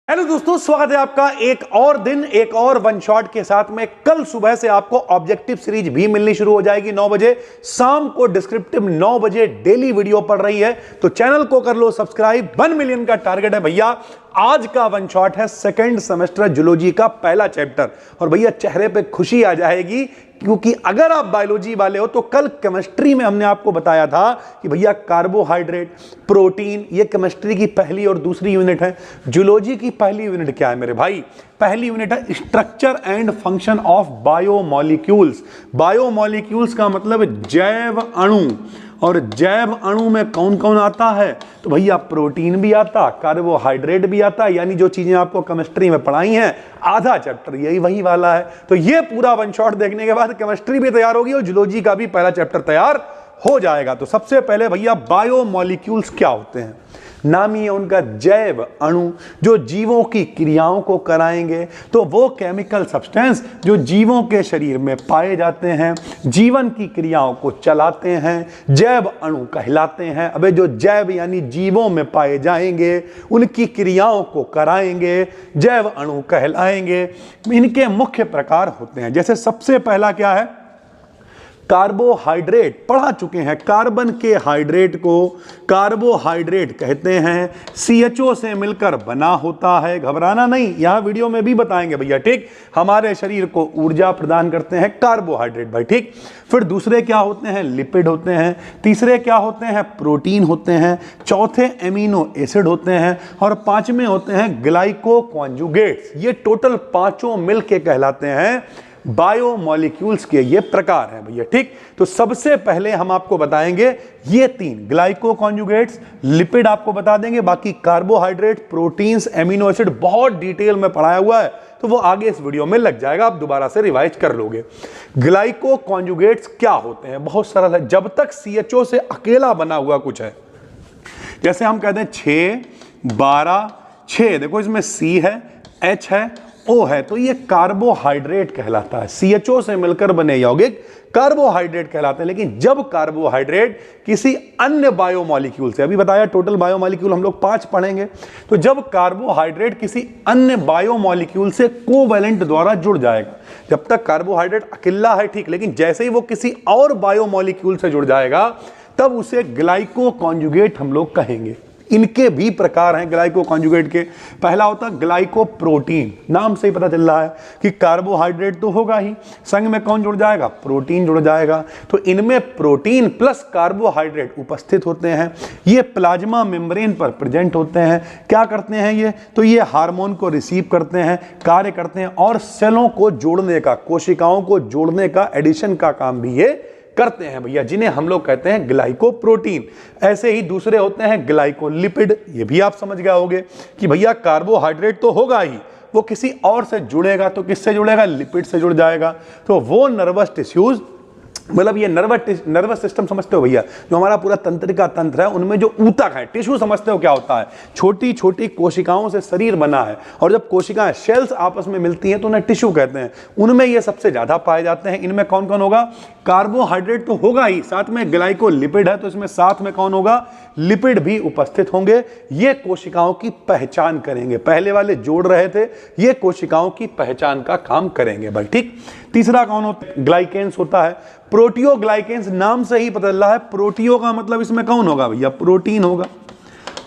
Hello दोस्तों, स्वागत है आपका एक और दिन एक और वन शॉट के साथ में। कल सुबह से आपको ऑब्जेक्टिव सीरीज भी मिलनी शुरू हो जाएगी 9 बजे, शाम को डिस्क्रिप्टिव 9 बजे डेली वीडियो पड़ रही है। तो चैनल को कर लो सब्सक्राइब। 1 मिलियन का टारगेट है भैया। आज का वन शॉट है सेकंड सेमेस्टर जूलॉजी का पहला चैप्टर। और भैया चेहरे पे खुशी आ जाएगी, क्योंकि अगर आप बायोलॉजी वाले हो तो कल केमिस्ट्री में हमने आपको बताया था कि भैया कार्बोहाइड्रेट, प्रोटीन, ये केमिस्ट्री की पहली और दूसरी यूनिट है। जूलॉजी की पहली यूनिट क्या है मेरे भाई? पहली यूनिट है structure and function of biomolecules. Biomolecules का मतलब जैव अणु, और जैव अणु में कौन कौन आता है? तो भैया प्रोटीन भी आता, कार्बोहाइड्रेट भी आता, यानी जो चीजें आपको केमिस्ट्री में पढ़ाई हैं आधा चैप्टर यही वही वाला है। तो ये पूरा वन शॉट देखने के बाद केमिस्ट्री भी तैयार होगी और जूलॉजी का भी पहला चैप्टर तैयार हो जाएगा। तो सबसे पहले भैया बायोमॉलिक्यूल्स क्या होते हैं? नाम ही है उनका जैव अणु, जो जीवों की क्रियाओं को कराएंगे। तो वो केमिकल सब्सटेंस जो जीवों के शरीर में पाए जाते हैं, जीवन की क्रियाओं को चलाते हैं, जैव अणु कहलाते हैं। अबे जो जैव यानी जीवों में पाए जाएंगे, उनकी क्रियाओं को कराएंगे, जैव अणु कहलाएंगे। इनके मुख्य प्रकार होते हैं। जैसे सबसे पहला क्या है? कार्बोहाइड्रेट। पढ़ा चुके हैं, कार्बन के हाइड्रेट को कार्बोहाइड्रेट कहते हैं। CHO से मिलकर बना होता है। घबराना नहीं, यहां वीडियो में भी बताएंगे भैया, ठीक। हमारे शरीर को ऊर्जा प्रदान करते हैं कार्बोहाइड्रेट भाई, ठीक। फिर दूसरे क्या होते हैं? लिपिड होते हैं। तीसरे क्या होते हैं? प्रोटीन होते हैं। चौथे एमिनो एसिड होते हैं। और पांचवें होते हैं ग्लाइको कॉन्जुगेट्स। ये टोटल पांचों मिलके कहलाते हैं बायोमॉलिक्यूल्स के ये प्रकार हैं भैया, ठीक। तो सबसे पहले हम आपको बताएंगे ये तीन, ग्लाइको कॉन्जुगेट्स, लिपिड आपको बता देंगे, बाकी कार्बोहाइड्रेट, प्रोटीन्स, एमिनो एसिड बहुत डिटेल में पढ़ाया हुआ है, तो वो आगे इस वीडियो में लग जाएगा, आप दोबारा से रिवाइज कर लोगे। ग्लाइको कॉन्जुगेट्स क्या होते हैं? बहुत सरल है। जब तक CHO से अकेला बना हुआ कुछ है, जैसे हम कहते हैं 6 12 6, देखो इसमें C है, H है, O है, तो ये कार्बोहाइड्रेट कहलाता है। CHO से मिलकर बने यौगिक कार्बोहाइड्रेट कहलाते हैं। लेकिन जब कार्बोहाइड्रेट किसी अन्य बायोमॉलिक्यूल से, अभी बताया टोटल बायोमॉलिक्यूल हम लोग 5 पढ़ेंगे, तो जब कार्बोहाइड्रेट किसी अन्य बायोमॉलिक्यूल से कोवैलेंट द्वारा जुड़ जाएगा, जब तक कार्बोहाइड्रेट अकेला है ठीक, लेकिन जैसे ही वो किसी और बायोमॉलिक्यूल से जुड़ जाएगा तब उसे ग्लाइको कॉन्जुगेट हम लोग कहेंगे। इनके भी प्रकार हैं ग्लाइको कॉन्जुगेट के। पहला होता है ग्लाइको प्रोटीन। नाम से ही पता चल रहा है कि कार्बोहाइड्रेट तो होगा ही, संग में कौन जुड़ जाएगा? प्रोटीन जुड़ जाएगा। तो इनमें प्रोटीन प्लस कार्बोहाइड्रेट उपस्थित होते हैं। ये प्लाज्मा मेम्ब्रेन पर प्रेजेंट होते हैं। क्या करते हैं ये? तो ये हार्मोन को रिसीव करते हैं, कार्य करते हैं, और सेलों को जोड़ने का, कोशिकाओं को जोड़ने का, एडिशन का काम भी ये करते हैं भैया, जिन्हें हम लोग कहते हैं ग्लाइकोप्रोटीन। ऐसे ही दूसरे होते हैं ग्लाइकोलिपिड। ये भी आप समझ गए होंगे कि भैया कार्बोहाइड्रेट तो होगा ही, वो किसी और से जुड़ेगा तो किससे जुड़ेगा? लिपिड से जुड़ जाएगा। तो वो नर्वस टिश्यूज, मतलब ये नर्वस सिस्टम समझते हो भैया, जो हमारा पूरा तंत्रिका तंत्र है, उनमें जो ऊतक है, टिश्यू समझते हो क्या होता है? छोटी छोटी कोशिकाओं से शरीर बना है, और जब कोशिकाएं, सेल्स आपस में मिलती हैं तो उन्हें टिश्यू कहते हैं। उनमें ये सबसे ज्यादा पाए जाते हैं। इनमें कौन कौन होगा? कार्बोहाइड्रेट तो होगा ही, साथ में ग्लाइकोलिपिड है, तो इसमें साथ में कौन होगा? लिपिड भी उपस्थित होंगे। ये कोशिकाओं की पहचान करेंगे। पहले वाले जोड़ रहे थे, ये कोशिकाओं की पहचान का काम करेंगे भाई, ठीक। तीसरा कौन होता है? ग्लाइकेन्स होता है। प्रोटियोग्लाइकेन्स, नाम से ही पता चल रहा है, प्रोटियो का मतलब इसमें कौन होगा भैया? प्रोटीन होगा,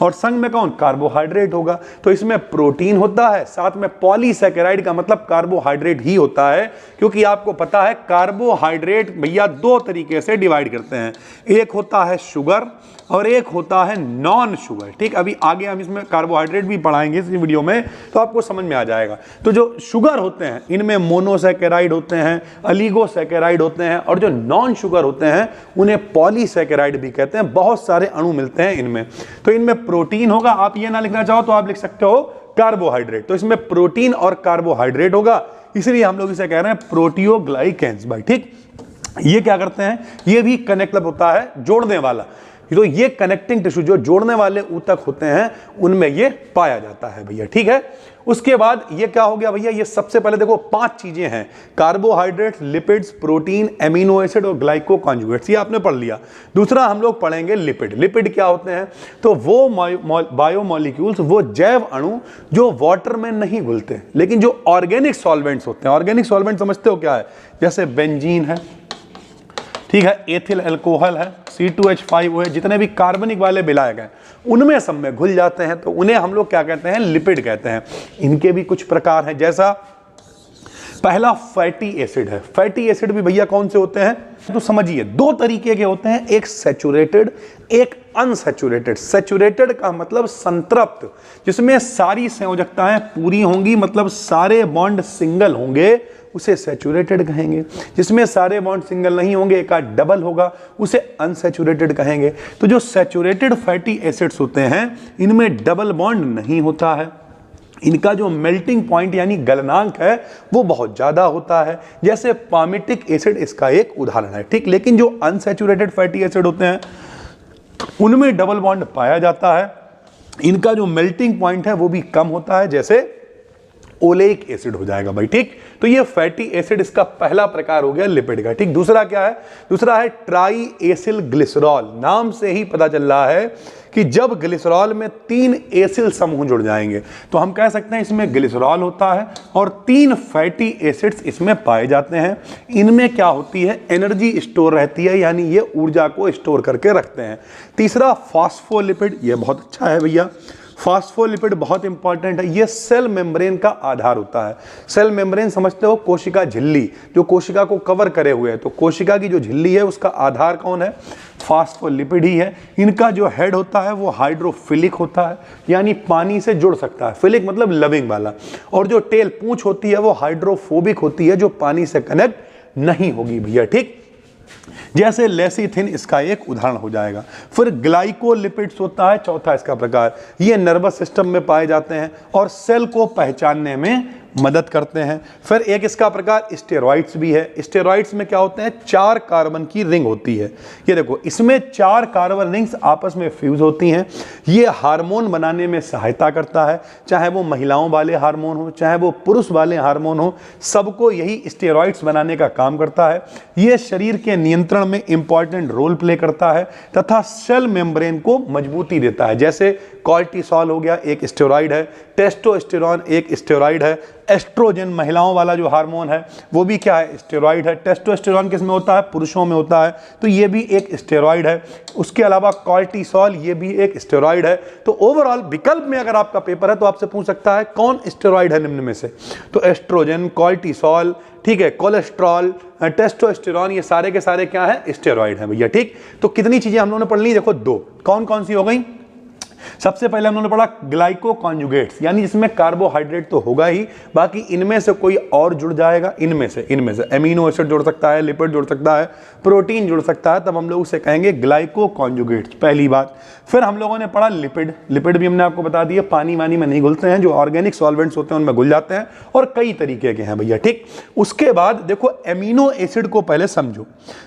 और संग में कौन? कार्बोहाइड्रेट होगा। तो इसमें प्रोटीन होता है, साथ में पॉलीसैकेराइड का मतलब कार्बोहाइड्रेट ही होता है, क्योंकि आपको पता है कार्बोहाइड्रेट भैया 2 तरीके से डिवाइड करते हैं। एक होता है शुगर और एक होता है नॉन शुगर, ठीक। अभी आगे हम इसमें कार्बोहाइड्रेट भी पढ़ाएंगे इस वीडियो में, तो आपको समझ में आ जाएगा। तो जो शुगर होते हैं, इनमें मोनोसैकेराइड होते हैं, अलिगोसैकेराइड होते हैं, और जो नॉन शुगर होते हैं उन्हें पॉलीसैकेराइड भी कहते हैं। बहुत सारे अणु मिलते हैं इनमें। तो इनमें प्रोटीन होगा, आप ये ना लिखना चाहो तो आप लिख सकते हो कार्बोहाइड्रेट। तो इसमें प्रोटीन और कार्बोहाइड्रेट होगा, इसलिए हम लोग इसे कह रहे हैं प्रोटियोग्लाइकेन्स भाई, ठीक। ये क्या करते हैं? ये भी कनेक्ट होता है, जोड़ने वाला। तो ये कनेक्टिंग टिश्यू जो जोड़ने वाले ऊतक होते हैं उनमें ये पाया जाता है भैया, ठीक है। उसके बाद ये क्या हो गया भैया, ये सबसे पहले देखो 5 चीजें हैं, carbohydrates, lipids, protein, amino acid और ग्लाइको कॉन्जुगेट्स, ये आपने पढ़ लिया। दूसरा हम लोग पढ़ेंगे लिपिड। लिपिड क्या होते हैं, तो वो बायोमोलिक्यूल्स, वो जैव अणु जो वाटर में नहीं घुलते लेकिन जो ऑर्गेनिक सॉल्वेंट्स होते हैं। ऑर्गेनिक सॉल्वेंट समझते हो क्या है, जैसे बेंजीन है, ठीक है, एथिल अल्कोहल है, C2H5O है, जितने भी कार्बनिक वाले विलायक हैं उनमें सब में घुल जाते हैं, तो उन्हें हम लोग क्या कहते हैं, लिपिड कहते हैं। इनके भी कुछ प्रकार हैं, जैसा पहला फैटी एसिड है। फैटी एसिड भी भैया कौन से होते हैं, तो समझिए 2 तरीके के होते हैं, एक सैचुरेटेड, एक अनसैचुरेटेड। सैचुरेटेड का मतलब संतृप्त, जिसमें सारी संयोजकताएं पूरी होंगी, मतलब सारे बॉन्ड सिंगल होंगे, उसे सैचुरेटेड कहेंगे। जिसमें सारे बॉन्ड सिंगल नहीं होंगे, एक आध डबल होगा, उसे अनसैचुरेटेड कहेंगे। तो जो सैचुरेटेड फैटी एसिड्स होते हैं इनमें डबल बॉन्ड नहीं होता है, इनका जो मेल्टिंग पॉइंट यानी गलनांक है वो बहुत ज्यादा होता है, जैसे पामिटिक एसिड इसका एक उदाहरण है, ठीक। लेकिन जो अनसैचुरेटेड फैटी एसिड होते हैं उनमें डबल बॉन्ड पाया जाता है, इनका जो मेल्टिंग पॉइंट है वो भी कम होता है, जैसे ओलेइक एसिड हो जाएगा भाई, ठीक। तो ये फैटी एसिड इसका पहला प्रकार हो गया लिपिड का, ठीक। दूसरा क्या है, दूसरा है ट्राई एसिल ग्लिसरॉल। नाम से ही पता चल रहा है कि जब ग्लिसरॉल में 3 एसिल समूह जुड़ जाएंगे तो हम कह सकते हैं इसमें ग्लिसरॉल होता है और 3 फैटी एसिड्स इसमें पाए जाते हैं। इनमें क्या होती है, एनर्जी स्टोर रहती है, यानी ये ऊर्जा को स्टोर करके रखते हैं। तीसरा फॉस्फोलिपिड, ये बहुत अच्छा है भैया, फॉस्फोलिपिड बहुत इंपॉर्टेंट है, ये सेल मेम्ब्रेन का आधार होता है। सेल मेम्ब्रेन समझते हो, कोशिका झिल्ली जो कोशिका को कवर करे हुए है, तो कोशिका की जो झिल्ली है उसका आधार कौन है, फॉस्फोलिपिड ही है। इनका जो हेड होता है वो हाइड्रोफिलिक होता है, यानी पानी से जुड़ सकता है, फिलिक मतलब लविंग वाला, और जो टेल पूंछ होती है वो हाइड्रोफोबिक होती है, जो पानी से कनेक्ट नहीं होगी भैया, ठीक। जैसे लेसिथिन इसका एक उदाहरण हो जाएगा। फिर ग्लाइकोलिपिड्स होता है चौथा इसका प्रकार, ये नर्वस सिस्टम में पाए जाते हैं और सेल को पहचानने में मदद करते हैं। फिर एक इसका प्रकार स्टेरॉइड्स भी है। स्टेरॉइड्स में क्या होते हैं, 4 कार्बन की रिंग होती है, ये देखो इसमें 4 कार्बन रिंग्स आपस में फ्यूज होती हैं। ये हार्मोन बनाने में सहायता करता है, चाहे वो महिलाओं वाले हार्मोन हो चाहे वो पुरुष वाले हार्मोन हो, सबको यही स्टेरॉइड्स बनाने का काम करता है। ये शरीर के नियंत्रण में इंपॉर्टेंट रोल प्ले करता है तथा सेल मेम्ब्रेन को मजबूती देता है। जैसे कॉर्टिसोल हो गया, एक स्टेरॉइड है, टेस्टोस्टेरोन एक स्टेरॉइड है, एस्ट्रोजन महिलाओं वाला जो हार्मोन है वो भी क्या है, स्टेरॉइड है। टेस्टोस्टेरोन किस में होता है, पुरुषों में होता है, तो ये भी एक स्टेरॉइड है। उसके अलावा कॉर्टिसोल ये भी एक स्टेरॉइड है। तो ओवरऑल विकल्प में अगर आपका पेपर है तो आपसे पूछ सकता है कौन स्टेरॉइड है निम्न में से, तो एस्ट्रोजन, कॉर्टिसोल, ठीक है, कोलेस्ट्रॉल, टेस्टोस्टेरोन, ये सारे के सारे क्या है, स्टेरॉइड है भैया, ठीक। तो कितनी चीजें हम लोगों ने पढ़ ली, देखो 2, कौन कौन सी हो गई। सबसे पहले हमने पढ़ा ग्लाइको कॉन्जुगेट्स, यानी जिसमें कार्बोहाइड्रेट तो होगा ही, बाकी इनमें से कोई और जुड़ जाएगा, इनमें से एमिनो एसिड जुड़ सकता है, लिपिड जुड़ सकता है, प्रोटीन जुड़ सकता है, तब हम लोग उसे कहेंगे ग्लाइको कॉन्जुगेट्स, पहली बात। फिर हम लोगों ने पढ़ा लिपिड। लिपिड भी हमने आपको बता दिया पानी वानी में नहीं घुलते हैं, जो ऑर्गेनिक सॉल्वेंट्स होते हैं उनमें घुल जाते हैं, और कई तरीके के हैं भैया, ठीक। उसके बाद देखो एमिनो एसिड को पहले समझो।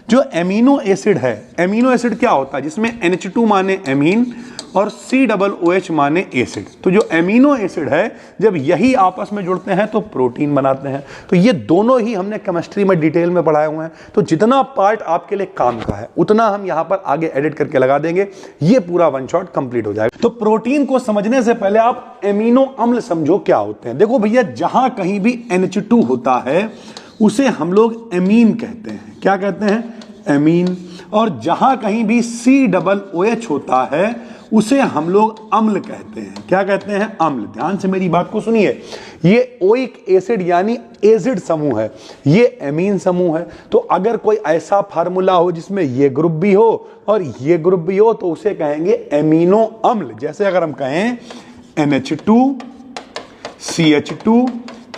जो एमिनो एसिड है, एमिनो एसिड क्या होता है, जिसमें NH2 माने एमीन और COOH माने एसिड। तो जो एमिनो एसिड है जब यही आपस में जुड़ते हैं तो प्रोटीन बनाते हैं। तो ये दोनों ही हमने केमिस्ट्री में डिटेल में पढ़ाए हुए हैं, तो जितना पार्ट आपके लिए काम का है उतना हम यहाँ पर आगे एडिट करके लगा देंगे, ये पूरा वन शॉट कंप्लीट हो जाएगा। तो प्रोटीन को समझने से पहले आप एमिनो अम्ल समझो क्या होते हैं। देखो भैया, जहां कहीं भी NH2 होता है उसे हम लोग एमीन कहते हैं। क्या कहते हैं, एमीन। और जहां कहीं भी COOH होता है उसे हम लोग अम्ल कहते हैं। क्या कहते हैं, अम्ल। ध्यान से मेरी बात को सुनिए, ये ओइक एसिड यानी एसिड समूह है, ये एमीन समूह है। तो अगर कोई ऐसा फार्मूला हो जिसमें ये ग्रुप भी हो और ये ग्रुप भी हो तो उसे कहेंगे एमिनो अम्ल। जैसे अगर हम कहें NH2 CH2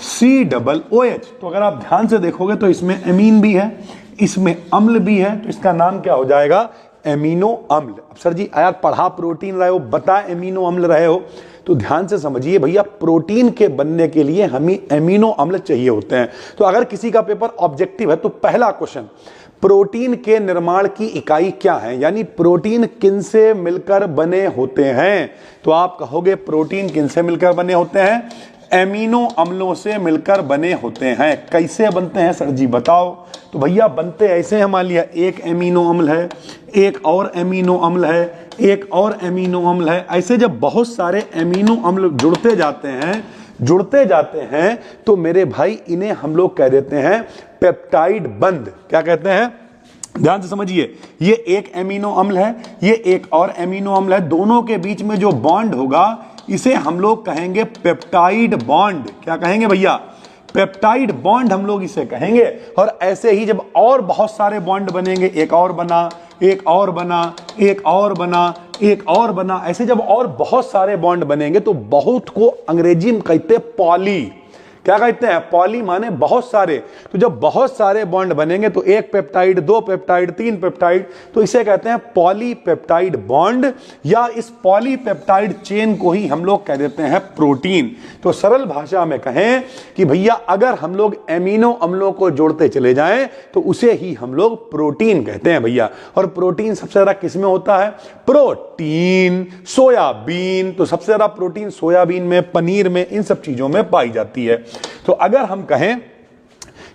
COOH, तो अगर आप ध्यान से देखोगे तो इसमें एमीन भी है, इसमें अम्ल भी है, तो इसका नाम क्या हो जाएगा, एमिनो अम्ल। अब सर जी यार पढ़ा प्रोटीन रहे हो, बता एमिनो अम्ल रहे हो, तो ध्यान से समझिए भैया, प्रोटीन के बनने के लिए हमें एमिनो अम्ल चाहिए होते हैं। तो अगर किसी का पेपर ऑब्जेक्टिव है तो पहला क्वेश्चन प्रोटीन के निर्माण की इकाई क्या है, यानी प्रोटीन किन से मिलकर बने होते हैं। तो आप कहोगे प्रोटीन किन से मिलकर बने होते हैं, एमिनो अम्लों से मिलकर बने होते हैं। कैसे बनते हैं सर जी बताओ। तो भैया बनते ऐसे हैं, मान लिया एक एमिनो अम्ल है, एक और एमिनो अम्ल है, एक और एमिनो अम्ल है, ऐसे जब बहुत सारे एमिनो अम्ल जुड़ते जाते हैं तो मेरे भाई इन्हें हम लोग कह देते हैं पेप्टाइड बंध। क्या कहते हैं, ध्यान से समझिए, ये एक एमिनो अम्ल है, ये एक और एमिनो अम्ल है, दोनों के बीच में जो बॉन्ड होगा इसे हम लोग कहेंगे पेप्टाइड बॉन्ड। क्या कहेंगे भैया, पेप्टाइड बॉन्ड हम लोग इसे कहेंगे। और ऐसे ही जब और बहुत सारे बॉन्ड बनेंगे, एक और बना, एक और बना, एक और बना, एक और बना, ऐसे जब और बहुत सारे बॉन्ड बनेंगे तो बहुत को अंग्रेजी में कहते हैं पॉली। क्या कहते हैं, पॉली माने बहुत सारे। तो जब बहुत सारे बॉन्ड बनेंगे तो एक पेप्टाइड, दो पेप्टाइड, तीन पेप्टाइड, तो इसे कहते हैं पॉलीपेप्टाइड बॉन्ड, या इस पॉलीपेप्टाइड चेन को ही हम लोग कह देते हैं प्रोटीन। तो सरल भाषा में कहें कि भैया अगर हम लोग एमिनो अम्लों को जोड़ते चले जाएं तो उसे ही हम लोग प्रोटीन कहते हैं भैया। और प्रोटीन सबसे ज्यादा किसमें होता है, प्रोटीन सोयाबीन। तो सबसे ज्यादा प्रोटीन सोयाबीन में, पनीर में, इन सब चीजों में पाई जाती है। तो अगर हम कहें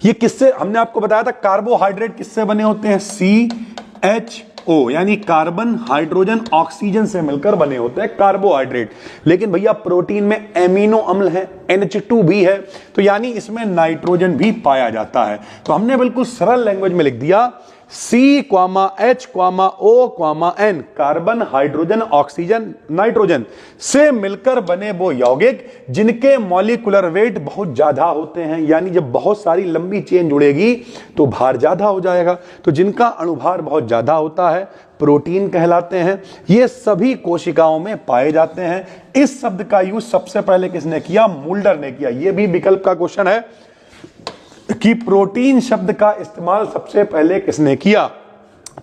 ये किससे, हमने आपको बताया था कार्बोहाइड्रेट किससे बने होते हैं, CHO, यानी कार्बन हाइड्रोजन ऑक्सीजन से मिलकर बने होते हैं कार्बोहाइड्रेट। लेकिन भैया प्रोटीन में एमिनो अम्ल है, NH2 भी है, तो यानी इसमें नाइट्रोजन भी पाया जाता है। तो हमने बिल्कुल सरल लैंग्वेज में लिख दिया C,H,O,N carbon hydrogen oxygen nitrogen से मिलकर बने वो यौगिक जिनके मॉलिक्यूलर वेट बहुत ज्यादा होते हैं, यानी जब बहुत सारी लंबी चेन जुड़ेगी तो भार ज्यादा हो जाएगा। तो जिनका अणुभार बहुत ज्यादा होता है प्रोटीन कहलाते हैं। ये सभी कोशिकाओं में पाए जाते हैं। इस शब्द का यूज सबसे पहले किसने किया, मुल्डर ने किया। यह भी विकल्प का क्वेश्चन है कि प्रोटीन शब्द का इस्तेमाल सबसे पहले किसने किया,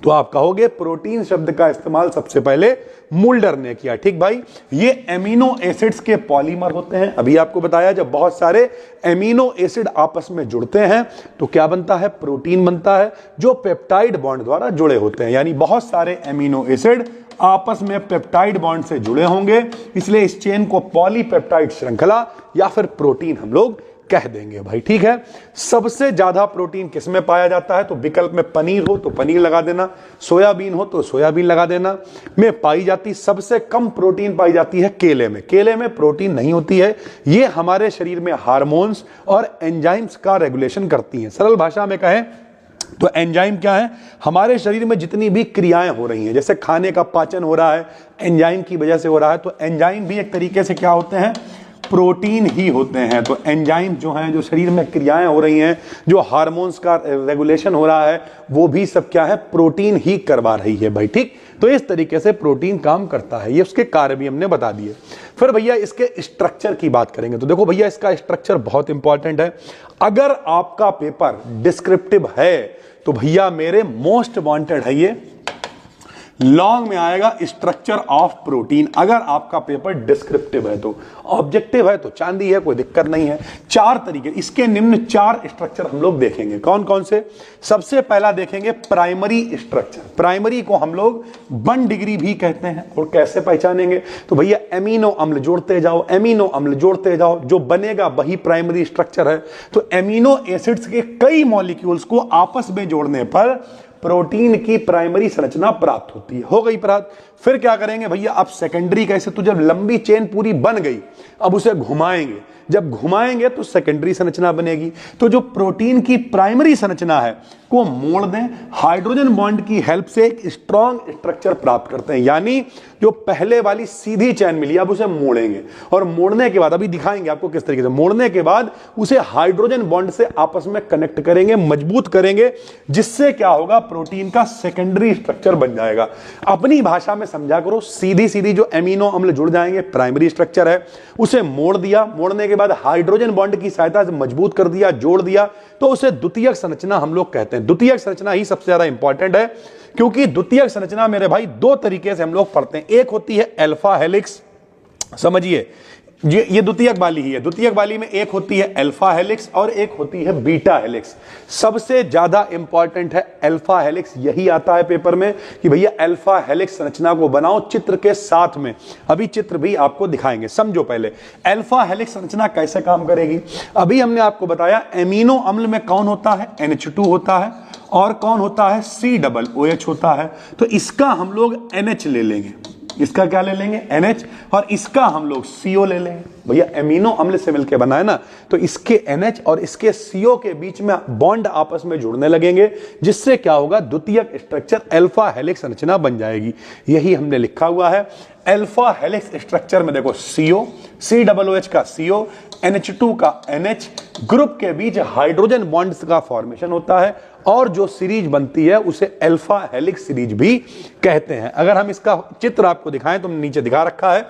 तो आप कहोगे प्रोटीन शब्द का इस्तेमाल सबसे पहले मुल्डर ने किया। ठीक भाई, ये एमिनो एसिड्स के पॉलीमर होते हैं। अभी आपको बताया जब बहुत सारे एमिनो एसिड आपस में जुड़ते हैं तो क्या बनता है, प्रोटीन बनता है, जो पेप्टाइड बॉन्ड द्वारा जुड़े होते हैं। यानी बहुत सारे एमिनो एसिड आपस में पेप्टाइड बॉन्ड से जुड़े होंगे, इसलिए इस चेन को पॉलीपेप्टाइड श्रृंखला या फिर प्रोटीन हम लोग कह देंगे भाई। ठीक है, सबसे ज्यादा प्रोटीन किसमें पाया जाता है, तो विकल्प में पनीर हो तो पनीर लगा देना, सोयाबीन हो तो सोयाबीन लगा देना। में पाई जाती सबसे कम प्रोटीन पाई जाती है केले में। केले में प्रोटीन नहीं होती है, ये हमारे शरीर में हार्मोन्स और एंजाइम्स का रेगुलेशन करती हैं। सरल भाषा में कहें तो एंजाइम क्या है, हमारे शरीर में जितनी भी क्रियाएं हो रही हैं, जैसे खाने का पाचन हो रहा है एंजाइम की वजह से हो रहा है, तो एंजाइम भी एक तरीके से क्या होते हैं, प्रोटीन ही होते हैं। तो एंजाइम जो हैं, जो शरीर में क्रियाएं हो रही हैं, जो हार्मोन्स का रेगुलेशन हो रहा है, वो भी सब क्या है, प्रोटीन ही करवा रही है भाई। ठीक, तो इस तरीके से प्रोटीन काम करता है। ये उसके कार्य भी हमने बता दिए। फिर भैया इसके स्ट्रक्चर की बात करेंगे तो देखो भैया इसका स्ट्रक्चर बहुत इंपॉर्टेंट है। अगर आपका पेपर डिस्क्रिप्टिव है तो भैया मेरे मोस्ट वांटेड है, ये लॉन्ग में आएगा स्ट्रक्चर ऑफ प्रोटीन। अगर आपका पेपर डिस्क्रिप्टिव है तो, ऑब्जेक्टिव है तो चांदी है, कोई दिक्कत नहीं है। चार तरीके, इसके निम्न चार स्ट्रक्चर हम लोग देखेंगे। कौन कौन से, सबसे पहला देखेंगे प्राइमरी स्ट्रक्चर। प्राइमरी को हम लोग 1 डिग्री भी कहते हैं। और कैसे पहचानेंगे, तो भैया एमिनो अम्ल जोड़ते जाओ, एमिनो अम्ल जोड़ते जाओ, जो बनेगा वही प्राइमरी स्ट्रक्चर है। तो एमिनो एसिड्स के कई मॉलिक्यूल्स को आपस में जोड़ने पर प्रोटीन की प्राइमरी संरचना प्राप्त होती है। हो गई प्राप्त, फिर क्या करेंगे भैया, अब सेकेंडरी कैसे, तो जब लंबी चेन पूरी बन गई अब उसे घुमाएंगे, जब घुमाएंगे तो सेकेंडरी संरचना बनेगी। तो जो प्रोटीन की प्राइमरी संरचना है को मोड़ दें, हाइड्रोजन बॉन्ड की हेल्प से एक स्ट्रॉन्ग स्ट्रक्चर प्राप्त करते हैं। यानी जो पहले वाली सीधी चेन मिली अब उसे मोड़ेंगे, और मोड़ने के बाद अभी दिखाएंगे आपको किस तरीके से, मोड़ने के बाद उसे हाइड्रोजन बॉन्ड से आपस में कनेक्ट करेंगे, मजबूत करेंगे, जिससे क्या होगा, प्रोटीन का सेकेंडरी स्ट्रक्चर बन जाएगा। अपनी भाषा में समझा करो, सीधी सीधी जो एमिनो अम्ल जुड़ जाएंगे प्राइमरी स्ट्रक्चर है, उसे मोड़ दिया, मोड़ने के बाद हाइड्रोजन बॉन्ड की सहायता से मजबूत कर दिया, जोड़ दिया, तो उसे द्वितीयक संरचना हम लोग कहते हैं। द्वितीयक संरचना ही सबसे ज्यादा इंपॉर्टेंट है, क्योंकि द्वितीयक संरचना मेरे भाई 2 तरीके से हम लोग पढ़ते हैं। एक होती है अल्फा हेलिक्स, समझिए, ये द्वितीयक वाली ही है। द्वितीयक वाली में एक होती है अल्फा हेलिक्स और एक होती है बीटा हेलिक्स। सबसे ज्यादा इंपॉर्टेंट है अल्फा हेलिक्स। यही आता है पेपर में कि भैया अल्फा हेलिक्स संरचना को बनाओ चित्र के साथ में। अभी चित्र भी आपको दिखाएंगे, समझो पहले अल्फा हेलिक्स संरचना कैसे काम करेगी। अभी हमने आपको बताया एमिनो अम्ल में कौन होता है, NH2 होता है, और कौन होता है, COOH होता है। तो इसका हम लोग NH ले लेंगे, इसका क्या ले लेंगे, NH, और इसका हम लोग CO ले लेंगे। भैया एमिनो अम्ल से मिलकर बना है ना, तो इसके NH और इसके CO के बीच में बॉन्ड आपस में जुड़ने लगेंगे, जिससे क्या होगा, द्वितीयक स्ट्रक्चर अल्फा हेलिक्स संरचना बन जाएगी। यही हमने लिखा हुआ है। अल्फा हेलिक्स स्ट्रक्चर में देखो CO, COOH का CO, NH2 का NH, ग्रुप के बीच हाइड्रोजन बॉन्ड्स का फॉर्मेशन होता है, और जो सीरीज बनती है उसे अल्फा हेलिक्स सीरीज भी कहते हैं। अगर हम इसका चित्र आपको दिखाएं तो नीचे दिखा रखा है,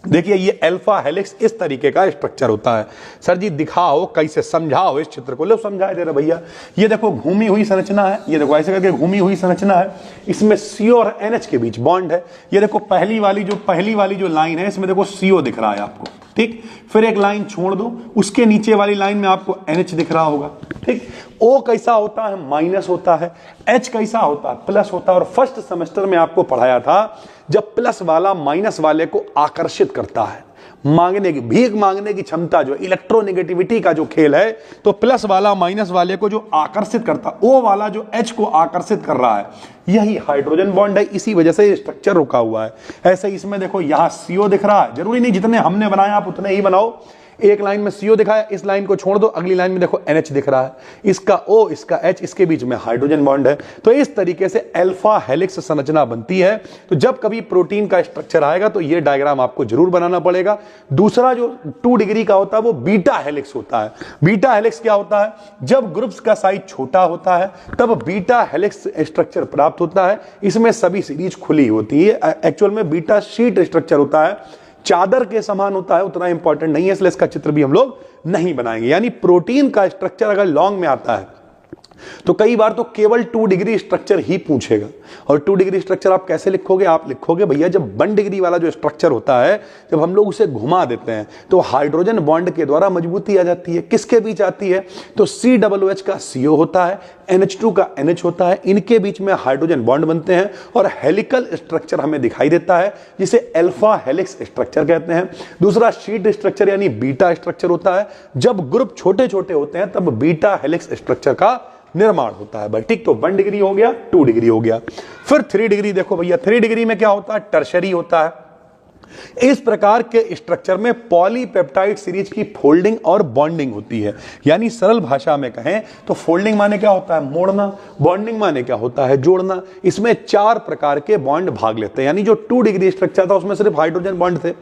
देखिए ये अल्फा हेलिक्स इस तरीके का स्ट्रक्चर होता है। सर जी दिखाओ कैसे, समझाओ इस चित्र को। लो समझाए दे रहे भैया। ये देखो घूमी हुई संरचना है, ये देखो ऐसे करके घूमी हुई संरचना है, इसमें CO और NH के बीच बॉन्ड है। ये देखो पहली वाली जो लाइन है, इसमें देखो CO दिख रहा है आपको, ठीक। फिर एक लाइन छोड़ दो, उसके नीचे वाली लाइन में आपको NH दिख रहा होगा, ठीक। O कैसा होता है, माइनस होता है। H कैसा होता है, प्लस होता है। और फर्स्ट सेमेस्टर में आपको पढ़ाया था, जब प्लस वाला माइनस वाले को आकर्षित करता है, मांगने की, भीख मांगने की क्षमता, जो इलेक्ट्रोनेगेटिविटी का जो खेल है, तो प्लस वाला माइनस वाले को जो आकर्षित करता, O वाला जो H को आकर्षित कर रहा है, यही हाइड्रोजन बॉन्ड है। इसी वजह से ये स्ट्रक्चर रुका हुआ है। ऐसे इसमें देखो यहां CO दिख रहा है, जरूरी नहीं जितने हमने बनाए आप उतने ही बनाओ। एक लाइन में CO दिखाया, इस लाइन को छोड़ दो, अगली लाइन में देखो NH दिख रहा है, इसका O, इसका H, इसके बीच में हाइड्रोजन बॉन्ड है। तो इस तरीके से अल्फा हेलिक्स संरचना बनती है। तो जब कभी प्रोटीन का स्ट्रक्चर आएगा तो ये डायग्राम आपको जरूर बनाना पड़ेगा। दूसरा जो 2 डिग्री का होता है वो बीटा हेलिक्स होता है। बीटा हेलिक्स क्या होता है, जब ग्रुप्स का साइज छोटा होता है तब बीटा हेलिक्स स्ट्रक्चर प्राप्त होता है। इसमें सभी सीरीज खुली होती है। एक्चुअल में बीटा शीट स्ट्रक्चर होता है, चादर के समान होता है, उतना इंपॉर्टेंट नहीं है, इसलिए इसका चित्र भी हम लोग नहीं बनाएंगे। यानी प्रोटीन का स्ट्रक्चर अगर लॉन्ग में आता है तो कई बार तो केवल 2 डिग्री स्ट्रक्चर ही पूछेगा। और 2 डिग्री स्ट्रक्चर आप कैसे लिखोगे, आप लिखोगे भैया जब 1 डिग्री वाला जो स्ट्रक्चर होता है, जब हम लोग उसे घुमा देते हैं तो हाइड्रोजन बॉन्ड के द्वारा मजबूती आ जाती है। किसके बीच आती है, तो COOH का CO होता है, NH2 का NH होता है, इनके बीच में हाइड्रोजन बॉन्ड बनते हैं और हेलिकल स्ट्रक्चर हमें दिखाई देता है, जिसे अल्फा हेलिक्स स्ट्रक्चर कहते हैं। दूसरा शीट स्ट्रक्चर यानी बीटा स्ट्रक्चर होता है। जब ग्रुप छोटे छोटे होते हैं तब बीटा हेलिक्स स्ट्रक्चर का निर्माण होता है भाई, ठीक। तो 1 डिग्री हो गया, 2 डिग्री हो गया। फिर 3 डिग्री देखो भैया, 3 डिग्री में क्या होता है, टर्शरी होता है। इस प्रकार के स्ट्रक्चर में पॉलीपेप्टाइड सीरीज की फोल्डिंग और बॉन्डिंग होती है। यानी सरल भाषा में कहें तो फोल्डिंग माने क्या होता है, मोड़ना, बॉन्डिंग माने क्या होता है, जोड़ना। इसमें 4 प्रकार के बॉन्ड भाग लेते हैं। यानी जो 2 डिग्री स्ट्रक्चर था उसमें सिर्फ हाइड्रोजन बॉन्ड थे,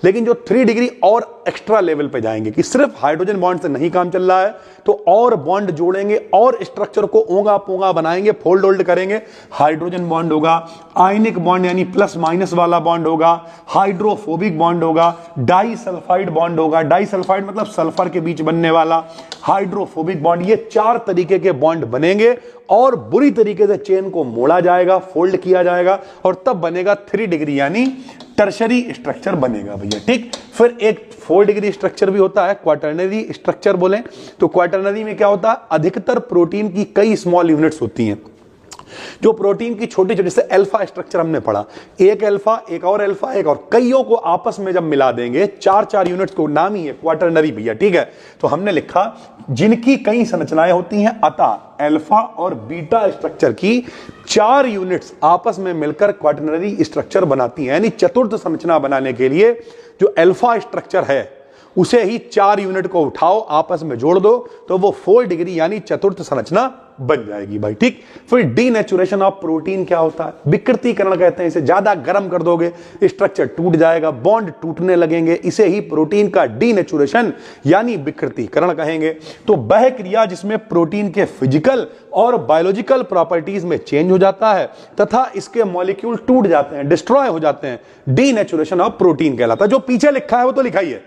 लेकिन जो 3 डिग्री और एक्स्ट्रा लेवल पे जाएंगे कि सिर्फ हाइड्रोजन बॉन्ड से नहीं काम चल रहा है, तो और बॉन्ड जोड़ेंगे और स्ट्रक्चर को ओंगा पोंगा बनाएंगे, फोल्ड होल्ड करेंगे। हाइड्रोजन बॉन्ड होगा, आयनिक बॉन्ड यानी प्लस माइनस वाला बॉन्ड होगा, हाइड्रोफोबिक बॉन्ड होगा, डाई सल्फाइड बॉन्ड होगा, डाई सल्फाइड मतलब सल्फर के बीच बनने वाला हाइड्रोफोबिक बॉन्ड। ये 4 तरीके के बॉन्ड बनेंगे और बुरी तरीके से चेन को मोड़ा जाएगा, फोल्ड किया जाएगा, और तब बनेगा 3 डिग्री यानी टर्शरी स्ट्रक्चर बनेगा भैया, ठीक। फिर एक 4 डिग्री स्ट्रक्चर भी होता है, क्वाटरनरी स्ट्रक्चर बोले तो। क्वाटरनरी में क्या होता है, अधिकतर प्रोटीन की कई स्मॉल यूनिट्स होती हैं। जो प्रोटीन की छोटी छोटी, जैसे अल्फा स्ट्रक्चर हमने पढ़ा, एक अल्फा, एक और अल्फा, एक और, कईयों को आपस में जब मिला देंगे 4-4 यूनिट्स को, नाम ही है क्वाटरनरी भैया, ठीक है। तो हमने लिखा जिनकी कई संरचनाएं होती हैं, अतः अल्फा और बीटा स्ट्रक्चर की 4 यूनिट्स आपस में मिलकर क्वाटरनरी स्ट्रक्चर बनाती हैं। यानी चतुर्थ संरचना बनाने के लिए जो अल्फा स्ट्रक्चर है उसे ही 4 यूनिट को उठाओ, आपस में जोड़ दो, तो वो 4 डिग्री यानी चतुर्थ संरचना बन जाएगी भाई, ठीक। फिर डीनेचुरेशन ऑफ प्रोटीन क्या होता है, विकृतीकरण कहते हैं इसे। ज्यादा गर्म कर दोगे स्ट्रक्चर टूट जाएगा, बॉन्ड टूटने लगेंगे, इसे ही प्रोटीन का डीनेचुरेशन यानी विकृतीकरण कहेंगे। तो वह क्रिया जिसमें प्रोटीन के फिजिकल और बायोलॉजिकल प्रॉपर्टीज में चेंज हो जाता है तथा इसके मॉलिक्यूल टूट जाते हैं, डिस्ट्रॉय हो जाते हैं, डीनेचुरेशन ऑफ प्रोटीन कहलाता है। जो पीछे लिखा है वो तो लिखा ही है,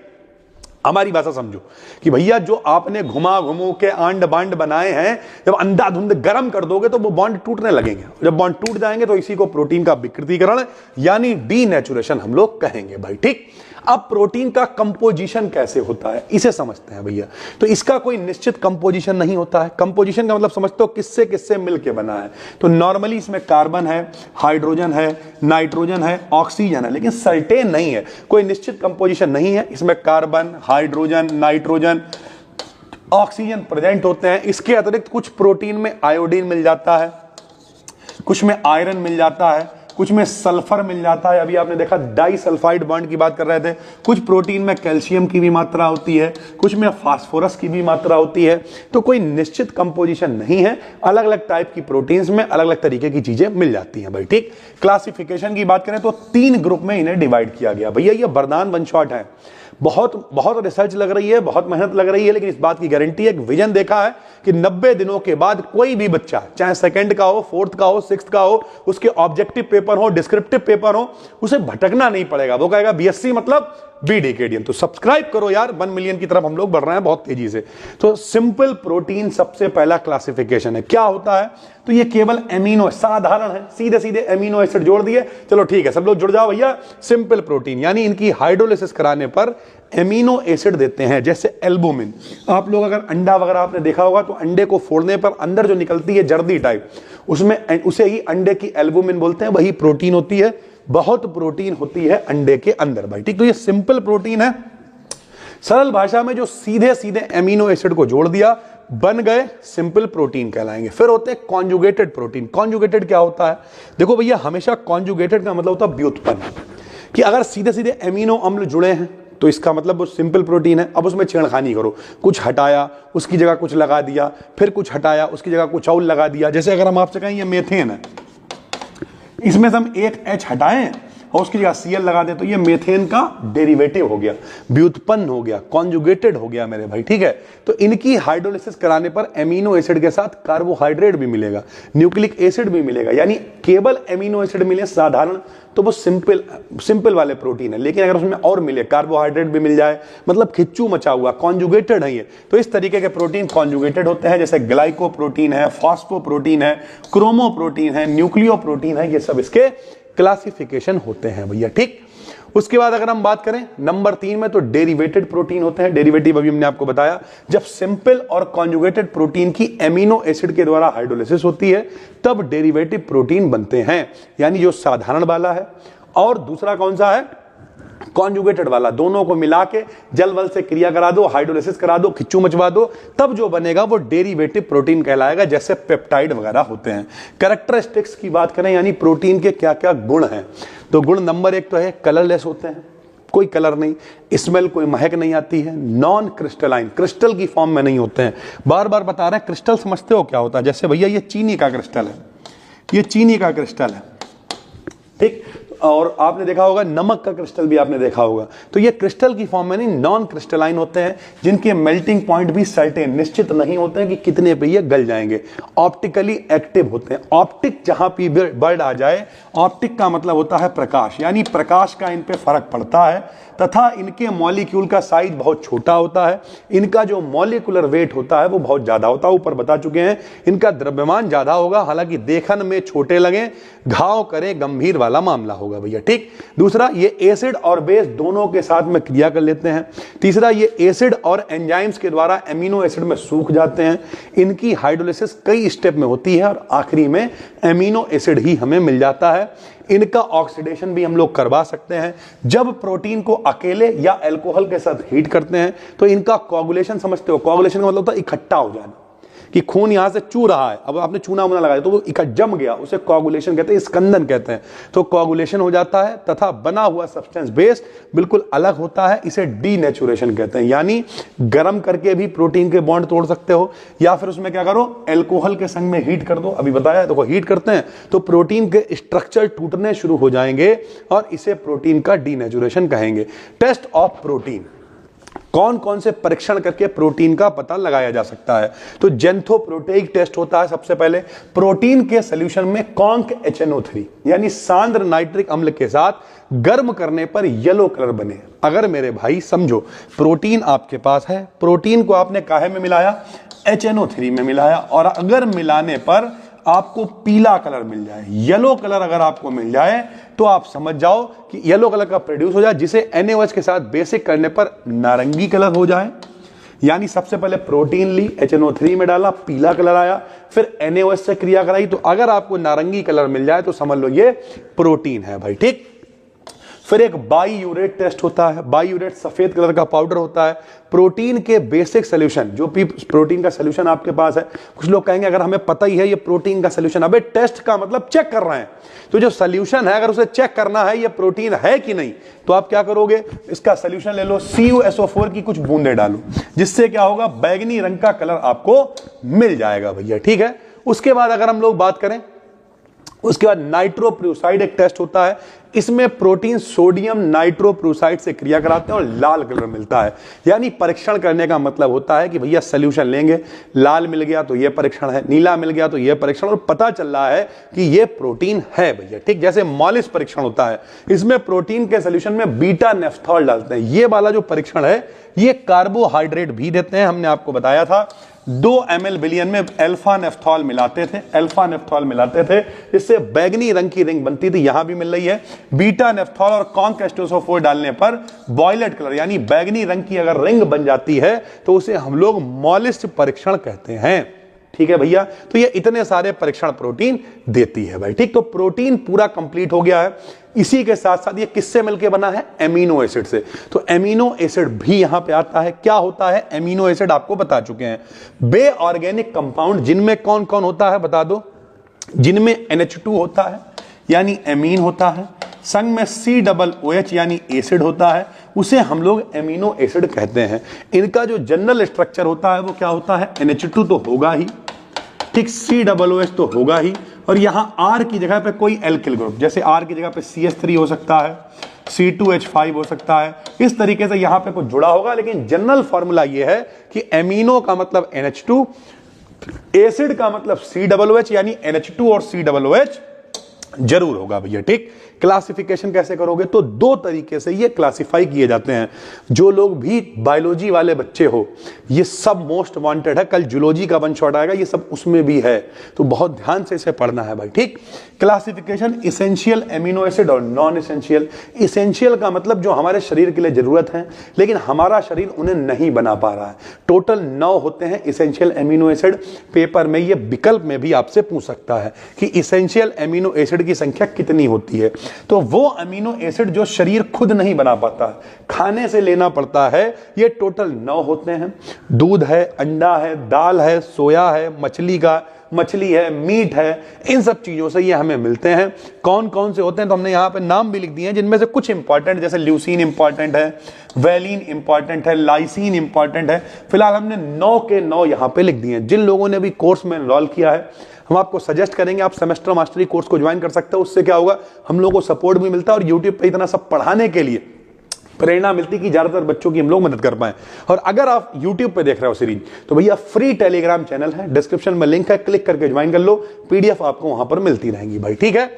हमारी भाषा समझो कि भैया जो आपने घुमा घुमू के आंड बांड बनाए हैं, जब अंधाधुंध गर्म कर दोगे तो वो बॉन्ड टूटने लगेंगे। जब बॉन्ड टूट जाएंगे तो इसी को प्रोटीन का विकृतीकरण यानी डीनेचुरेशन हम लोग कहेंगे भाई, ठीक। अब प्रोटीन का कंपोजिशन कैसे होता है इसे समझते हैं भैया। तो इसका कोई निश्चित कंपोजिशन नहीं होता है। कंपोजिशन का मतलब समझते हो किससे किससे मिलके बना है। तो नॉर्मली इसमें कार्बन है, हाइड्रोजन है, नाइट्रोजन है, ऑक्सीजन है, लेकिन सर्टेन नहीं है, कोई निश्चित कंपोजिशन नहीं है। इसमें carbon, hydrogen, nitrogen, oxygen present होते हैं। इसके अतिरिक्त कुछ प्रोटीन में आयोडीन मिल जाता है, कुछ में आयरन मिल जाता है, कुछ में सल्फर मिल जाता है। अभी आपने देखा डाइसल्फाइड बॉन्ड की बात कर रहे थे। कुछ प्रोटीन में कैल्शियम की भी मात्रा होती है, कुछ में फास्फोरस की भी मात्रा होती है। तो कोई निश्चित कंपोजिशन नहीं है, अलग अलग टाइप की प्रोटीन्स में अलग अलग तरीके की चीजें मिल जाती हैं भाई। ठीक, क्लासिफिकेशन की बात करें तो 3 ग्रुप में इन्हें डिवाइड किया गया। भैया ये वरदान वन शॉट है, बहुत रिसर्च लग रही है, बहुत मेहनत लग रही है, लेकिन इस बात की गारंटी है, एक विजन देखा है कि 90 दिनों के बाद कोई भी बच्चा, चाहे सेकंड का हो, फोर्थ का हो, सिक्स्थ का हो, उसके ऑब्जेक्टिव पेपर हो, डिस्क्रिप्टिव पेपर हो, उसे भटकना नहीं पड़ेगा। वो कहेगा बीएससी मतलब बीडीकेडियन। तो सब्सक्राइब करो यार, 1 मिलियन की तरफ हम लोग बढ़ रहे हैं बहुत तेजी से। तो सिंपल प्रोटीन सबसे पहला क्लासिफिकेशन है। क्या होता है? तो ये केवल एमिनो, साधारण है, सीधे सीधे एमिनो एसिड जोड़ दिए, चलो ठीक है, सब लोग जुड़ जाओ भैया। सिंपल प्रोटीन यानी इनकी हाइड्रोलिसिस कराने पर एमिनो एसिड देते हैं, जैसे एल्बुमिन। आप लोग अगर अंडा वगैरह आपने देखा होगा तो अंडे को फोड़ने पर अंदर जो निकलती है जर्दी टाइप, उसमें उसे ही अंडे की एल्बुमिन बोलते हैं, वही प्रोटीन होती है। बहुत प्रोटीन होती है अंडे के अंदर भाई। ठीक, तो ये सिंपल प्रोटीन है। सरल भाषा में जो सीधे सीधे एमिनो एसिड को जोड़ दिया, बन गए सिंपल प्रोटीन कहलाएंगे। फिर होते हैं कॉन्जुगेटेड प्रोटीन। कॉन्जुगेटेड क्या होता है? देखो भैया, हमेशा कॉन्जुगेटेड का मतलब होता है व्युत्पन्न, कि अगर सीधे सीधे एमिनो अम्ल जुड़े हैं तो इसका मतलब वो सिंपल प्रोटीन है। अब उसमें छेड़खानी करो, कुछ हटाया उसकी जगह कुछ लगा दिया, फिर कुछ हटाया उसकी जगह कुछ और लगा दिया। जैसे अगर हम आपसे कहें ये मेथेन है, इसमें से हम एक H हटाएं और उसकी जगह Cl लगा दें तो ये मेथेन का डेरिवेटिव हो गया, व्युत्पन्न हो गया, कॉन्जुगेटेड हो गया मेरे भाई। ठीक है, तो इनकी हाइड्रोलिसिस कराने पर एमिनो एसिड के साथ कार्बोहाइड्रेट भी मिलेगा, न्यूक्लिक एसिड भी मिलेगा। यानी केवल एमिनो एसिड मिले साधारण तो वो सिंपल वाले प्रोटीन है, लेकिन अगर उसमें और मिले, कार्बोहाइड्रेट भी मिल जाए, मतलब खिच्चू मचा हुआ, कॉन्जुगेटेड है ये, तो इस तरीके के प्रोटीन कॉन्जुगेटेड होते हैं। जैसे ग्लाइकोप्रोटीन है, फॉस्फोप्रोटीन है, क्रोमोप्रोटीन है, न्यूक्लियोप्रोटीन है, ये सब इसके क्लासिफिकेशन होते हैं भैया। ठीक, उसके बाद अगर हम बात करें नंबर 3 में, तो डेरिवेटेड प्रोटीन होते हैं। डेरिवेटिव अभी हमने आपको बताया, जब सिंपल और कॉन्जुगेटेड प्रोटीन की एमिनो एसिड के द्वारा हाइड्रोलिसिस होती है तब डेरिवेटिव प्रोटीन बनते हैं। यानी जो साधारण वाला है और दूसरा कौन सा है, कॉन्जुगेटेड वाला, दोनों को मिला के जल वल से क्रिया करा दो, हाइड्रोलिसिस करा दो, खिच्चू मचवा दो, तब जो बनेगा वो डेरिवेटिव प्रोटीन कहलाएगा, जैसे पेप्टाइड वगैरह होते हैं। कैरेक्टरिस्टिक्स की बात करें, यानी प्रोटीन के क्या क्या गुण हैं, तो गुण नंबर 1 तो है कलरलेस होते हैं, कोई कलर नहीं, स्मेल कोई महक नहीं आती है, नॉन क्रिस्टलाइन, क्रिस्टल की फॉर्म में नहीं होते हैं। बार बार बता रहे हैं, क्रिस्टल समझते हो क्या होता है? जैसे भैया ये चीनी का क्रिस्टल है, ये चीनी का क्रिस्टल है, ठीक, और आपने देखा होगा नमक का क्रिस्टल भी आपने देखा होगा। तो ये क्रिस्टल की फॉर्म में नहीं, नॉन क्रिस्टलाइन होते हैं, जिनके मेल्टिंग पॉइंट भी सर्टेन, निश्चित नहीं होते हैं कि कितने पे ये गल जाएंगे। ऑप्टिकली एक्टिव होते हैं, ऑप्टिक जहां पे वर्ड आ जाए, ऑप्टिक का मतलब होता है प्रकाश, यानी प्रकाश का इन पे फर्क पड़ता है, तथा इनके मॉलिक्यूल का साइज बहुत छोटा होता है। इनका जो मॉलिक्यूलर वेट होता है वो बहुत ज्यादा होता है, ऊपर बता चुके हैं। इनका द्रव्यमान ज्यादा होगा, हालांकि देखन में छोटे लगे, घाव करें गंभीर वाला मामला होगा भैया। ठीक, दूसरा ये एसिड और बेस दोनों के साथ में क्रिया कर लेते हैं। तीसरा ये एसिड और एंजाइम्स के द्वारा एमिनो एसिड में सूख जाते हैं। इनकी हाइड्रोलिसिस कई स्टेप में होती है और आखिरी में एमिनो एसिड ही हमें मिल जाता है। इनका ऑक्सीडेशन भी हम लोग करवा सकते हैं। जब प्रोटीन को अकेले या अल्कोहल के साथ हीट करते हैं तो इनका कोगुलेशन समझते हो, कोगुलेशन का मतलब होता है इकट्ठा हो जाना, कि खून यहां से चू रहा है, अब आपने चूना वूना लगाया तो वो इकट्ठा जम गया, उसे कोगुलेशन कहते हैं, स्कंदन कहते हैं। तो कोगुलेशन हो जाता है तथा बना हुआ सब्सटेंस बेस बिल्कुल अलग होता है, इसे डीनेचुरेशन कहते हैं। यानी गर्म करके भी प्रोटीन के बॉन्ड तोड़ सकते हो, या फिर उसमें क्या करो, अल्कोहल के संग में हीट कर दो। अभी बताया तो हीट करते हैं तो प्रोटीन के स्ट्रक्चर टूटने शुरू हो जाएंगे और इसे प्रोटीन का डीनेचुरेशन कहेंगे। टेस्ट ऑफ प्रोटीन, कौन कौन से परीक्षण करके प्रोटीन का पता लगाया जा सकता है? तो जेंथोप्रोटेइक टेस्ट होता है सबसे पहले। प्रोटीन के सॉल्यूशन में कॉन्क HNO3 यानी सांद्र नाइट्रिक अम्ल के साथ गर्म करने पर येलो कलर बने। अगर मेरे भाई समझो, प्रोटीन आपके पास है, प्रोटीन को आपने काहे में मिलाया, HNO3 में मिलाया, और अगर मिलाने पर आपको पीला कलर मिल जाए, येलो कलर अगर आपको मिल जाए, तो आप समझ जाओ कि येलो कलर का प्रोड्यूस हो जाए, जिसे NaOH के साथ बेसिक करने पर नारंगी कलर हो जाए। यानी सबसे पहले प्रोटीन ली, HNO3 में डाला, पीला कलर आया, फिर NaOH से क्रिया कराई, तो अगर आपको नारंगी कलर मिल जाए तो समझ लो ये प्रोटीन है भाई, ठीक। फिर एक बाईयूरेट टेस्ट होता है। बाईयूरेट सफेद कलर का पाउडर होता है। प्रोटीन के बेसिक सोल्यूशन, जो भी प्रोटीन का सोल्यूशन आपके पास है, कुछ लोग कहेंगे अगर हमें पता ही है ये प्रोटीन का सोल्यूशन, अबे टेस्ट का मतलब चेक कर रहे हैं, तो जो सोल्यूशन है अगर उसे चेक करना है ये प्रोटीन है कि नहीं, तो आप क्या करोगे, इसका सोल्यूशन ले लो, CuSO4 की कुछ बूंदे डालो, जिससे क्या होगा, बैगनी रंग का कलर आपको मिल जाएगा भैया, ठीक है। उसके बाद अगर हम लोग बात करें, उसके बाद नाइट्रोप्रूसाइड एक टेस्ट होता है। इसमें प्रोटीन सोडियम नाइट्रोप्रूसाइड से क्रिया कराते हैं और लाल कलर मिलता है। यानी परीक्षण करने का मतलब होता है कि भैया सोल्यूशन लेंगे, लाल मिल गया तो ये परीक्षण है, नीला मिल गया तो ये परीक्षण, और पता चल रहा है कि ये प्रोटीन है भैया, ठीक। जैसे मॉलिस परीक्षण होता है, इसमें प्रोटीन के सोल्यूशन में बीटा नेफ्थॉल डालते हैं। ये वाला जो परीक्षण है ये कार्बोहाइड्रेट भी देते हैं। हमने आपको बताया था 2 ml बिलियन में अल्फा नेफ्थॉल मिलाते थे, जिससे बैगनी रंग की रिंग बनती थी, यहां भी मिल रही है। बीटा नेफ्थॉल और कॉन्केस्टोसोफोर डालने पर वॉयलेट कलर यानी बैगनी रंग की अगर रिंग बन जाती है तो उसे हम लोग मॉलिस परीक्षण कहते हैं, ठीक है भैया। तो ये इतने सारे परीक्षण प्रोटीन देती है भाई, ठीक। तो प्रोटीन पूरा कंप्लीट हो गया है। इसी के साथ साथ ये किससे मिलके बना है, एमिनो एसिड से। तो एमिनो एसिड भी यहां पे आता है। क्या होता है एमिनो एसिड, आपको बता चुके हैं। बे ऑर्गेनिक कंपाउंड, जिनमें कौन कौन होता है बता दो, जिनमें NH2 होता है यानी एमीन होता है, संग में COOH यानी एसिड होता है, उसे हम लोग एमिनो एसिड कहते हैं। इनका जो जनरल स्ट्रक्चर होता है वो क्या होता है, NH2 तो होगा ही, ठीक, COOH तो होगा ही, और यहां R की जगह पे कोई एल्किल ग्रुप, जैसे R की जगह पे CH3 हो सकता है, C2H5 हो सकता है, इस तरीके से यहां पे कुछ जुड़ा होगा। लेकिन जनरल फॉर्मूला ये है कि एमिनो का मतलब NH2, एसिड का मतलब COOH यानी NH2 और COOH जरूर होगा भैया, ठीक। क्लासिफिकेशन कैसे करोगे, तो 2 तरीके से ये क्लासिफाई किए जाते हैं। जो लोग भी बायोलॉजी वाले बच्चे हो, ये सब मोस्ट वांटेड है। कल जूलॉजी का वन शॉट आएगा, ये सब उसमें भी है, तो बहुत ध्यान से इसे पढ़ना है भाई, ठीक। क्लासिफिकेशन, इसेंशियल एमिनो एसिड और नॉन इसेंशियल। इसेंशियल का मतलब जो हमारे शरीर के लिए जरूरत है लेकिन हमारा शरीर उन्हें नहीं बना पा रहा है। टोटल 9 होते हैं इसेंशियल एमिनो एसिड। पेपर में ये विकल्प में भी आपसे पूछ सकता है कि इसेंशियल एमिनो एसिड की संख्या कितनी होती है। तो वो अमीनो एसिड जो शरीर खुद नहीं बना पाता, खाने से लेना पड़ता है, ये टोटल 9 होते हैं। दूध है, अंडा है, दाल है, सोया है, मछली है, मीट है, इन सब चीजों से ये हमें मिलते हैं। कौन कौन से होते हैं तो हमने यहाँ पे नाम भी लिख दिए हैं, जिनमें से कुछ इंपॉर्टेंट, जैसे ल्यूसीन इंपॉर्टेंट है, वैलिन इंपॉर्टेंट है, लाइसिन इंपॉर्टेंट है। फिलहाल हमने 9 के 9 यहाँ पे लिख दिए हैं। जिन लोगों ने भी कोर्स में एनरोल किया है, हम आपको सजेस्ट करेंगे आप सेमेस्टर मास्टरी कोर्स को ज्वाइन कर सकते हो। उससे क्या होगा, हम लोगों को सपोर्ट भी मिलता है और यूट्यूब पे इतना सब पढ़ाने के लिए प्रेरणा मिलती कि ज्यादातर बच्चों की हम लोग मदद कर पाए। और अगर आप YouTube पे देख रहे हो सीरीज, तो भैया फ्री टेलीग्राम चैनल है, डिस्क्रिप्शन में लिंक है, क्लिक करके ज्वाइन कर लो। PDF आपको वहां पर मिलती रहेंगी भाई, ठीक है।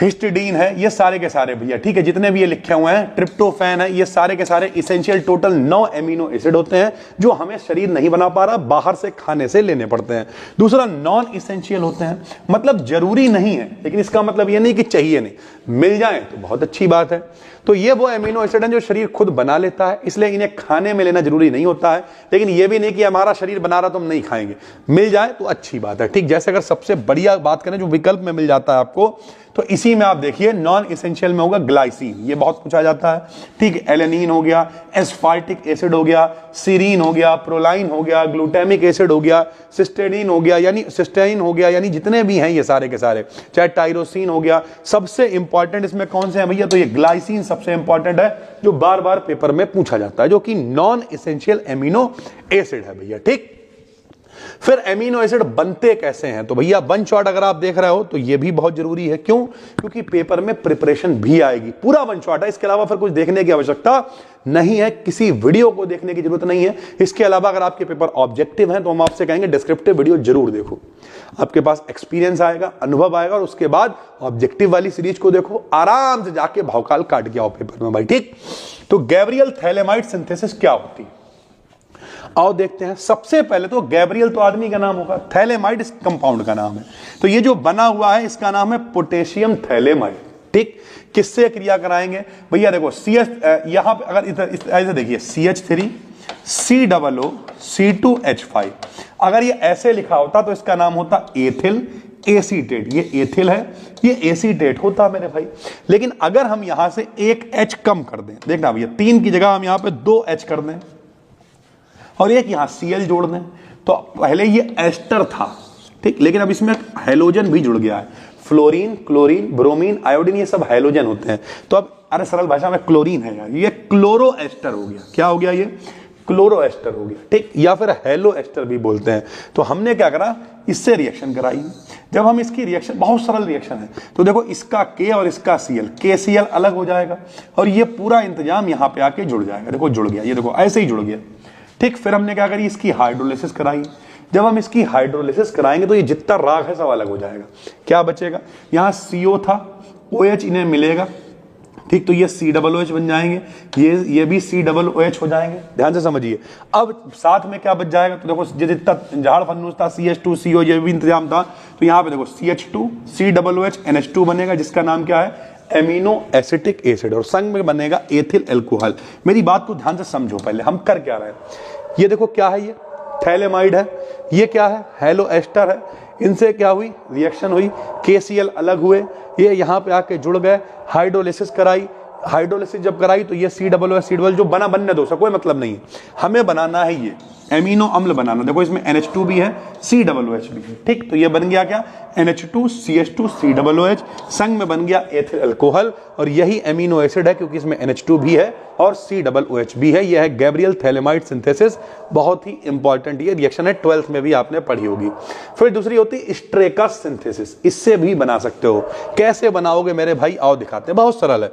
हिस्टिडीन है, ये सारे के सारे भैया, ठीक है, जितने भी ये लिखे हुए हैं, ट्रिप्टोफैन है, ये सारे के सारे इसेंशियल टोटल 9 एमिनो एसिड होते हैं जो हमें शरीर नहीं बना पा रहा, बाहर से खाने से लेने पड़ते हैं। दूसरा नॉन इसेंशियल होते हैं, मतलब जरूरी नहीं है, लेकिन इसका मतलब ये नहीं कि चाहिए नहीं, मिल जाए तो बहुत अच्छी बात है। तो ये वो एमिनो एसिड हैं जो शरीर खुद बना लेता है, इसलिए इन्हें खाने में लेना जरूरी नहीं होता है। लेकिन ये भी नहीं कि हमारा शरीर बना रहा तो हम नहीं खाएंगे, मिल जाए तो अच्छी बात है, ठीक। जैसे अगर सबसे बढ़िया बात करें जो विकल्प में मिल जाता है आपको, तो इसी में आप देखिए नॉन इसेंशियल में होगा ग्लाइसिन, ये बहुत पूछा जाता है, ठीक। एलेनिन हो गया, एस्पार्टिक एसिड हो गया, सीरीन हो गया, प्रोलाइन हो गया, ग्लूटामिक एसिड हो गया, सिस्टेडीन हो गया, यानी सिस्टाइन हो गया, यानी जितने भी हैं ये सारे के सारे, चाहे टाइरोसिन हो गया। सबसे इंपॉर्टेंट इसमें कौन से हैं भैया, तो ये ग्लाइसिन सबसे इंपॉर्टेंट है, जो बार बार पेपर में पूछा जाता है, जो कि नॉन इसेंशियल एमिनो एसिड है भैया, ठीक। फिर एमिनो एसिड बनते कैसे हैं, तो भैया वन शॉट अगर आप देख रहे हो तो ये भी बहुत जरूरी है। क्यों, क्योंकि पेपर में प्रिपरेशन भी आएगी, पूरा वन शॉट है, इसके अलावा फिर कुछ देखने की आवश्यकता नहीं है, किसी वीडियो को देखने की जरूरत नहीं है। इसके अलावा अगर आपके पेपर ऑब्जेक्टिव हैं तो हम आपसे कहेंगे डिस्क्रिप्टिव वीडियो जरूर देखो, आपके पास एक्सपीरियंस आएगा, अनुभव आएगा, और उसके बाद ऑब्जेक्टिव वाली सीरीज को देखो, आराम से जाके भौकाल काट के आओ पेपर में भाई, ठीक। तो गैब्रियल थैलेमाइड सिंथेसिस क्या होती है, आओ देखते हैं। सबसे पहले तो गैब्रियल तो आदमी का नाम होगा, थैलेमाइड इस कंपाउंड का नाम है। तो ये जो बना हुआ है इसका नाम है पोटेशियम थैलेमाइड। ठीक, किससे क्रिया कराएंगे भैया? देखो CH यहां पे अगर ऐसे देखिए CH3 COO C2H5, अगर ये ऐसे लिखा होता तो इसका नाम होता एथिल एसीटेट। ये एथिल है, ये एसीटेट होता मेरे भाई। लेकिन अगर हम यहां से एक H कम कर दें, देखना भैया 3 की जगह हम यहां पे 2 H कर दें और एक यहां Cl जोड़ दें, तो पहले ये एस्टर था, ठीक, लेकिन अब इसमें हैलोजन भी जुड़ गया है। फ्लोरीन, क्लोरीन, ब्रोमीन, आयोडीन, ये सब हैलोजन होते हैं। तो अब अरे सरल भाषा में क्लोरीन है यार, ये क्लोरो एस्टर हो गया। क्या हो गया? ये क्लोरो एस्टर हो गया, ठीक, या फिर हेलो एस्टर भी बोलते हैं। तो हमने क्या करा, इससे रिएक्शन कराई। जब हम इसकी रिएक्शन, बहुत सरल रिएक्शन है, तो देखो इसका K और इसका Cl, KCl अलग हो जाएगा और ये पूरा इंतजाम यहां पे आके जुड़ जाएगा। देखो जुड़ गया, ये देखो ऐसे ही जुड़ गया, ठीक। फिर हमने क्या करी, इसकी हाइड्रोलिसिस कराई। जब हम इसकी हाइड्रोलिसिस कराएंगे तो ये जितना राग है सब अलग हो जाएगा। क्या बचेगा? यहाँ CO था, OH इन्हें मिलेगा, ठीक, तो ये COOH बन जाएंगे, ये भी COOH हो जाएंगे। ध्यान से समझिए। अब साथ में क्या बच जाएगा? तो देखो जितना झाड़ फन्नूस था CH2CO, ये भी इंतजाम था, तो यहाँ पे देखो CH2 COOH NH2 बनेगा, जिसका नाम क्या है? एमिनो एसिटिक एसिड, और संग में बनेगा एथिल अल्कोहल। मेरी बात को ध्यान से समझो, पहले हम कर क्या रहे हैं। ये देखो क्या है, ये थैलेमाइड है, ये क्या है? हेलो एस्टर है। इनसे क्या हुई? रिएक्शन हुई, KCl अलग हुए, ये यहाँ पे आके जुड़ गए, हाइड्रोलिसिस कराई। हाइड्रोलिसिस जब कराई तो ये COOH जो बना बनने दो, उसका कोई मतलब नहीं है, हमें बनाना है ये एमिनो अम्ल बनाना। देखो इसमें NH2 भी है, COOH भी है, ठीक। तो ये बन गया क्या? NH2 CH2 COOH, संग में बन गया एथिल अल्कोहल, और यही एमिनो एसिड है क्योंकि इसमें NH2 भी है और COOH भी है। यह है गैब्रियल थैलेमाइड सिंथेसिस। बहुत ही इंपॉर्टेंट ये रिएक्शन है, 12th में भी आपने पढ़ी होगी। फिर दूसरी होती है स्ट्रेकस सिंथेसिस। इससे भी बना सकते हो। कैसे बनाओगे मेरे भाई? आओ दिखाते हैं, बहुत सरल है।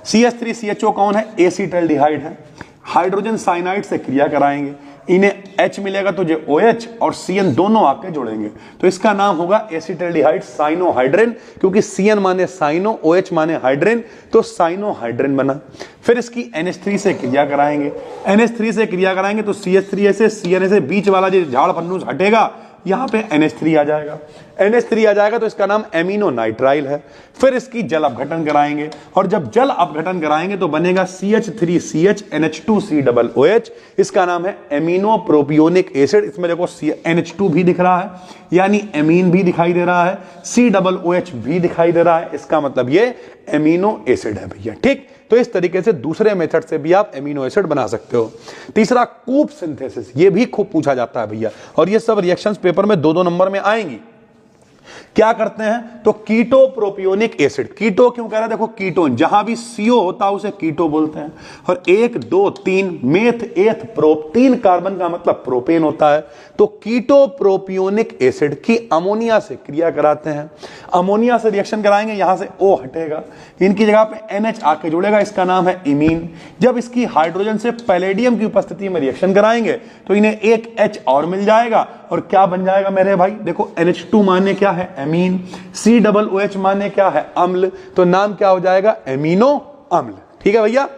CH3CHO कौन है? एसिटल्डिहाइड है। हाइड्रोजन साइनाइड से क्रिया कराएंगे, इन्हें H मिलेगा तो जो OH और CN दोनों आके जोड़ेंगे, तो इसका नाम होगा एसिटल्डिहाइड साइनोहाइड्रेन, क्योंकि CN माने साइनो, OH माने हाइड्रेन, तो साइनोहाइड्रेन बना। फिर इसकी NH3 से क्रिया कराएंगे, NH3 से क्रिया कराएंगे तो CH3 से CN से बीच वाला जो झाड़ फन्नूस हटेगा, यहां पे NH3 आ जाएगा। NH3 आ जाएगा तो इसका नाम एमिनो नाइट्राइल है। फिर इसकी जल अपघटन कराएंगे, और जब जल अपघटन कराएंगे तो बनेगा CH3CH NH2COOH, इसका नाम है एमिनो प्रोपियोनिक एसिड। इसमें देखो NH2 भी दिख रहा है, यानी एमीन भी दिखाई दे रहा है, COOH भी दिखाई दे रहा है, इसका मतलब ये एमिनो एसिड है भैया, ठीक। तो इस तरीके से दूसरे मेथड से भी आप एमिनो एसिड बना सकते हो। तीसरा कूप सिंथेसिस, ये भी खूब पूछा जाता है भैया, और ये सब रिएक्शंस पेपर में 2-2 नंबर में आएंगी। क्या करते हैं? तो कीटो प्रोपियोनिक एसिड। कीटो क्यों कह रहा है? देखो कीटोन, जहां भी CO होता है उसे कीटो बोलते हैं। और 1 2 3 मेथ एथ प्रोप, 3 कार्बन का मतलब प्रोपेन होता है। तो कीटो प्रोपियोनिक एसिड की अमोनिया से क्रिया कराते हैं। अमोनिया से रिएक्शन कराएंगे, यहां से O हटेगा, इनकी जगह पे NH आके जुड़ेगा, इसका नाम है इमीन। जब इसकी हाइड्रोजन से पैलेडियम की उपस्थिति में रिएक्शन कराएंगे तो इन्हें एक H और मिल जाएगा, और क्या बन जाएगा मेरे भाई? देखो NH2 माने क्या है? एमीन। COOH माने क्या है? अम्ल। तो नाम क्या हो जाएगा? एमिनो अम्ल, ठीक है भैया।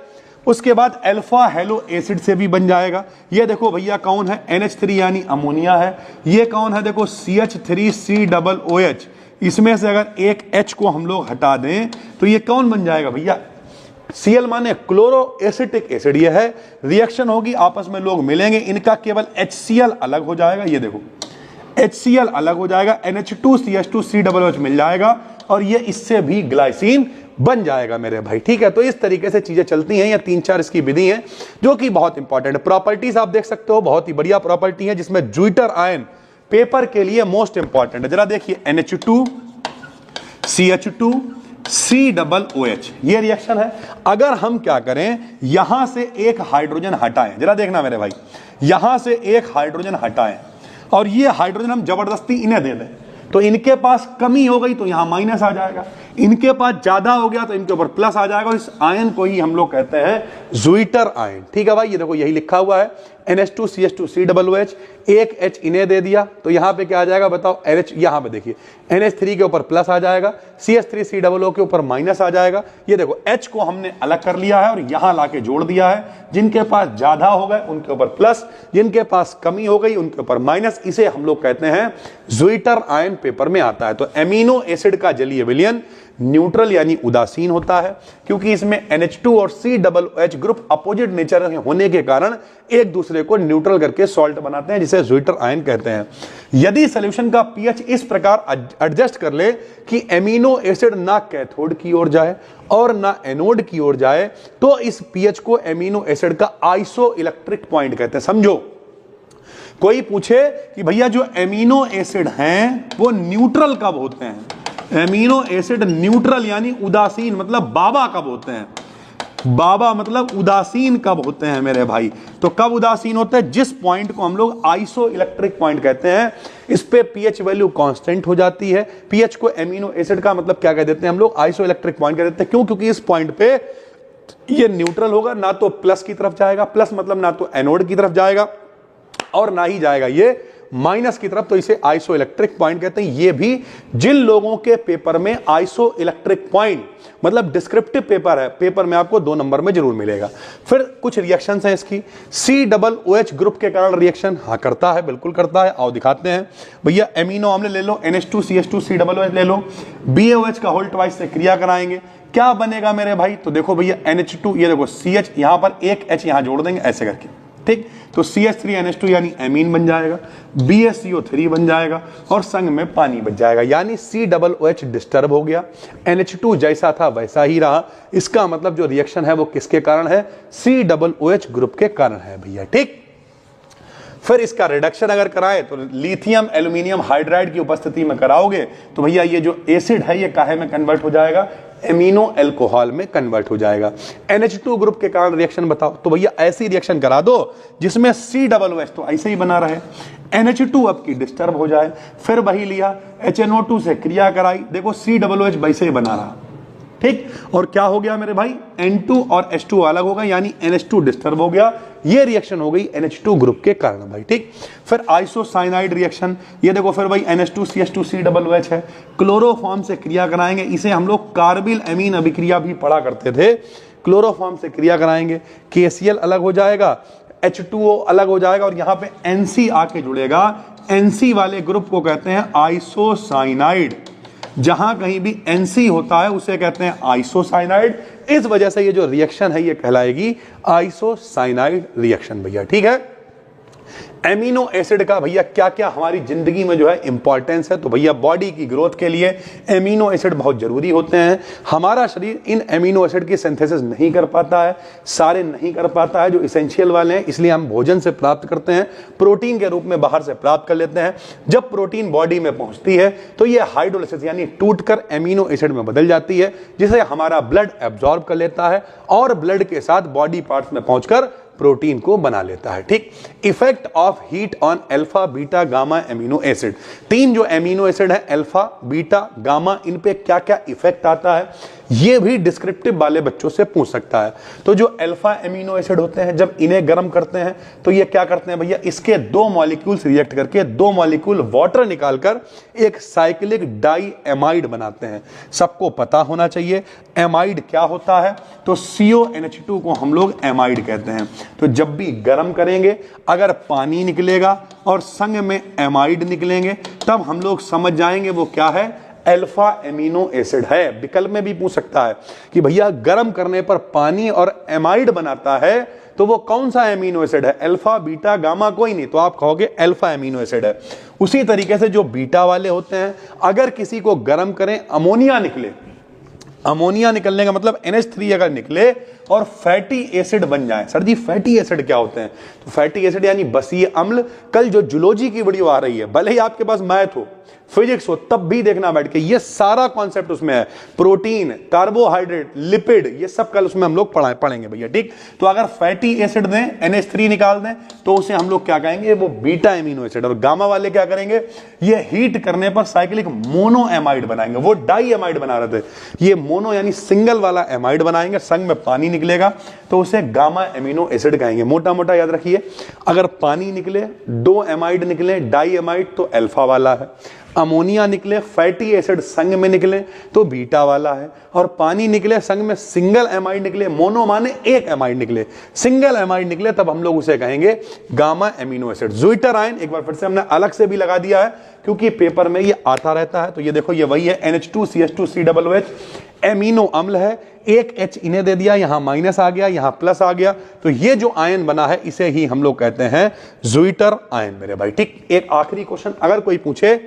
उसके बाद अल्फा हेलो एसिड से भी बन जाएगा। ये देखो भैया कौन है? NH3 यानी अमोनिया है। ये कौन है? देखो CH3COOH। इसमें से अगर एक H को हम लोग हटा दें तो ये कौन बन जाएगा भैया? Cl माने क्लोरो एसिटिक एसिड। ये है, रिएक्शन होगी, आपस में लोग मिलेंगे, इनका केवल HCl अलग हो जाएगा। ये देखो HCl अलग हो जाएगा, NH2CH2COOH मिल जाएगा, और ये इससे भी ग्लाइसिन बन जाएगा मेरे भाई, ठीक है। तो इस तरीके से चीजें चलती हैं। या 3-4 इसकी विधि है जो कि बहुत इंपॉर्टेंट है। प्रॉपर्टीज आप देख सकते हो, बहुत ही बढ़िया प्रॉपर्टी है, जिसमें ज्यूटर आयन पेपर के लिए मोस्ट इंपॉर्टेंट है। जरा देखिए, NH2 CH2 COOH, ये रिएक्शन है। अगर हम क्या करें, यहां से एक हाइड्रोजन हटाएं, जरा देखना मेरे भाई, यहां से एक हाइड्रोजन हटाएं और ये हाइड्रोजन हम जबरदस्ती इन्हें दे दें, तो इनके पास कमी हो गई तो यहां माइनस आ जाएगा, इनके पास ज्यादा हो गया तो इनके ऊपर प्लस आ जाएगा। और इस आयन को ही हम लोग कहते हैं ज्यूटर आयन, ठीक है भाई। ये देखो यही लिखा हुआ है, NH2CH2COOH, एक H इन्हें दे दिया तो यहां पे क्या आ जाएगा बताओ, NH यहां पे देखिए NH3 के ऊपर प्लस आ जाएगा, CH3COO के ऊपर माइनस आ जाएगा। ये देखो H को हमने अलग कर लिया है और यहां लाके जोड़ दिया है। जिनके पास ज्यादा हो गए उनके ऊपर प्लस, जिनके पास कमी हो गई उनके ऊपर माइनस। इसे हम लोग कहते हैं ज़्विटर आयन पेपर में आता है। तो एमिनो एसिड का जलीय विलयन न्यूट्रल यानी उदासीन होता है, क्योंकि इसमें NH2 और COOH ग्रुप अपोजिट नेचर होने के कारण एक दूसरे को न्यूट्रल करके सॉल्ट बनाते हैं, जिसे ज़्विटर आयन कहते हैं। यदि सॉल्यूशन का पीएच इस प्रकार एडजस्ट कर ले कि एमिनो एसिड ना कैथोड की ओर जाए और ना एनोड की ओर जाए, तो इस पीएच को एमिनो एसिड का आइसो इलेक्ट्रिक पॉइंट कहते हैं। समझो, कोई पूछे कि भैया जो एमिनो एसिड हैं वो न्यूट्रल कब होते हैं, एमिनो एसिड न्यूट्रल यानी उदासीन मतलब बाबा कब होते हैं, बाबा मतलब उदासीन कब होते हैं मेरे भाई। तो कब उदासीन होते हैं, जिस पॉइंट को हम लोग आइसो इलेक्ट्रिक पॉइंट कहते हैं। इस पे पीएच वैल्यू कांस्टेंट हो जाती है। पीएच को एमिनो एसिड का मतलब क्या कह देते हैं हम लोग, आइसो इलेक्ट्रिक पॉइंट कह देते हैं। क्यों, क्योंकि इस पॉइंट पे ये न्यूट्रल होगा, ना तो प्लस की तरफ जाएगा, प्लस मतलब ना तो एनोड की तरफ जाएगा और ना ही जाएगा ये माइनस की तरफ, तो इसे आइसो इलेक्ट्रिक पॉइंट कहते हैं। ये भी जिन लोगों के पेपर में आइसो इलेक्ट्रिक पॉइंट मतलब डिस्क्रिप्टिव पेपर है, पेपर में आपको 2 नंबर में जरूर मिलेगा। फिर कुछ रिएक्शंस हैं इसकी। COOH ग्रुप के कारण रिएक्शन हाँ करता है, बिल्कुल करता है। आओ दिखाते हैं भैया। एमिनो अम्ल ले लो, NH2CH2COOH ले लो, BaOH का होल ट्वाइस से क्रिया कराएंगे, क्या बनेगा मेरे भाई। तो देखो भैया NH2, ये देखो CH, यहां पर एक H यहां जोड़ देंगे ऐसे करके, ठीक। तो CH3NH2 यानी एमीन बन जाएगा, BaCO3 बन जाएगा और संग में पानी बच जाएगा, यानी COOH डिस्टर्ब हो गया। NH2 जैसा था वैसा ही रहा। इसका मतलब जो रिएक्शन है वो किसके कारण है, COOH ग्रुप के कारण है भैया, ठीक। फिर इसका रिडक्शन अगर कराए तो लिथियम एल्यूमिनियम हाइड्राइड की उपस्थिति में कराओगे तो भैया ये जो एसिड है ये काहे में कन्वर्ट हो जाएगा, एमिनो अल्कोहल में कन्वर्ट हो जाएगा। NH2 ग्रुप के कारण रिएक्शन बताओ, तो भैया ऐसी रिएक्शन करा दो जिसमें COOH तो ऐसे ही बना रहे, NH2 अब की डिस्टर्ब हो जाए। फिर वही लिया HNO2 से क्रिया कराई, देखो COOH वैसे ही बना रहा, ठीक। और क्या हो गया मेरे भाई, N2 और H2 अलग हो गए यानी NH2 डिस्टर्ब हो गया। ये रिएक्शन हो गई NH2 ग्रुप के कारण भाई, ठीक। फिर आइसोसाइनाइड रिएक्शन, ये देखो फिर भाई NH2CH2COOH है, क्लोरोफॉर्म से क्रिया कराएंगे। इसे हम लोग कार्बिल एमीन अभिक्रिया भी पढ़ा करते थे। क्लोरोफॉर्म से क्रिया कराएंगे, KCl अलग हो जाएगा, H2O अलग हो जाएगा और यहाँ पे NC आके जुड़ेगा। NC वाले ग्रुप को कहते हैं आइसोसाइनाइड। जहां कहीं भी NC होता है उसे कहते हैं आइसोसाइनाइड। इस वजह से ये जो रिएक्शन है ये कहलाएगी आइसोसाइनाइड रिएक्शन भैया, ठीक है। एमिनो एसिड का भैया क्या क्या हमारी जिंदगी में जो है इंपॉर्टेंस है, तो भैया बॉडी की ग्रोथ के लिए एमिनो एसिड बहुत जरूरी होते हैं। हमारा शरीर इन एमिनो एसिड की सिंथेसिस नहीं कर पाता है, सारे नहीं कर पाता है जो इसेंशियल वाले हैं, इसलिए हम भोजन से प्राप्त करते हैं, प्रोटीन के रूप में बाहर से प्राप्त कर लेते हैं। जब प्रोटीन बॉडी में पहुंचती है तो ये हाइड्रोलाइसिस यानी टूटकर एमिनो एसिड में बदल जाती है, जिसे हमारा ब्लड एब्जॉर्ब कर लेता है और ब्लड के साथ बॉडी पार्ट्स में पहुंचकर प्रोटीन को बना लेता है, ठीक। Effect of heat on alpha beta gamma amino acid, 3 जो एमिनो एसिड है अल्फा बीटा गामा, इन पे क्या क्या इफेक्ट आता है ये भी डिस्क्रिप्टिव वाले बच्चों से पूछ सकता है। तो जो अल्फा एमिनो एसिड होते हैं जब इन्हें गर्म करते हैं तो ये क्या करते हैं भैया, इसके 2 मॉलिक्यूल्स रिएक्ट करके 2 मॉलिक्यूल वाटर निकालकर एक साइक्लिक डाई एमाइड बनाते हैं। सबको पता होना चाहिए एमाइड क्या होता है, तो CONH2 को हम लोग एमाइड कहते हैं। तो जब भी गर्म करेंगे अगर पानी निकलेगा और संग में एमाइड निकलेंगे तब हम लोग समझ जाएंगे वो क्या है, अल्फा एमिनो एसिड है। विकल्प में भी पूछ सकता है कि भैया गर्म करने पर पानी और एमाइड बनाता है तो वो कौन सा एमिनो एसिड है, अल्फा बीटा गामा, कोई नहीं, तो आप कहोगे अल्फा एमिनो एसिड है। उसी तरीके से जो बीटा वाले होते हैं अगर किसी को गर्म करें अमोनिया निकले, अमोनिया निकलने का मतलब NH3 अगर निकले और फैटी एसिड बन जाए। सर जी फैटी एसिड क्या होते हैं, तो फैटी एसिड यानी बसीय अम्ल। कल जो जूलॉजी की वीडियो आ रही है, भले ही आपके पास मैथ हो फिजिक्स हो तब भी देखना बैठ के, ये सारा कॉन्सेप्ट उसमें है। प्रोटीन, कार्बोहाइड्रेट, लिपिड, ये सब कल उसमें हम लोग पढ़ेंगे भैया, ठीक। तो अगर फैटी एसिड दें, NH3 निकाल दें तो उसे हम लोग क्या कहेंगे, वो बीटा एमिनो एसिड। और गामा वाले क्या करेंगे, ये हीट करने पर साइक्लिक मोनो एमाइड बनाएंगे। वो डाई एमाइड बना रहे थे, ये मोनो यानी सिंगल वाला एमाइड बनाएंगे, संग में पानी निकलेगा तो उसे गामा एमिनो एसिड कहेंगे। मोटा मोटा याद रखिए, अगर पानी निकले, 2 एमाइड निकले डाई एमाइड तो अल्फा वाला है, अमोनिया निकले फैटी एसिड संग में निकले तो बीटा वाला है, और पानी निकले संग में सिंगल एमाइड निकले, मोनो माने एक एमाइड निकले, सिंगल एमाइड निकले तब हम लोग उसे कहेंगे गामा एमिनो एसिड। ज़्विटर आयन एक बार फिर से हमने अलग से भी लगा दिया है क्योंकि पेपर में ये आता रहता है। तो ये देखो, ये वही है NH2CH2COOH, एमिनो अम्ल है, एक H इन्हें दे दिया, यहां माइनस आ गया, यहां प्लस आ गया, तो ये जो आयन बना है इसे ही हम लोग कहते हैं ज़्विटर आयन मेरे भाई। ठीक, एक आखिरी क्वेश्चन अगर कोई पूछे,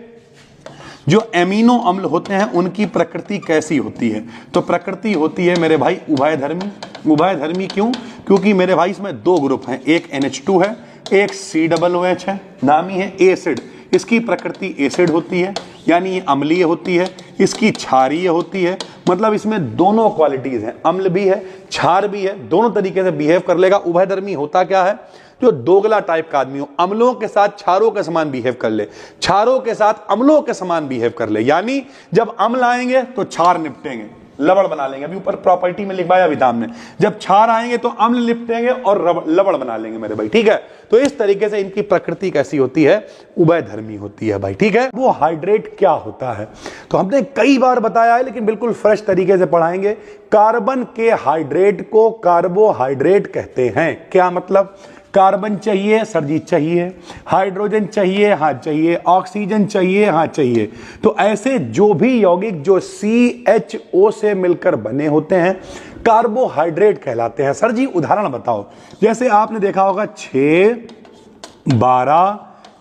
जो एमिनो अम्ल होते हैं उनकी प्रकृति कैसी होती है? तो प्रकृति होती है मेरे भाई उभयधर्मी। उभयधर्मी क्यों? क्योंकि मेरे भाई इसमें 2 ग्रुप हैं, एक NH2 है, एक COOH है, नाम ही है एसिड। इसकी प्रकृति एसिड होती है, यानी ये अम्लीय होती है, इसकी क्षारीय होती है, मतलब इसमें दोनों क्वालिटीज हैं, अम्ल भी है क्षार भी है, दोनों तरीके से बिहेव कर लेगा। उभयधर्मी होता क्या है? जो दोगला टाइप का आदमी हो, अम्लों के साथ क्षारों के समान बिहेव कर ले, क्षारों के साथ अम्लों के समान बिहेव कर ले, यानी जब अम्ल आएंगे तो क्षार निपटेंगे, लवण बना लेंगे। अभी ऊपर प्रॉपर्टी में लिखवाया अभी हमने, जब क्षार आएंगे तो अम्ल निपटेंगे और लवण बना लेंगे मेरे भाई। ठीक है, तो इस तरीके से इनकी प्रकृति कैसी होती है? उभयधर्मी होती है भाई। ठीक है, वो हाइड्रेट क्या होता है तो हमने कई बार बताया है, लेकिन बिल्कुल फ्रेश तरीके से पढ़ाएंगे। कार्बन के हाइड्रेट को कार्बोहाइड्रेट कहते हैं। क्या मतलब? कार्बन चाहिए सर जी, चाहिए, हाइड्रोजन चाहिए, हाँ चाहिए, ऑक्सीजन चाहिए, हाँ चाहिए, तो ऐसे जो भी यौगिक जो CHO से मिलकर बने होते हैं कार्बोहाइड्रेट कहलाते हैं। सर जी उदाहरण बताओ, जैसे आपने देखा होगा 6 12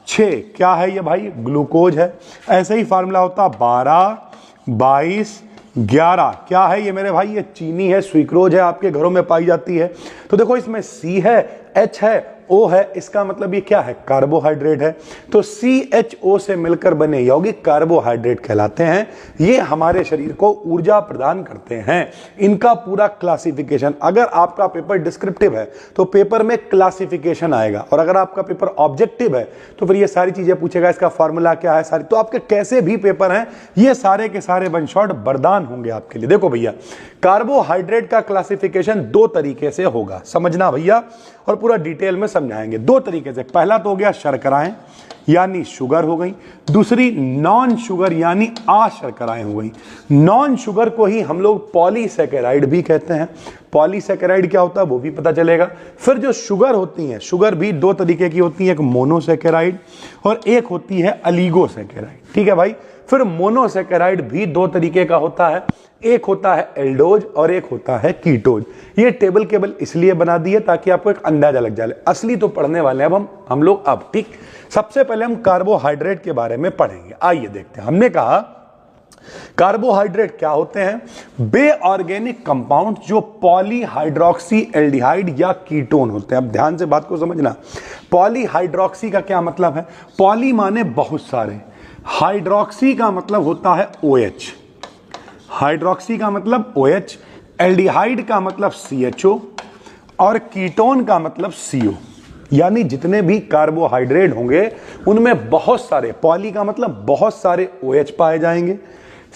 6, क्या है ये भाई? ग्लूकोज है। ऐसे ही फार्मूला होता 12 22 11, क्या है ये मेरे भाई? ये चीनी है, स्वीक्रोज है, आपके घरों में पाई जाती है। तो देखो इसमें C है, H है, O है, इसका मतलब ये क्या है? कार्बोहाइड्रेट है। तो CHO से मिलकर बने यौगिक कार्बोहाइड्रेट कहलाते हैं। ये हमारे शरीर को ऊर्जा प्रदान करते हैं। इनका पूरा क्लासिफिकेशन, अगर आपका पेपर डिस्क्रिप्टिव है तो पेपर में क्लासिफिकेशन आएगा, और अगर आपका पेपर ऑब्जेक्टिव है तो फिर ये सारी चीजें पूछेगा, इसका फॉर्मूला क्या है सारी। तो आपके कैसे भी पेपर हैं, ये सारे के सारे वन शॉट वरदान होंगे आपके लिए। देखो भैया, कार्बोहाइड्रेट का क्लासिफिकेशन 2 तरीके से होगा, समझना भैया, और पूरा डिटेल में समझाएंगे 2 तरीके से। पहला तो हो गया शर्कराएं यानी शुगर हो गई, दूसरी नॉन शुगर यानी अशर्कराएं हो गई। नॉन शुगर को ही हम लोग पॉलीसैकेराइड भी कहते हैं। पॉलीसैकेराइड क्या होता है वो भी पता चलेगा। फिर जो शुगर होती हैं, शुगर भी 2 तरीके की होती है, एक मोनोसैकेराइड और एक होती है अलीगोसैकेराइड। ठीक है भाई, फिर मोनोसैकेराइड भी 2 तरीके का होता है, एक होता है एल्डोज और एक होता है कीटोज। ये टेबल केवल इसलिए बना दी है ताकि आपको एक अंदाजा लग जाए, असली तो पढ़ने वाले हैं अब हम लोग। अब ठीक, सबसे पहले हम कार्बोहाइड्रेट के बारे में पढ़ेंगे। आइए देखते हैं। हमने कहा कार्बोहाइड्रेट क्या होते हैं? बेऑर्गेनिक कंपाउंड जो पॉलीहाइड्रोक्सी एल्डिहाइड या कीटोन होते हैं। अब ध्यान से बात को समझना, पॉलीहाइड्रोक्सी का क्या मतलब है? पॉली माने बहुत सारे, हाइड्रोक्सी का मतलब होता है OH, हाइड्रोक्सी का मतलब OH, एल्डिहाइड का मतलब CHO और कीटोन का मतलब CO। यानी जितने भी कार्बोहाइड्रेट होंगे उनमें बहुत सारे, पॉली का मतलब बहुत सारे OH पाए जाएंगे,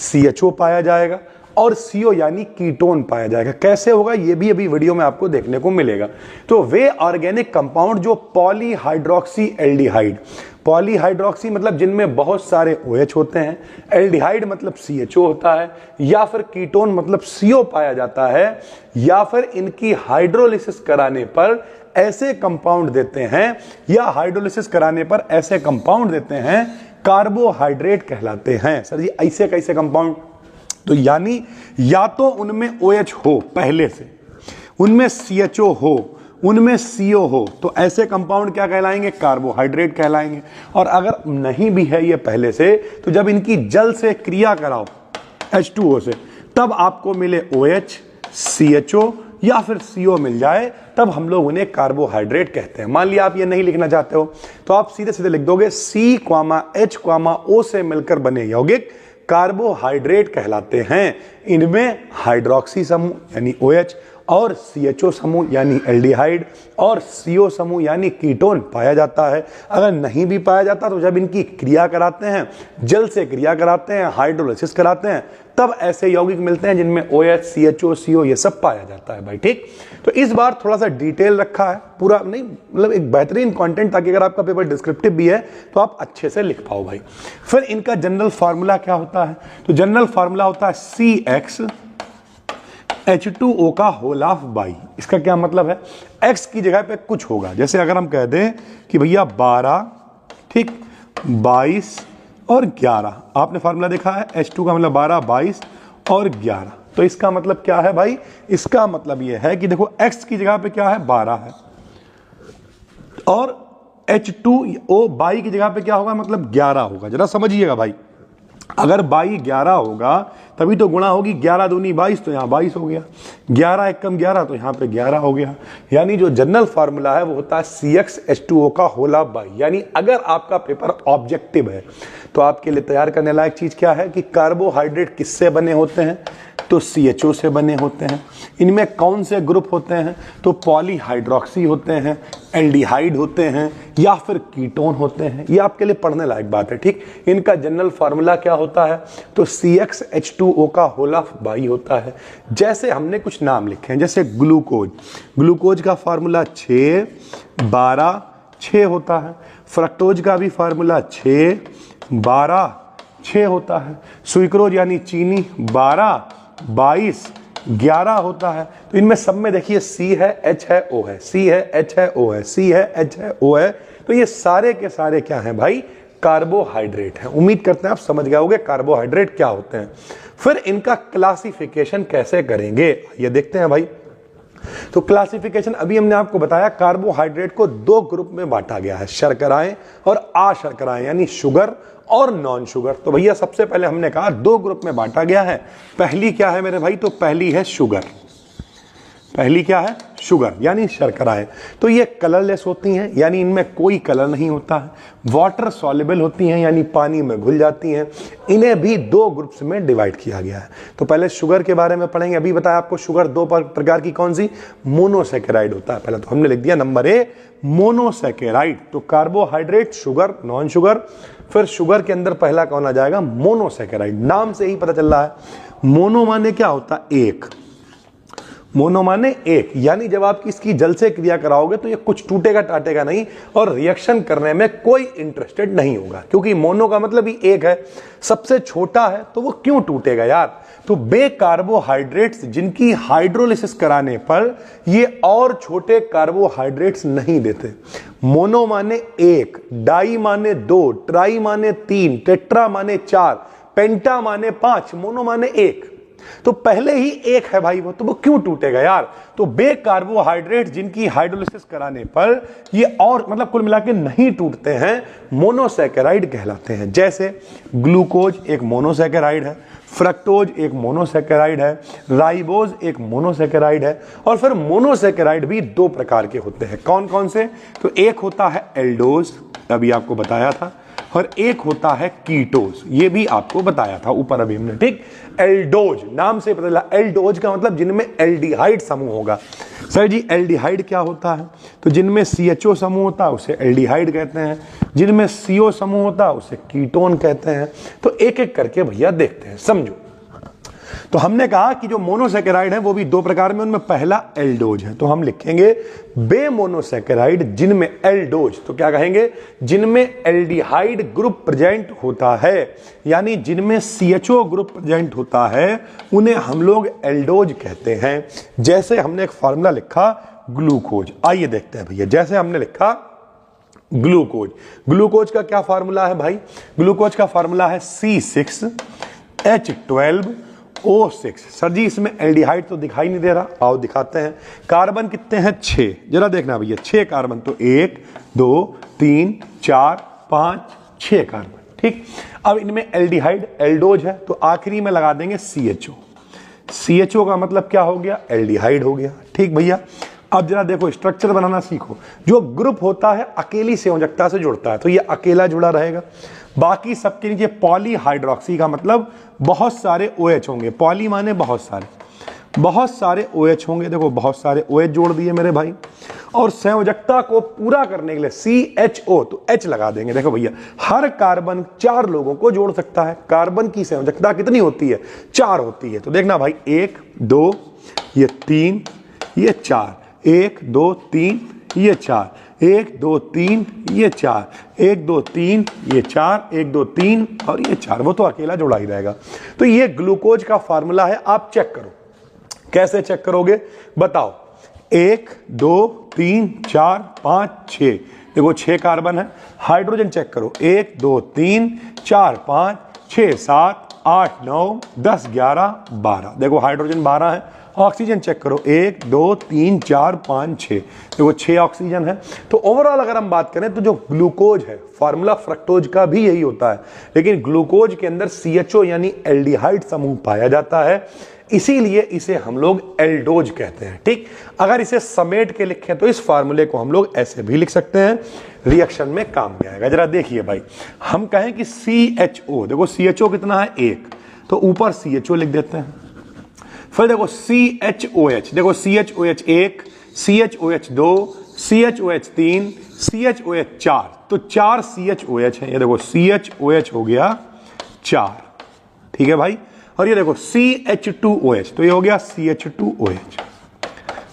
CHO पाया जाएगा और CO यानी कीटोन पाया जाएगा। कैसे होगा ये भी अभी वीडियो में आपको देखने को मिलेगा। तो वे ऑर्गेनिक कंपाउंड जो पॉलीहाइड्रोक्सी एल्डिहाइड, पॉलीहाइड्रोक्सी मतलब जिनमें बहुत सारे OH होते हैं, एल्डिहाइड मतलब CHO होता है, या फिर कीटोन मतलब CO पाया जाता है, या फिर इनकी हाइड्रोलिसिस कराने पर ऐसे कंपाउंड देते हैं, या हाइड्रोलिसिस कराने पर ऐसे कंपाउंड देते हैं, कार्बोहाइड्रेट कहलाते हैं। सर जी ऐसे कैसे कंपाउंड? तो यानी या तो उनमें OH हो पहले से, उनमें CHO हो, उनमें CO हो, तो ऐसे कंपाउंड क्या कहलाएंगे? कार्बोहाइड्रेट कहलाएंगे। और अगर नहीं भी है ये पहले से, तो जब इनकी जल से क्रिया कराओ H2O से, तब आपको मिले OH, CHO या फिर CO मिल जाए, तब हम लोग उन्हें कार्बोहाइड्रेट कहते हैं। मान लिया आप ये नहीं लिखना चाहते हो तो आप सीधे सीधे लिख दोगे C, H, O से मिलकर बने यौगिक कार्बोहाइड्रेट कहलाते हैं। इनमें हाइड्रोक्सी समूह यानी OH और CHO समूह यानी एल्डिहाइड और CO समूह यानी कीटोन पाया जाता है। अगर नहीं भी पाया जाता तो जब इनकी क्रिया कराते हैं, जल से क्रिया कराते हैं, हाइड्रोलिसिस कराते हैं, तब ऐसे यौगिक मिलते हैं जिनमें OH, CHO, CO ये सब पाया जाता है भाई। ठीक, तो इस बार थोड़ा सा डिटेल रखा है, पूरा नहीं, मतलब एक बेहतरीन कंटेंट, ताकि अगर आपका पेपर डिस्क्रिप्टिव भी है तो आप अच्छे से लिख पाओ भाई। फिर इनका जनरल फार्मूला क्या होता है? तो जनरल फार्मूला होता है CX H2O का होल ऑफ बाई। इसका क्या मतलब है? X की जगह पे कुछ होगा, जैसे अगर हम कह दें कि भैया 12, ठीक, 22 और 11, आपने फार्मूला देखा है, H2 का मतलब 12, 22 और 11। तो इसका मतलब क्या है भाई? इसका मतलब यह है कि देखो X की जगह पे क्या है? 12 है, और H2O बाई की जगह पे क्या होगा? मतलब 11 होगा। जरा समझिएगा भाई, अगर बाई 11 होगा तभी तो गुणा होगी, 11 दूनी 22, तो यहाँ 22 हो गया, 11 एकम 11 तो यहाँ पे 11 हो गया। यानी जो जनरल फार्मूला है वो होता है CXH2O का होल ऑफ बाई। यानी अगर आपका पेपर ऑब्जेक्टिव है तो आपके लिए तैयार करने लायक चीज क्या है कि कार्बोहाइड्रेट किससे बने होते हैं? तो CHO से बने होते हैं। इनमें कौन से ग्रुप होते हैं? तो पॉलीहाइड्रोक्सी होते हैं, एल्डिहाइड होते हैं, या फिर कीटोन होते हैं। ये आपके लिए पढ़ने लायक बात है। ठीक, इनका जनरल फार्मूला क्या होता है? तो CXH2O का होल ऑफ बाई होता है। जैसे हमने कुछ नाम लिखे हैं, जैसे ग्लूकोज, ग्लूकोज का फार्मूला 6, 12, 6 होता है। फ्रक्टोज का भी फार्मूला 6, 12, 6 होता है। सुइक्रोज यानी चीनी 12, 22, 11 होता है। तो इनमें सब में देखिए C है, H है, O है, C है, H है, O है, C है, H है, O है। तो ये सारे के सारे क्या हैं भाई? कार्बोहाइड्रेट हैं। उम्मीद करते हैं आप समझ गए होंगे कार्बोहाइड्रेट क्या होते हैं। फिर इनका क्लासिफिकेशन कैसे करेंगे ये देखते हैं भाई। तो क्लासिफिकेशन अभी हमने आपको बताया, कार्बोहाइड्रेट को 2 ग्रुप में बांटा गया है, शर्कराएं और अशर्कराएं, यानी शुगर और नॉन शुगर। तो भैया सबसे पहले हमने कहा 2 ग्रुप में बांटा गया है। पहली क्या है मेरे भाई? तो पहली है शुगर। पहली क्या है? शुगर यानी शर्कराएं। तो ये कलरलेस होती हैं, यानी इनमें कोई कलर नहीं होता है। वाटर सॉल्युबल होती हैं, यानी पानी में घुल जाती हैं। इन्हें भी 2 ग्रुप्स में डिवाइड किया गया है। तो पहले शुगर के बारे में पढ़ेंगे। अभी बताया आपको शुगर 2 प्रकार की, कौन सी? मोनोसैकेराइड होता है। पहले तो हमने लिख दिया नंबर A मोनोसैकेराइड। तो कार्बोहाइड्रेट, शुगर, नॉन शुगर। फिर शुगर के अंदर पहला कौन आ जाएगा? मोनोसैकेराइड। नाम से ही पता चल रहा है, मोनो माने क्या होता है? एक। मोनो माने एक, यानी जब आप इसकी जल से क्रिया कराओगे तो ये कुछ टूटेगा टाटेगा नहीं और रिएक्शन करने में कोई इंटरेस्टेड नहीं होगा, क्योंकि मोनो का मतलब ही एक है, सबसे छोटा है, तो वो क्यों टूटेगा यार। तो बेकार्बोहाइड्रेट्स जिनकी हाइड्रोलिसिस कराने पर ये और छोटे कार्बोहाइड्रेट्स नहीं देते। मोनो माने एक, डाई माने 2, ट्राई माने 3, टेट्रा माने 4, पेंटा माने 5, मोनो माने एक। तो पहले ही एक है भाई वो, तो वो क्यों टूटेगा यार। तो बेकार्बोहाइड्रेट जिनकी हाइड्रोलिसिस कराने पर ये और मतलब कुल मिला के नहीं टूटते हैं, मोनोसैकेराइड कहलाते हैं। जैसे ग्लूकोज एक मोनोसैकेराइड है, फ्रक्टोज एक मोनोसैकेराइड है, राइबोज एक मोनोसैकेराइड है। और फिर मोनोसैकेराइड भी 2 प्रकार के होते हैं। कौन कौन से? तो एक होता है एल्डोज, अभी आपको बताया था, और एक होता है कीटोज, ये भी आपको बताया था ऊपर अभी हमने। ठीक, एल्डोज नाम से पता चला, एल्डोज का मतलब जिनमें एल्डिहाइड समूह होगा। सर जी एल्डिहाइड क्या होता है? तो जिनमें CHO समूह होता है उसे एल्डिहाइड कहते हैं, जिनमें CO समूह होता है उसे कीटोन कहते हैं। तो एक एक करके भैया देखते हैं, समझो। तो हमने कहा कि जो मोनोसैकेराइड है वो भी 2 प्रकार में, उनमें पहला एल्डोज है। तो हम लिखेंगे बेमोनोसैकेराइड जिनमें एल्डोज, तो क्या कहेंगे? जिनमें एल्डिहाइड ग्रुप प्रेजेंट होता है, यानी जिनमें CHO ग्रुप प्रेजेंट होता है, उन्हें हम लोग एल्डोज कहते हैं। जैसे हमने एक फॉर्मूला लिखा ग्लूकोज, आइए देखते हैं भैया। जैसे हमने लिखा ग्लूकोज, ग्लूकोज का क्या फार्मूला है भाई? ग्लूकोज का फार्मूला है C6H12O6। सर जी इसमें एल्डिहाइड तो दिखाई नहीं दे रहा, आओ दिखाते हैं। कार्बन कितने हैं? 6, जरा देखना भैया, 6 कार्बन। तो 1 2 3 4 5 6 कार्बन। ठीक, अब इनमें एल्डिहाइड एल्डोज है, तो आखिरी में लगा देंगे CHO। CHO का मतलब क्या हो गया? एल्डिहाइड हो गया। ठीक भैया, अब जरा देखो स्ट्रक्चर बनाना सीखो। जो ग्रुप होता है अकेली संयोजकता से जुड़ता है, तो ये अकेला जुड़ा रहेगा। बाकी सबके नीचे पॉलीहाइड्रोक्सी का मतलब बहुत सारे OH होंगे, पॉली माने बहुत सारे, बहुत सारे OH होंगे, देखो बहुत सारे OH जोड़ दिए मेरे भाई, और संयोजकता को पूरा करने के लिए CHO, तो H लगा देंगे। देखो भैया हर कार्बन 4 लोगों को जोड़ सकता है। कार्बन की संयोजकता कितनी होती है? 4 होती है। तो देखना भाई 1 2 ये 3 ये 4, 1 2 3 ये 4, 1 2 3 ये 4, 1 2 3 ये 4, 1 2 3 और ये 4, वो तो अकेला जोड़ा ही रहेगा। तो ये ग्लूकोज का फार्मूला है। आप चेक करो, कैसे चेक करोगे बताओ? 1 2 3 4 5 6, देखो 6 कार्बन है। हाइड्रोजन चेक करो, 1 2 3 4 5 6 7 8 9 10 11 12, देखो हाइड्रोजन 12 है। ऑक्सीजन चेक करो, 1 2 3 4 5 6, देखो 6 ऑक्सीजन है। तो ओवरऑल अगर हम बात करें तो जो ग्लूकोज है, फार्मूला फ्रक्टोज का भी यही होता है, लेकिन ग्लूकोज के अंदर CHO यानी एल्डिहाइड समूह पाया जाता है, इसीलिए इसे हम लोग एल्डोज कहते हैं। ठीक, अगर इसे समेट के लिखें तो इस फार्मूले को हम लोग ऐसे भी लिख सकते हैं, रिएक्शन में काम में आएगा। जरा देखिए भाई, हम कहें कि CHO, देखो CHO कितना है? 1, तो ऊपर CHO लिख देते हैं। फिर देखो CHOH, देखो CHOH 1, CHOH 2, CHOH 3, CHOH 4, तो 4 CHOH है। ये देखो CHOH हो गया 4, ठीक है भाई। और ये देखो CH2OH, तो ये हो गया CH2OH।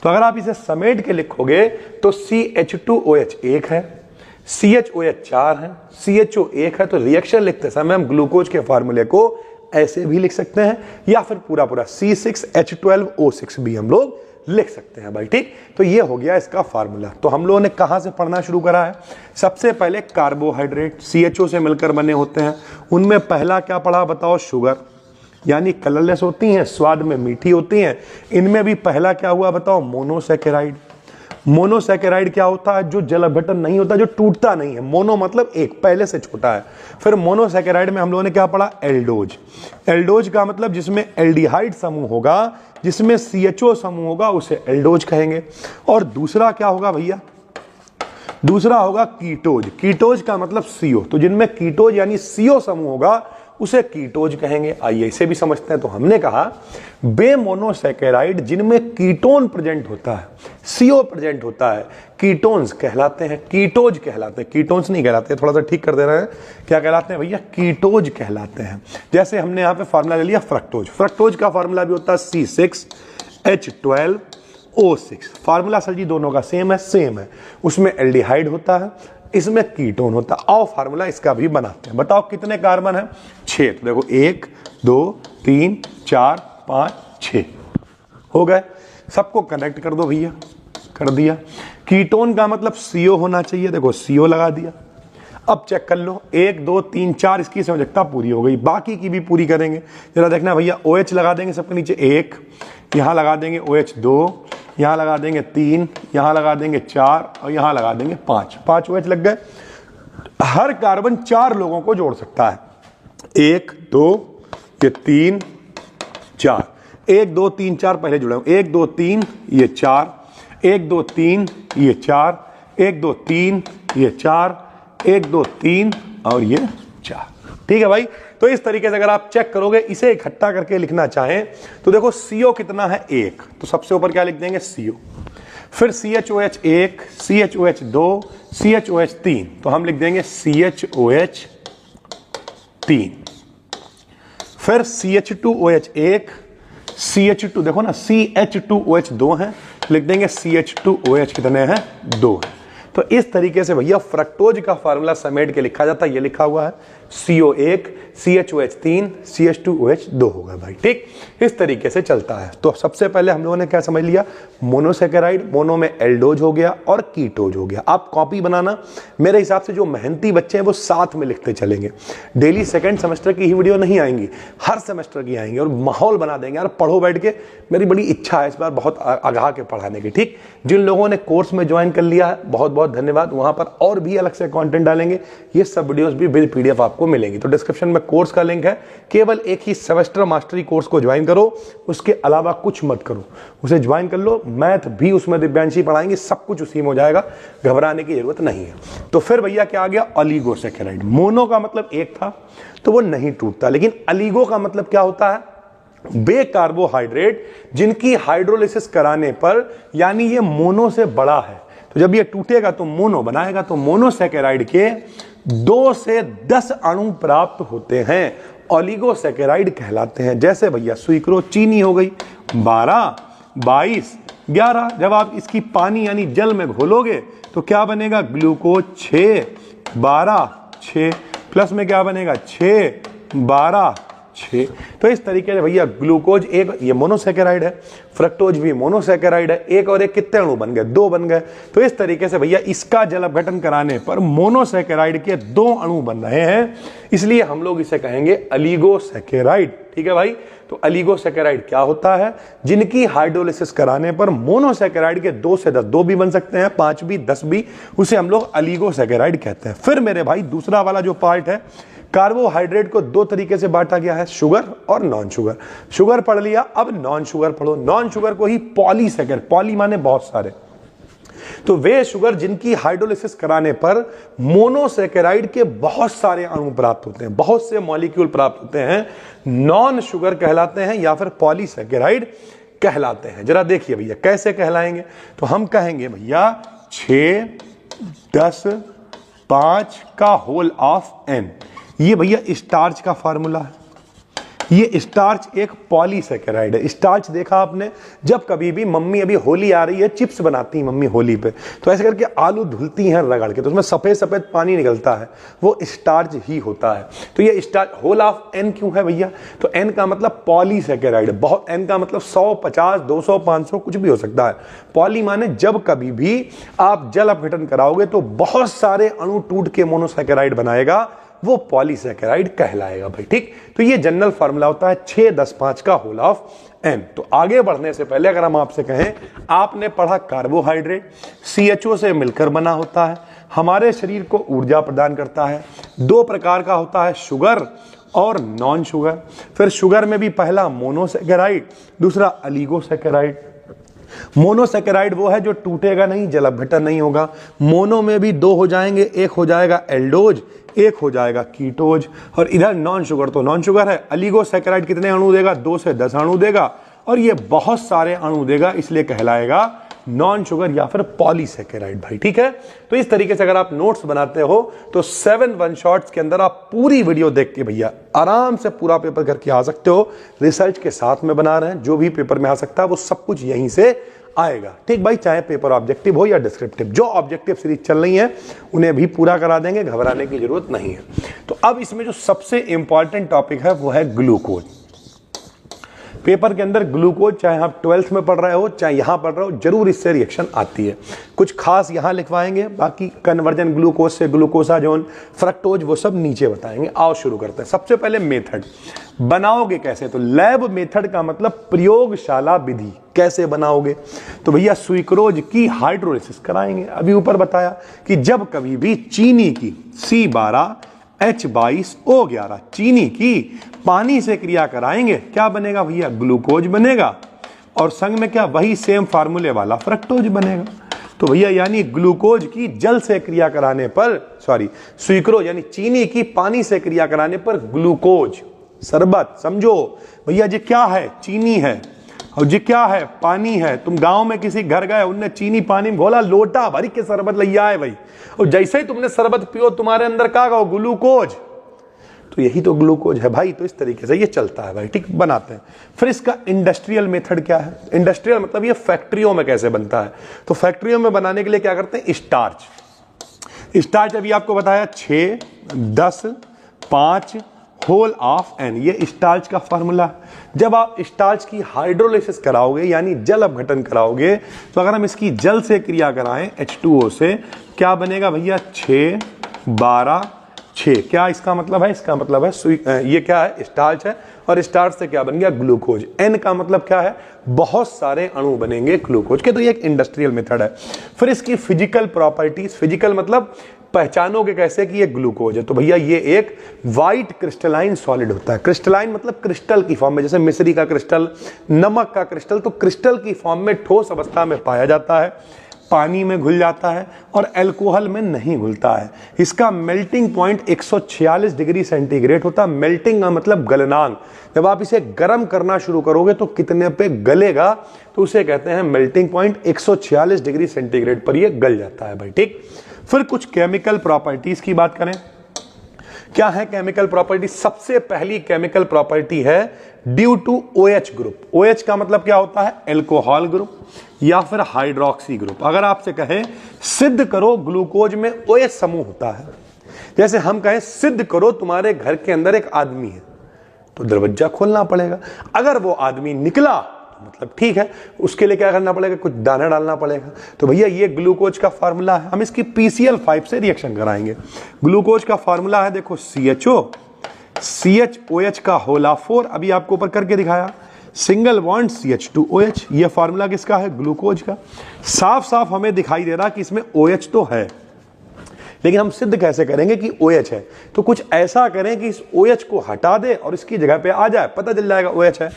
तो अगर आप इसे समेट के लिखोगे तो CH2OH 1 है, CHOH 4 है, CHO 1 है। तो रिएक्शन लिखते समय हम ग्लूकोज के फार्मूले को ऐसे भी लिख सकते हैं, या फिर पूरा पूरा C6H12O6 भी हम लोग लिख सकते हैं भाई। ठीक, तो ये हो गया इसका फार्मूला। तो हम लोगों ने कहां से पढ़ना शुरू करा है? सबसे पहले कार्बोहाइड्रेट CHO से मिलकर बने होते हैं। उनमें पहला क्या पढ़ा बताओ? शुगर, यानी कलरलेस होती हैं, स्वाद में मीठी होती हैं। इनमें भी पहला क्या हुआ बताओ? मोनोसैकेराइड। मोनोसैकेराइड क्या होता है? जो जल अपघटन नहीं होता, जो टूटता नहीं है। मोनो मतलब एक, पहले से छोटा है। फिर मोनोसैकेराइड में हम लोगों ने क्या पढ़ा? एल्डोज। एल्डोज का मतलब जिसमें एल्डिहाइड समूह होगा, जिसमें CHO समूह होगा, उसे एल्डोज कहेंगे। और दूसरा क्या होगा भैया? दूसरा होगा कीटोज। कीटोज का मतलब CO, तो जिनमें कीटोज यानी CO समूह होगा उसे कीटोज कहेंगे। आइए इसे भी समझते हैं। तो हमने कहा बेमोनोसैकेराइड जिनमें कीटोन प्रेजेंट होता है, CO प्रेजेंट होता है, कीटोन्स कहलाते हैं, कीटोज कहलाते हैं। कीटोन्स नहीं कहलाते, थोड़ा सा ठीक कर दे रहे हैं। क्या कहलाते हैं भैया? कीटोज कहलाते हैं। जैसे हमने यहाँ पे फार्मूला ले लिया फ्रक्टोज। फ्रक्टोज का फार्मूला भी होता है C6H12O6। फार्मूला सर जी दोनों का सेम है। उसमें एल्डिहाइड होता है, इसमें कीटोन होता है। आओ फार्मूला इसका भी बनाते हैं। बताओ कितने कार्बन है? 6। तो देखो 1 2 3 4 5 6 हो गए। सबको कनेक्ट कर दो भैया, कर दिया। कीटोन का मतलब CO होना चाहिए, देखो CO लगा दिया। अब चेक कर लो, 1 2 3 4 इसकी संयोजकता पूरी हो गई, बाकी की भी पूरी करेंगे। जरा देखना भैया, OH लगा देंगे सबके नीचे 1, यहाँ लगा देंगे OH 2, यहाँ लगा देंगे 3, यहाँ लगा देंगे 4 और यहाँ लगा देंगे 5। 5 OH लग गए। हर कार्बन 4 लोगों को जोड़ सकता है। 1 2 ये 3 4, 1 2 3 4 पहले जुड़े, 1 2 3 ये 4, 1 2 3 ये 4, 1 2 3 ये 4, 1 2 3 और ये 4। ठीक है भाई। तो इस तरीके से अगर आप चेक करोगे, इसे इकट्ठा करके लिखना चाहें तो देखो CO कितना है? 1, तो सबसे ऊपर क्या लिख देंगे? CO। फिर CHOH 1, CHOH 2, CHOH 3, तो हम लिख देंगे CHOH 3। फिर CH2OH 1, CH2, देखो ना CH2OH 2 है, लिख देंगे CH2OH कितने हैं? 2 है। तो इस तरीके से भैया फ्रक्टोज का फार्मूला समेट के लिखा जाता है। ये लिखा हुआ है CO1, CHOH 3, CH2OH 2 होगा भाई। ठीक, इस तरीके से चलता है। तो सबसे पहले हम लोगों ने क्या समझ लिया? मोनोसैकेराइड, मोनो में एल्डोज हो गया और कीटोज हो गया। आप कॉपी बनाना, मेरे हिसाब से जो मेहनती बच्चे हैं वो साथ में लिखते चलेंगे। डेली सेकंड सेमेस्टर की ही वीडियो नहीं आएंगी, हर सेमेस्टर की आएंगी, और माहौल बना देंगे यार। पढ़ो बैठ के, मेरी बड़ी इच्छा है इस बार बहुत आगाह के पढ़ाने की। ठीक, जिन लोगों ने कोर्स में ज्वाइन कर लिया है बहुत बहुत धन्यवाद। वहां पर और भी अलग से कंटेंट डालेंगे, ये सब वीडियोस भी विद PDF आपको मिलेंगी। तो डिस्क्रिप्शन में कोर्स का लिंक है। केवल एक ही सेमेस्टर मास्टरी कोर्स को ज्वाइन करो, उसके अलावा कुछ मत करो, उसे ज्वाइन कर लो। मैथ भी उसमें दिव्यांशी पढ़ाएंगे, सब कुछ उसी में हो जाएगा, घबराने की जरूरत नहीं है। तो फिर भैया क्या आ गया? ऑलिगोसैकेराइड। मोनो का मतलब एक था तो वो नहीं टूटता, लेकिन अलिगो का मतलब क्या होता है? वे कार्बोहाइड्रेट जिनकी हाइड्रोलिसिस कराने पर यानी ये मोनो से बड़ा है, तो जब ये टूटेगा तो मोनो बनाएगा, तो मोनोसैकेराइड के 2 से 10 अणु प्राप्त होते हैं, ओलिगोसैकेराइड कहलाते हैं। जैसे भैया सुइक्रोज चीनी हो गई 12, 22, 11। जब आप इसकी पानी यानी जल में घोलोगे तो क्या बनेगा, ग्लूकोज 6, 12, 6 प्लस में क्या बनेगा 6, 12, 6। तो इस तरीके से भैया ग्लूकोज एक ये मोनोसैकेराइड है, फ्रक्टोज भी मोनोसैकेराइड है, एक और एक कितने अणु बन गए, 2 बन गए। तो इस तरीके से भैया इसका जल अपघटन कराने पर मोनोसैकेराइड के 2 अणु बन रहे हैं, इसलिए हम लोग इसे कहेंगे अलिगोसैकेराइड। ठीक है भाई, तो अलिगोसैकेराइड क्या होता है, जिनकी हाइड्रोलिसिस कराने पर मोनोसैकेराइड के 2 से 10, 2 भी बन सकते हैं, 5 भी, 10 भी, उसे हम लोग अलिगोसैकेराइड कहते हैं। फिर मेरे भाई दूसरा वाला जो पार्ट है, कार्बोहाइड्रेट को 2 तरीके से बांटा गया है, शुगर और नॉन शुगर। शुगर पढ़ लिया, अब नॉन शुगर पढ़ो। नॉन शुगर को ही पॉलीसैकेराइड, पॉली माने बहुत सारे, तो वे शुगर जिनकी हाइड्रोलिसिस कराने पर मोनोसैकेराइड के बहुत सारे अणु प्राप्त होते हैं, बहुत से मॉलिक्यूल प्राप्त होते हैं, नॉन शुगर कहलाते हैं या फिर पॉलीसैकेराइड कहलाते हैं। जरा देखिए भैया कैसे कहलाएंगे, तो हम कहेंगे भैया 6, 10, 5 का होल ऑफ n। ये भैया स्टार्च का फार्मूला है। ये स्टार्च एक पॉलीसैकेराइड है। स्टार्च देखा आपने, जब कभी भी मम्मी, अभी होली आ रही है, चिप्स बनाती हैं मम्मी होली पे, तो ऐसे करके आलू धुलती हैं रगड़ के, तो उसमें सफेद सफेद पानी निकलता है, वो स्टार्च ही होता है। तो ये स्टार्च होल ऑफ n क्यों है भैया, तो n का मतलब पॉलीसैकेराइड, बहुत, n का मतलब 100, 50, 200, 500 कुछ भी हो सकता है। पॉली माने जब कभी भी आप जल अपघटन कराओगे तो बहुत सारे अणु टूट के मोनोसैकेराइड बनाएगा, वो पॉलीसैकेराइड कहलाएगा भाई। ठीक, तो ये जनरल फार्मूला होता है 6, 10, 5 का होल ऑफ n। तो आगे बढ़ने से पहले अगर हम आपसे कहें, आपने पढ़ा कार्बोहाइड्रेट CHO से मिलकर बना होता है, हमारे शरीर को ऊर्जा प्रदान करता है, 2 प्रकार का होता है, शुगर और नॉन शुगर। फिर शुगर में भी पहला मोनोसैकेराइड, दूसरा अलिगोसैकेराइड। मोनोसैकेराइड वो है जो टूटेगा नहीं, जल अपघटन नहीं होगा। मोनो में भी 2 हो जाएंगे, एक हो जाएगा एल्डोज, एक हो जाएगा कीटोज। और इधर नॉन शुगर, तो नॉन शुगर है। अलिगोसैकेराइड कितने अणु देगा, 2 से 10 अणु देगा, और ये बहुत सारे अणु देगा, इसलिए कहलाएगा नॉन शुगर या फिर पॉलीसैकेराइड भाई। ठीक है, तो इस तरीके से अगर आप नोट्स बनाते हो तो 7 वन शॉट्स के अंदर आप पूरी वीडियो देख के भैया आराम से पूरा पेपर करके आ सकते हो। रिसर्च के साथ में बना रहे हैं, जो भी पेपर में आ सकता है वो सब कुछ यहीं से आएगा। ठीक भाई, चाहे पेपर ऑब्जेक्टिव हो या डिस्क्रिप्टिव, जो ऑब्जेक्टिव सीरीज चल रही है उन्हें भी पूरा करा देंगे, घबराने की जरूरत नहीं है। तो अब इसमें जो सबसे इंपॉर्टेंट टॉपिक है वो है ग्लूकोज। पेपर के अंदर ग्लूकोज, चाहे आप 12th में पढ़ रहे हो चाहे यहां पढ़ रहे हो, जरूर इससे रिएक्शन आती है। कुछ खास यहां लिखवाएंगे, बाकी कन्वर्जन ग्लूकोज से ग्लूकोसाजोन, फ्रक्टोज, वो सब नीचे बताएंगे। आओ शुरू करते हैं। सबसे पहले मेथड, बनाओगे कैसे, तो लैब मेथड का मतलब प्रयोगशाला विधि। कैसे बनाओगे, तो भैया सुइक्रोज की हाइड्रोलिसिस कराएंगे। अभी ऊपर बताया कि जब कभी भी चीनी की C12 H22 O11 चीनी की पानी से क्रिया कराएंगे, क्या बनेगा भैया, ग्लूकोज बनेगा, और संग में क्या, वही सेम फार्मूले वाला फ्रक्टोज बनेगा। तो भैया यानी ग्लूकोज की जल से क्रिया कराने पर, सुइक्रोज यानी चीनी की पानी से क्रिया कराने पर ग्लूकोज शरबत, समझो भैया जी क्या है, चीनी है, और जी क्या है, पानी है। तुम गांव में किसी घर गए, उनने चीनी पानी में घोला, लोटा भरी के शरबत लिया है भाई, और जैसे ही तुमने शरबत पियो तुम्हारे अंदर क्या गो, ग्लूकोज। तो यही तो ग्लूकोज है भाई। तो इस तरीके से ये चलता है भाई। ठीक, बनाते हैं। फिर इसका इंडस्ट्रियल मेथड क्या है, इंडस्ट्रियल मतलब ये फैक्ट्रियों में कैसे बनता है। तो फैक्ट्रियों में बनाने के लिए क्या करते हैं, स्टार्च। स्टार्च अभी आपको बताया 6, 10, 5 होल ऑफ n, ये स्टार्च का फार्मूला। जब आप स्टार्च की हाइड्रोलिसिस कराओगे यानी जल अपघटन कराओगे, तो अगर हम इसकी जल से क्रिया कराएं H2O से, क्या बनेगा भैया, 6, 12, 6। क्या इसका मतलब है, इसका मतलब है ये क्या है, स्टार्च है, और स्टार्च से क्या बन गया, ग्लूकोज। n का मतलब क्या है, बहुत सारे अणु बनेंगे ग्लूकोज के। तो ये एक इंडस्ट्रियल मेथड है। फिर इसकी फिजिकल प्रॉपर्टीज, फिजिकल मतलब पहचानोगे कैसे कि ये ग्लूकोज है, तो भैया ये एक वाइट क्रिस्टलाइन सॉलिड होता है। क्रिस्टलाइन मतलब क्रिस्टल की फॉर्म में, जैसे मिश्री का क्रिस्टल, नमक का क्रिस्टल, तो क्रिस्टल की फॉर्म में ठोस अवस्था में पाया जाता है। पानी में घुल जाता है और अल्कोहल में नहीं घुलता है। इसका मेल्टिंग पॉइंट 146 डिग्री सेंटीग्रेड होता है। मेल्टिंग का मतलब गलनांक। जब आप इसे गर्म करना शुरू करोगे तो कितने पे गलेगा, तो उसे कहते हैं मेल्टिंग पॉइंट। 146 डिग्री सेंटीग्रेड पर यह गल जाता है भाई, ठीक। फिर कुछ केमिकल प्रॉपर्टीज की बात करें, क्या है केमिकल प्रॉपर्टी? सबसे पहली केमिकल प्रॉपर्टी है due to OH group. OH का मतलब क्या होता है? एल्कोहल ग्रुप या फिर हाइड्रोक्सी ग्रुप। अगर आपसे कहें सिद्ध करो ग्लूकोज में OH समूह होता है, जैसे हम कहें सिद्ध करो तुम्हारे घर के अंदर एक आदमी है, तो दरवाजा खोलना पड़ेगा। अगर वो आदमी निकला मतलब ठीक है, उसके लिए क्या करना पड़ेगा? कुछ दाना डालना पड़ेगा। तो भैया ये ग्लूकोज का फार्मूला है। हम इसकी PCl5 से रिएक्शन कराएंगे। ग्लूकोज का फार्मूला है, देखो CHO, CHOH का होला 4, अभी आपको ऊपर करके दिखाया, सिंगल बॉन्ड CH2OH। ये फार्मूला किसका है? ग्लूकोज का। साफ साफ हमें दिखाई दे रहा कि इसमें OH तो है, लेकिन हम सिद्ध कैसे करेंगे कि OH है? तो कुछ ऐसा करें कि इस OH को हटा दे और इसकी जगह पे आ जाए, पता चल जाएगा OH है।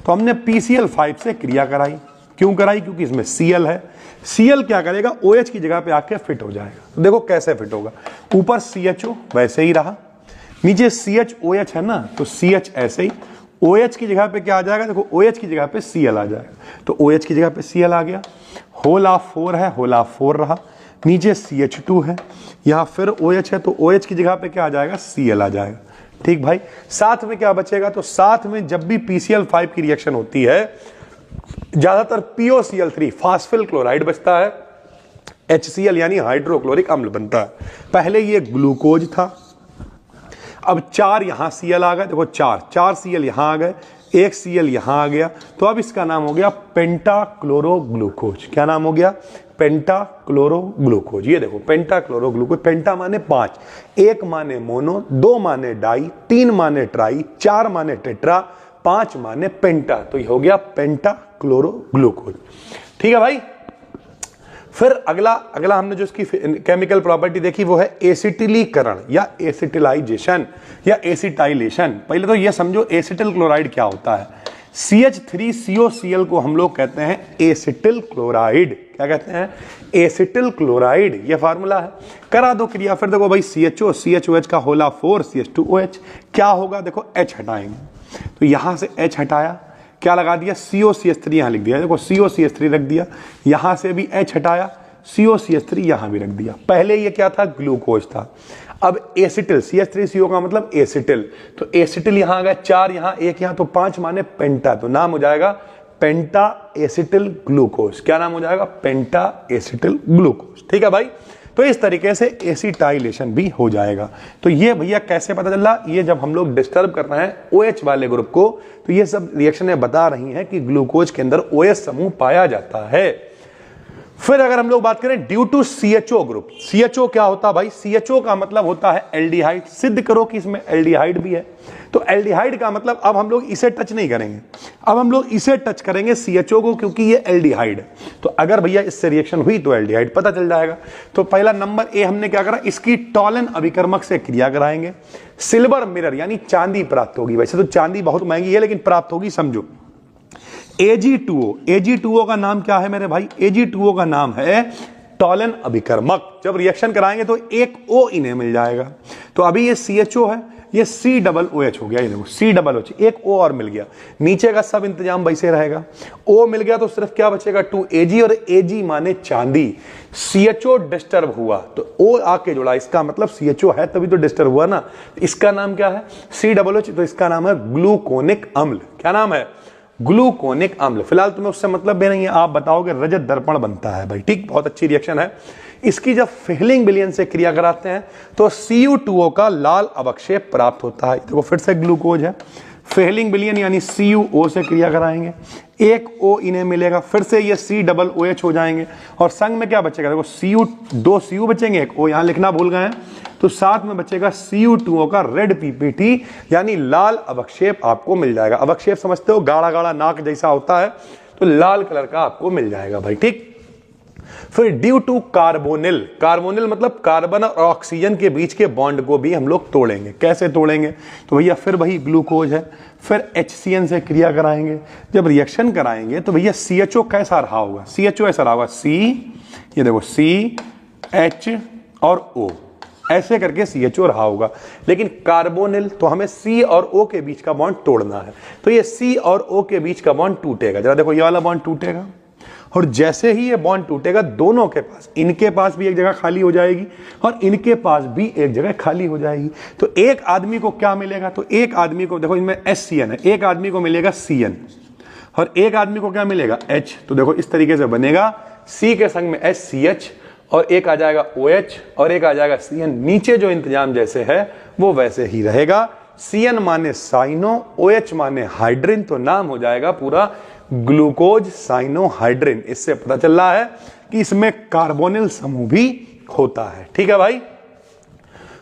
तो हमने PCl5 से क्रिया कराई। क्यों कराई? क्योंकि इसमें Cl है। Cl क्या करेगा? OH की जगह पे आके फिट हो जाएगा। तो देखो कैसे फिट होगा, ऊपर CHO वैसे ही रहा, नीचे CHOH है ना, तो CH ऐसे ही, OH की जगह पे क्या आ जाएगा? देखो OH की जगह पे Cl आ जाएगा, तो OH की जगह पे Cl आ गया। होला 4 है, होला 4 रहा, नीचे CH2 है, यहां फिर OH है, तो OH की जगह पे क्या आ जाएगा? Cl आ जाएगा। ठीक भाई, साथ में क्या बचेगा? तो साथ में जब भी PCl5 की रिएक्शन होती है, ज्यादातर POCl3 फास्फिल क्लोराइड बचता है, HCl यानी हाइड्रोक्लोरिक अम्ल बनता है। पहले ये ग्लूकोज था, अब 4 यहां Cl आ गए, देखो 4 Cl यहां आ गए, 1 Cl यहां आ गया, तो अब इसका नाम हो गया पेंटाक्लोरोग्लूकोज। क्या नाम हो गया? पेंटाक्लोरोग्लूकोज। ये देखो पेंटाक्लोरोग्लूकोज, पेंटा माने 5, 1 माने मोनो, 2 माने डाई, 3 माने ट्राई, 4 माने टेट्रा, 5 माने पेंटा, तो ये हो गया पेंटाक्लोरोग्लूकोज। ठीक है भाई। फिर अगला हमने जो इसकी केमिकल प्रॉपर्टी देखी वो है एसिटिलीकरण या एसिटिलाइजेशन या एसिटाइलेशन। पहले तो ये समझो एसिटिल क्लोराइड क्या होता है। CH3COCl को हम लोग कहते हैं एसिटिल क्लोराइड। क्या कहते हैं? Acetyl chloride. ये फार्मूला है। करा दो क्रिया, फिर देखो भाई CHO, CHOH का होला 4, CH2OH। क्या होगा? देखो H हटाएंगे, तो यहां से H हटाया, क्या लगा दिया? COCH3 यहां लिख दिया, देखो COCH3 रख दिया, यहां से भी H हटाया, COCH3 यहां भी रख दिया। पहले ये क्या था? ग्लूकोज था। अब एसिटिल, CH3CO का मतलब एसिटिल, तो एसिटिल यहां आ गया, 4 यहां, 1 यहां, तो 5 माने पेंटा, तो नाम हो जाएगा पेंटा एसिटिल ग्लूकोज। क्या नाम हो जाएगा? पेंटा एसिटिल ग्लूकोज। ठीक है भाई। तो इस तरीके से एसिटाइलेशन भी हो जाएगा। तो ये भैया कैसे पता चल रहा? ये जब हम लोग डिस्टर्ब कर रहे हैं OH वाले ग्रुप को, तो ये सब रिएक्शनें बता रही हैं कि ग्लूकोज के अंदर OH समूह पाया जाता है। फिर अगर हम लोग बात करें due to CHO group, CHO क्या होता है भाई? CHO का मतलब होता है एल्डिहाइड। सिद्ध करो कि इसमें एल्डिहाइड भी है, तो एल्डिहाइड का मतलब अब हम लोग इसे टच नहीं करेंगे, अब हम लोग इसे टच करेंगे CHO को, क्योंकि ये एल्डिहाइड है। तो अगर भैया इससे रिएक्शन हुई तो एल्डिहाइड पता चल जाएगा। तो पहला नंबर ए हमने क्या करा? इसकी टॉलन अभिकर्मक से क्रिया कराएंगे, सिल्वर मिरर यानी चांदी प्राप्त होगी। वैसे तो चांदी बहुत महंगी है, लेकिन प्राप्त होगी, समझो। Ag2O का नाम क्या है मेरे भाई? Ag2O का नाम है टॉलन अभिकर्मक। जब रिएक्शन कराएंगे तो एक O इन्हें मिल जाएगा। तो अभी ये CHO है, ये COOH हो गया, ये देखो COOH, एक O और मिल गया। नीचे का सब इंतजाम वैसे रहेगा। O मिल गया तो सिर्फ क्या बचेगा? 2Ag, और Ag माने चांदी। CHO डिस्टर्ब हुआ तो O आके जुड़ा, इसका मतलब CHO है तभी तो डिस्टर्ब हुआ ना। इसका नाम क्या है? COOH, तो इसका नाम है ग्लूकोनिक अम्ल। क्या नाम है? ग्लूकोनिक अम्ल। फिलहाल तुम्हें उससे मतलब भी नहीं है, आप बताओगे रजत दर्पण बनता है भाई। ठीक, बहुत अच्छी रिएक्शन है। इसकी जब फेहलिंग विलयन से क्रिया कराते हैं तो Cu2O का लाल अवक्षेप प्राप्त होता है। देखो फिर से ग्लूकोज है, फेहलिंग विलयन यानी CuO से क्रिया कराएंगे, एक O इन्हें मिलेगा, फिर से ये COOH हो जाएंगे, और संग में क्या बचेगा? देखो दो Cu बचेंगे, एक O यहां लिखना भूल गए हैं, तो साथ में बचेगा Cu2O का रेड PPT यानी लाल अवक्षेप आपको मिल जाएगा। अवक्षेप समझते हो? गाढ़ा गाढ़ा नाक जैसा होता है, तो लाल कलर का आपको मिल जाएगा भाई। ठीक, फिर ड्यू टू कार्बोनिल, कार्बोनिल मतलब कार्बन और ऑक्सीजन के बीच के बॉन्ड को भी हम लोग तोड़ेंगे। कैसे तोड़ेंगे? तो भैया फिर वही ग्लूकोज है, फिर HCN से क्रिया कराएंगे। जब रिएक्शन कराएंगे तो भैया CHO कैसा रहा होगा? CHO ऐसा रहा होगा, C, ये देखो C H और O, ऐसे करके CHO रहा होगा। लेकिन कार्बोनिल तो हमें C और O के बीच का बॉन्ड तोड़ना है, तो ये C और O के बीच का बॉन्ड टूटेगा। जरा देखो, ये वाला बॉन्ड टूटेगा, और जैसे ही ये बॉन्ड टूटेगा दोनों के पास, इनके पास भी एक जगह खाली हो जाएगी और इनके पास भी एक जगह खाली हो जाएगी। तो एक आदमी को क्या मिलेगा? तो एक आदमी को, देखो इनमें HCN है, एक आदमी को मिलेगा CN और एक आदमी को क्या मिलेगा? H। तो देखो इस तरीके से बनेगा, C के संग में HCH और एक आ जाएगा OH और एक आ जाएगा CN। नीचे जो इंतजाम जैसे है वो वैसे ही रहेगा। CN माने साइनो, OH माने हाइड्रिन, तो नाम हो जाएगा पूरा ग्लूकोज साइनोहाइड्रिन। इससे पता चल रहा है कि इसमें कार्बोनिल समूह भी होता है। ठीक है भाई।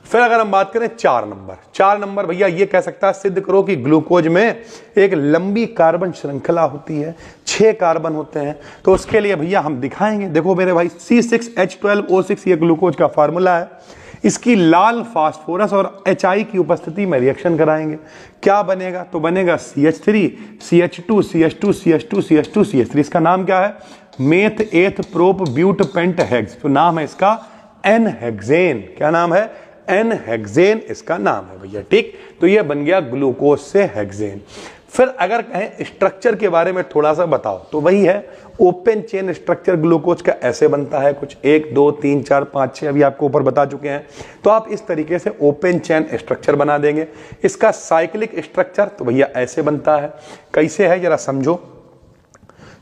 फिर अगर हम बात करें 4 नंबर भैया ये कह सकता है, सिद्ध करो कि ग्लूकोज में एक लंबी कार्बन श्रृंखला होती है, 6 कार्बन होते हैं। तो उसके लिए भैया हम दिखाएंगे, देखो मेरे भाई C6H12O6 ये ग्लूकोज का फार्मूला है। इसकी लाल फास्फोरस और HI की उपस्थिति में रिएक्शन कराएंगे, क्या बनेगा? तो बनेगा CH3 CH2 CH2 CH2 CH2 CH3। इसका नाम क्या है? मेथ एथ प्रोप ब्यूट पेंट हेक्स। तो नाम है इसका N-हेक्सेन। क्या नाम है? N-हेक्सेन इसका नाम है भैया। ठीक, तो ये बन गया ग्लूकोज से हेक्सेन। फिर अगर कहें स्ट्रक्चर के बारे में थोड़ा सा बताओ, तो वही है ओपन चेन स्ट्रक्चर ग्लूकोज का ऐसे बनता है कुछ 1 2 3 4 5 6 अभी आपको ऊपर बता चुके हैं। तो आप इस तरीके से ओपन चेन स्ट्रक्चर बना देंगे। इसका साइक्लिक स्ट्रक्चर तो भैया ऐसे बनता है। कैसे है जरा समझो।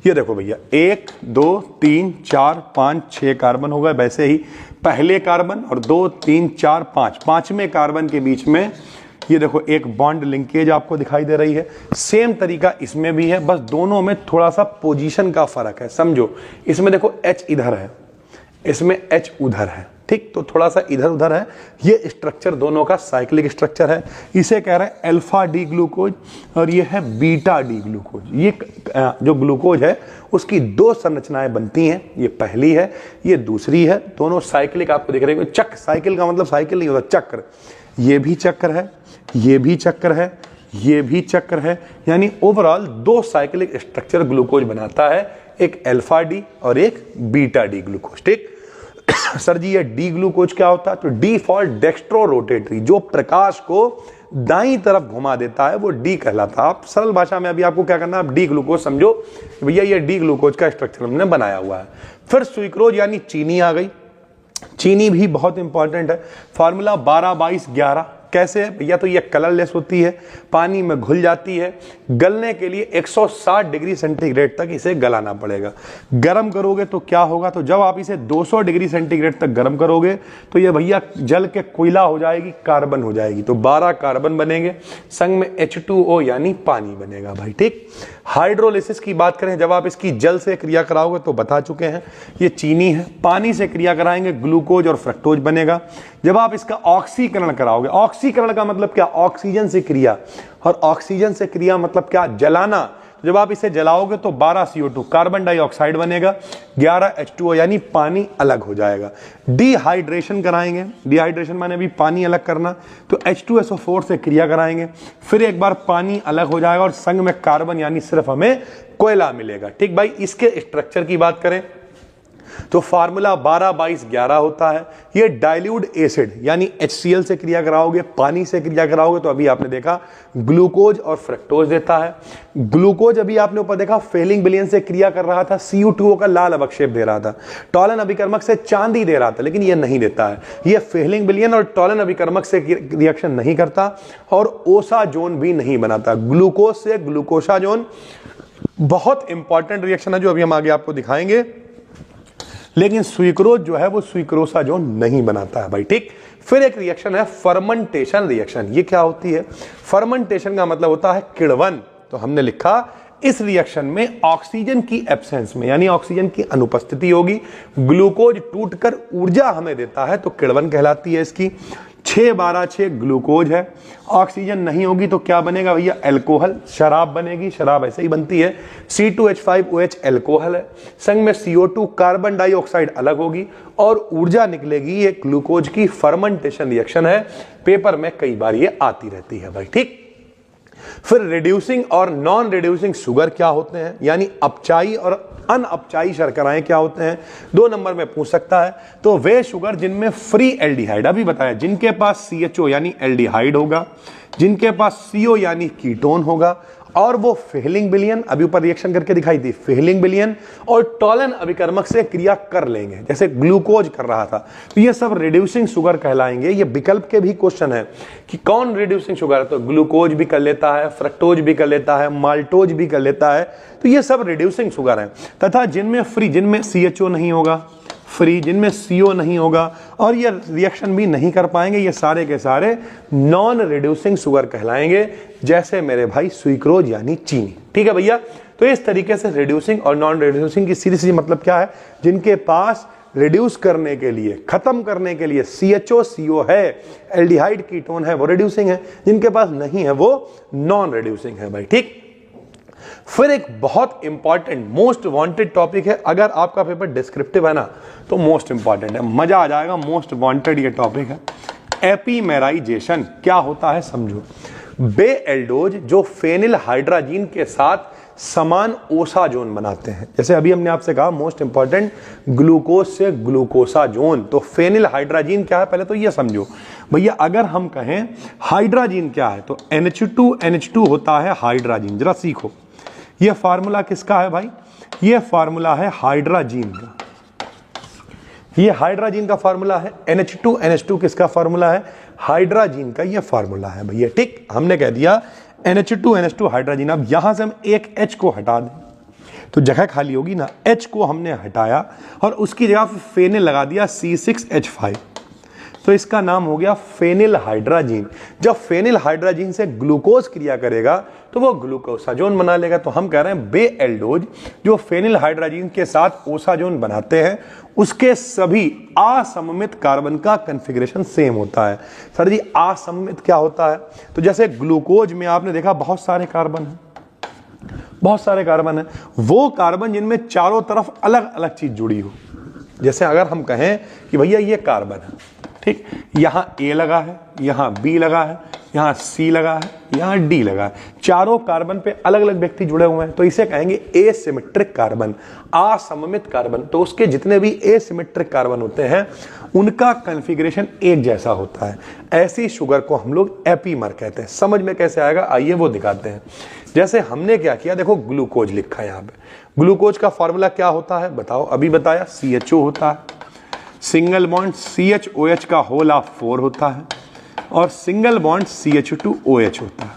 ये देखो भैया 1 2 3 4 5 6 कार्बन हो गए। वैसे ही पहले कार्बन और 2 3 4 5 पांचवें कार्बन के बीच में ये देखो एक बॉन्ड लिंकेज आपको दिखाई दे रही है। सेम तरीका इसमें भी है, बस दोनों में थोड़ा सा पोजीशन का फर्क है। समझो, इसमें देखो H इधर है, इसमें H उधर है। ठीक, तो थोड़ा सा इधर उधर है। ये स्ट्रक्चर दोनों का साइक्लिक स्ट्रक्चर है। इसे कह रहे हैं अल्फा डी ग्लूकोज और ये है बीटा डी ग्लूकोज। ये जो ग्लूकोज है उसकी 2 संरचनाएं बनती हैं। ये पहली है, ये दूसरी है। दोनों साइक्लिक आपको दिख रहे हैं। चक्र, साइकिल का मतलब साइकिल नहीं होता, चक्र। ये भी चक्र है, ये भी चक्र है, ये भी चक्र है। यानी ओवरऑल 2 साइक्लिक स्ट्रक्चर ग्लूकोज बनाता है, एक अल्फा डी और एक बीटा डी ग्लूकोज। ठीक सर जी, ये डी ग्लूकोज क्या होता है? तो डी फॉर डेक्स्ट्रो रोटेटरी, जो प्रकाश को दाईं तरफ घुमा देता है वो डी कहलाता है। आप सरल भाषा में अभी आपको क्या करना है, आप डी ग्लूकोज समझो भैया, ये डी ग्लूकोज का स्ट्रक्चर हमने बनाया हुआ है। फिर सुक्रोज यानी चीनी आ गई। चीनी भी बहुत इंपॉर्टेंट है। फार्मूला 12-22-11 कैसे है भैया? तो ये कलरलेस होती है, पानी में घुल जाती है। गलने के लिए 160 डिग्री सेंटीग्रेड तक इसे गलाना पड़ेगा। गर्म करोगे तो क्या होगा? तो जब आप इसे 200 डिग्री सेंटीग्रेड तक गर्म करोगे तो ये भैया जल के कोयला हो जाएगी, कार्बन हो जाएगी। तो 12 कार्बन बनेंगे, संग में H2O यानी पानी बनेगा भाई। ठीक, हाइड्रोलिसिस की बात करें, जब आप इसकी जल से क्रिया कराओगे तो बता चुके हैं, ये चीनी है। पानी से क्रिया कराएंगे, ग्लूकोज और फ्रक्टोज बनेगा। जब आप इसका ऑक्सीकरण कराओगे, ऑक्सीकरण का मतलब क्या? ऑक्सीजन से क्रिया, और ऑक्सीजन से क्रिया मतलब क्या? जलाना। जब आप इसे जलाओगे तो 12 CO2 कार्बन डाइऑक्साइड बनेगा, 11 H2O यानी पानी अलग हो जाएगा। डिहाइड्रेशन कराएंगे, डिहाइड्रेशन माने भी पानी अलग करना, तो H2SO4 से क्रिया कराएंगे, फिर एक बार पानी अलग हो जाएगा और संग में कार्बन यानी सिर्फ हमें कोयला मिलेगा। ठीक भाई, इसके स्ट्रक्चर की बात करें तो फार्मूला 12-22-11 होता है। ये डाइल्यूट एसिड यानी HCl से क्रिया कराओगे, पानी से क्रिया कराओगे तो अभी आपने देखा ग्लूकोज और फ्रक्टोज देता है। ग्लूकोज अभी आपने ऊपर देखा फेलिंग विलयन से क्रिया कर रहा था, Cu2O का लाल अवक्षेप दे रहा था। टॉलन अभिकर्मक से चांदी दे रहा था, लेकिन ये नहीं देता है। ये फेलिंग विलयन और टॉलन अभिकर्मक से रिएक्शन नहीं करता और ओसा जोन भी नहीं बनाता। ग्लूकोज से ग्लूकोसा जोन बहुत इंपॉर्टेंट रिएक्शन है जो अभी हम आगे आपको दिखाएंगे, लेकिन स्वीक्रोज जो है वो स्वीक्रोसा जोन नहीं बनाता है भाई। ठीक, फिर एक रिएक्शन है फर्मेंटेशन रिएक्शन। ये क्या होती है? फर्मेंटेशन का मतलब होता है किण्वन। तो हमने लिखा इस रिएक्शन में ऑक्सीजन की एब्सेंस में यानी ऑक्सीजन की अनुपस्थिति होगी, ग्लूकोज टूटकर ऊर्जा हमें देता है तो किण्वन कहलाती है इसकी। 6-12-6 ग्लूकोज है। ऑक्सीजन नहीं होगी तो क्या बनेगा भैया? अल्कोहल, शराब बनेगी, शराब ऐसे ही बनती है। C2H5OH अल्कोहल है, संग में CO2 कार्बन डाइऑक्साइड अलग होगी और ऊर्जा निकलेगी। ये ग्लूकोज की फर्मेंटेशन रिएक्शन है, पेपर में कई बार ये आती रहती है भाई, ठीक। फिर रिड्यूसिंग और नॉन रिड्यूसिंग शुगर क्या होते हैं, यानी अपचाई और अनअपचाई शर्कराएं क्या होते हैं, 2 नंबर में पूछ सकता है। तो वे शुगर जिनमें फ्री एल्डिहाइड, अभी बताया, जिनके पास CHO यानी एल्डिहाइड होगा, जिनके पास CO यानी कीटोन होगा, और वो फेलिंग बिलियन, अभी ऊपर रिएक्शन करके दिखाई दी, फेलिंग बिलियन और टॉलन अभिकर्मक से क्रिया कर लेंगे, जैसे ग्लूकोज कर रहा था, तो ये सब रिड्यूसिंग शुगर कहलाएंगे। ये विकल्प के भी क्वेश्चन है कि कौन रिड्यूसिंग शुगर है, तो ग्लूकोज भी कर लेता है, फ्रक्टोज भी कर लेता है, माल्टोज भी कर लेता है, तो ये सब रिड्यूसिंग शुगर है। तथा जिनमें फ्री, जिनमें CHO नहीं होगा, फ्री, जिनमें CO नहीं होगा और ये रिएक्शन भी नहीं कर पाएंगे, ये सारे के सारे नॉन रिड्यूसिंग शुगर कहलाएंगे, जैसे मेरे भाई सुक्रोज यानी चीनी, ठीक है भैया। तो इस तरीके से रिड्यूसिंग और नॉन रिड्यूसिंग की सीधी सी मतलब क्या है, जिनके पास रिड्यूस करने के लिए, खत्म करने के लिए CHO CO है, एल्डिहाइड कीटोन है, वो रिड्यूसिंग है, जिनके पास नहीं है वो नॉन रिड्यूसिंग है भाई, ठीक। फिर एक बहुत इंपॉर्टेंट मोस्ट वांटेड टॉपिक है, अगर आपका पेपर डिस्क्रिप्टिव है ना तो मोस्ट इंपॉर्टेंट है, मजा आ जाएगा, मोस्ट वांटेड ये टॉपिक है। एपीमेराइजेशन क्या होता है समझो। बे एल्डोज जो फेनिल हाइड्राजीन के साथ समान ओसाजोन बनाते हैं, जैसे अभी हमने आपसे कहा मोस्ट इंपॉर्टेंट ग्लूकोज से ग्लूकोसाजोन, तो फेनिल हाइड्राजीन क्या है पहले तो ये समझो भैया। अगर हम कहें हाइड्राजीन क्या है तो NH2 होता है हाइड्राजीन, जरा सीखो ये फार्मूला किसका है भाई, ये फार्मूला है हाइड्राजीन का, ये हाइड्राजीन का फार्मूला है। NH2 किसका फार्मूला है, हाइड्राजीन का ये फार्मूला है भैया, ठीक। हमने कह दिया NH2 हाइड्राजीन। अब यहां से हम एक H को हटा दें तो जगह खाली होगी ना, H को हमने हटाया और उसकी जगह फेनिल लगा दिया C6H5, तो इसका नाम हो गया फेनिल हाइड्राजीन। जब फेनिल हाइड्राजीन से ग्लूकोज क्रिया करेगा तो वो ग्लूकोसाजोन बना लेगा। तो हम कह रहे हैं बे एल्डोज जो फेनिल हाइड्राजीन के साथ ओसाजोन बनाते हैं, उसके सभी असममित कार्बन का कॉन्फ़िगरेशन सेम होता है। सर जी असममित क्या होता है, तो जैसे ग्लूकोज में आपने देखा बहुत सारे कार्बन हैं, बहुत सारे कार्बन हैं, वो कार्बन जिनमें चारों तरफ अलग अलग चीज जुड़ी हो। जैसे अगर हम कहें कि भैया ये कार्बन है, ठीक, यहाँ A लगा है, यहाँ B लगा है, यहाँ C लगा है, यहाँ D लगा है, चारों कार्बन पे अलग अलग व्यक्ति जुड़े हुए हैं, तो इसे कहेंगे एसिमेट्रिक कार्बन, असममित कार्बन। तो उसके जितने भी एसिमेट्रिक कार्बन होते हैं उनका कॉन्फ़िगरेशन एक जैसा होता है। ऐसी शुगर को हम लोग एपीमर कहते हैं। समझ में कैसे आएगा, आइए वो दिखाते हैं। जैसे हमने क्या किया, देखो ग्लूकोज लिखा है यहाँ पे, ग्लूकोज का फॉर्मूला क्या होता है बताओ, अभी बताया CHO होता है, सिंगल बॉन्ड CHOH का होल ऑफ 4 होता है और सिंगल बॉन्ड CH2OH होता है,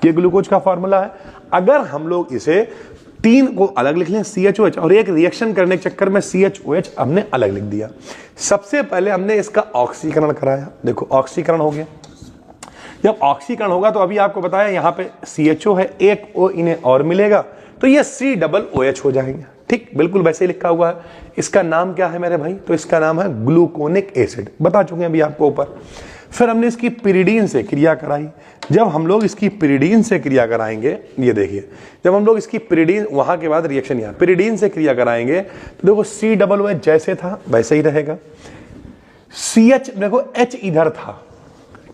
ये ग्लूकोज का फॉर्मूला है। अगर हम लोग इसे 3 को अलग लिख लें CHOH और एक रिएक्शन करने के चक्कर में CHOH हमने अलग लिख दिया। सबसे पहले हमने इसका ऑक्सीकरण कराया, देखो ऑक्सीकरण हो गया। जब ऑक्सीकरण होगा तो अभी आपको बताया यहाँ पे CHO है, एक O इन्हें और मिलेगा तो ये COOH हो जाएंगे, ठीक, बिल्कुल वैसे ही लिखा हुआ है। इसका नाम क्या है मेरे भाई, तो इसका नाम है ग्लूकोनिक एसिड, बता चुके हैं अभी आपको ऊपर। फिर हमने इसकी पिरिडीन से क्रिया कराई। जब हम लोग इसकी पिरिडीन से क्रिया कराएंगे, ये देखिए, जब हम लोग इसकी पिरिडीन, वहां के बाद रिएक्शन यहाँ पिरिडीन से क्रिया कराएंगे तो देखो COOH जैसे था वैसे ही रहेगा। CH देखो H इधर था,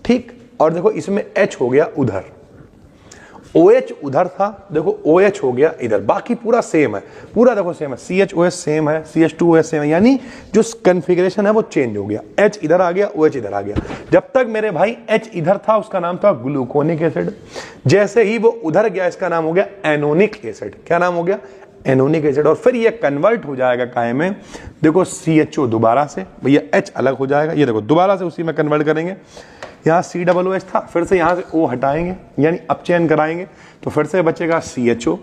ठीक, और देखो इसमें H हो गया उधर, OH उधर था, देखो OH हो गया इधर, बाकी पूरा सेम है, पूरा देखो सेम है, CHOH सेम है, CH2OH सेम है, यानी जो कॉन्फ़िगरेशन है वो चेंज हो गया। H इधर आ गया, OH इधर आ गया। जब तक मेरे भाई H इधर था उसका नाम था ग्लूकोनिक एसिड, जैसे ही वो उधर गया इसका नाम हो गया एनोनिक एसिड। क्या नाम हो गया, एनोनिक एसिड। और फिर ये कन्वर्ट हो जाएगा काहे में, देखो CHO दोबारा से, भैया H अलग हो जाएगा, ये देखो दोबारा से उसी में कन्वर्ट करेंगे। यहाँ COOH था, फिर से यहाँ से O हटाएंगे यानी अपचयन कराएंगे तो फिर से बचेगा CHO,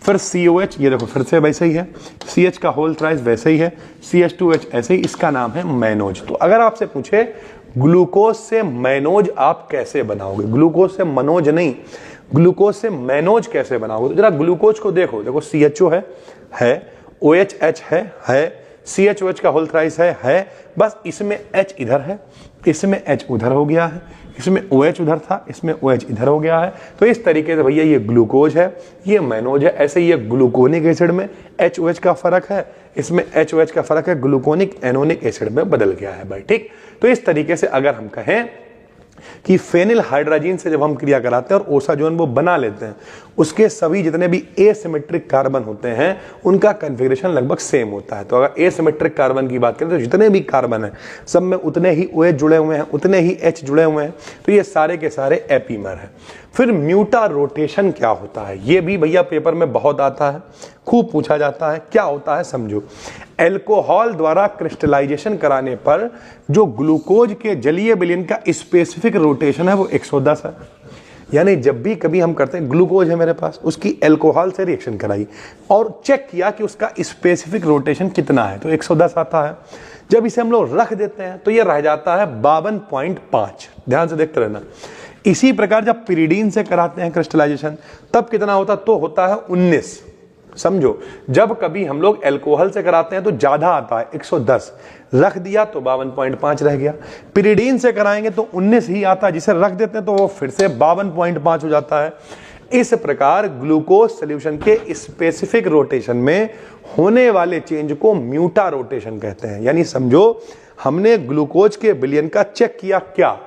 फिर COH, ये देखो फिर से वैसे ही है, CH का होल थ्राइस वैसे ही है, CH2H ऐसे ही, इसका नाम है मैनोज। तो अगर आपसे पूछे ग्लूकोज से मैनोज आप कैसे बनाओगे, ग्लूकोज से मनोज नहीं, ग्लूकोज से मैनोज कैसे बनाओगे, तो जरा ग्लूकोज को देखो, देखो CHO है, OHH है, CHOH का होल थ्राइस है, बस इसमें H इधर है, इसमें H उधर हो गया है, इसमें OH उधर था, इसमें OH इधर हो गया है। तो इस तरीके से भैया ये ग्लूकोज है, ये मैनोज है। ऐसे ही ये ग्लूकोनिक एसिड में HOH का फर्क है, इसमें HOH का फर्क है, ग्लूकोनिक एनोनिक एसिड में बदल गया है भाई, ठीक। तो इस तरीके से अगर हम कहें कि फेनिल हाइड्राजीन से जब हम क्रिया कराते हैं और ओसाजोन वो बना लेते हैं, उसके सभी जितने भी एसिमेट्रिक कार्बन होते हैं उनका कॉन्फ़िगरेशन लगभग सेम होता है। तो अगर एसिमेट्रिक कार्बन की बात करें तो जितने भी कार्बन हैं सब में उतने ही OH जुड़े हुए हैं, उतने ही H जुड़े हुए हैं, तो ये सारे के सारे एपीमर हैं। फिर म्यूटा रोटेशन क्या होता है, ये भी भैया पेपर में बहुत आता है, खूब पूछा जाता है। क्या होता है समझो, एल्कोहल द्वारा क्रिस्टलाइजेशन कराने पर जो ग्लूकोज के जलीय विलयन का स्पेसिफिक रोटेशन है वो 110 है। यानी जब भी कभी हम करते हैं, ग्लूकोज है मेरे पास, उसकी एल्कोहल से रिएक्शन कराई और चेक किया कि उसका स्पेसिफिक रोटेशन कितना है, तो 110 आता है। जब इसे हम लोग रख देते हैं तो ये रह जाता है 52.5। ध्यान से देखते रहना। इसी प्रकार जब पिरिडीन से कराते हैं क्रिस्टलाइजेशन तब कितना होता, तो होता है 19। समझो, जब कभी हम लोग एल्कोहल से कराते हैं तो ज्यादा आता है 110, रख दिया तो 52.5 रह गया। पिरिडीन से कराएंगे तो 19 ही आता है, जिसे रख देते हैं तो वो फिर से 52.5 हो जाता है। इस प्रकार ग्लूकोज सॉल्यूशन के स्पेसिफिक रोटेशन में होने वाले चेंज को म्यूटा रोटेशन कहते हैं। यानी समझो, हमने ग्लूकोज के विलयन का चेक किया, क्या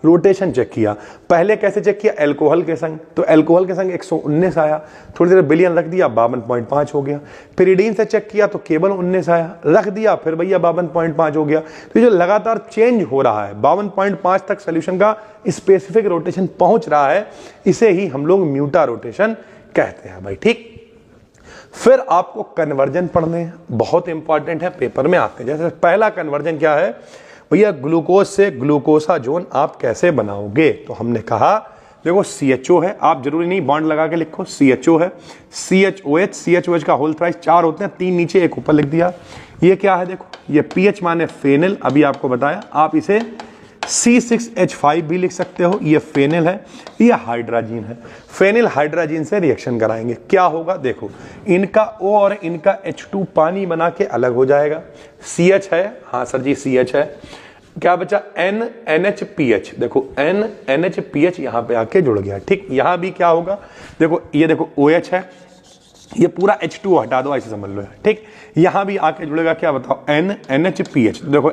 रोटेशन चेक किया। पहले कैसे चेक किया, एल्कोहल के संग, तो एल्कोहल के संग 119 आया, थोड़ी देर विलयन रख दिया 52.5 हो गया। पिरिडीन से चेक किया तो केवल 19 आया, रख दिया फिर भैया 52.5 हो गया। तो जो लगातार चेंज हो रहा है, 52.5 तक सोल्यूशन का स्पेसिफिक रोटेशन पहुंच रहा है, इसे ही हम लोग म्यूटा रोटेशन कहते हैं भाई, ठीक। फिर आपको कन्वर्जन पढ़ने हैं, बहुत इंपॉर्टेंट है, पेपर में आते हैं। जैसे पहला कन्वर्जन क्या है भैया, ग्लूकोज से ग्लूकोसाजोन आप कैसे बनाओगे। तो हमने कहा देखो CHO है, आप जरूरी नहीं बॉन्ड लगा के लिखो, CHO है, CHOH का होल थ्राइस 4 होते हैं, 3 नीचे 1 ऊपर लिख दिया। ये क्या है देखो, ये PH माने फेनिल, अभी आपको बताया, आप इसे C6H5 भी लिख सकते हो। ये फेनिल है, ये हाइड्राजीन है। फेनिल हाइड्राजीन से रिएक्शन कराएंगे, क्या होगा देखो, इनका O और इनका H2 पानी बना के अलग हो जाएगा। CH है, हाँ सर जी CH है, क्या बचा NNHPH, देखो NNHPH यहां पे आके जुड़ गया, ठीक। यहां भी क्या होगा देखो, ये देखो OH है, ये पूरा H2 हटा दो, ऐसे समझ लो, ठीक। यहां भी आके जुड़ेगा, क्या बताओ NNHPH, देखो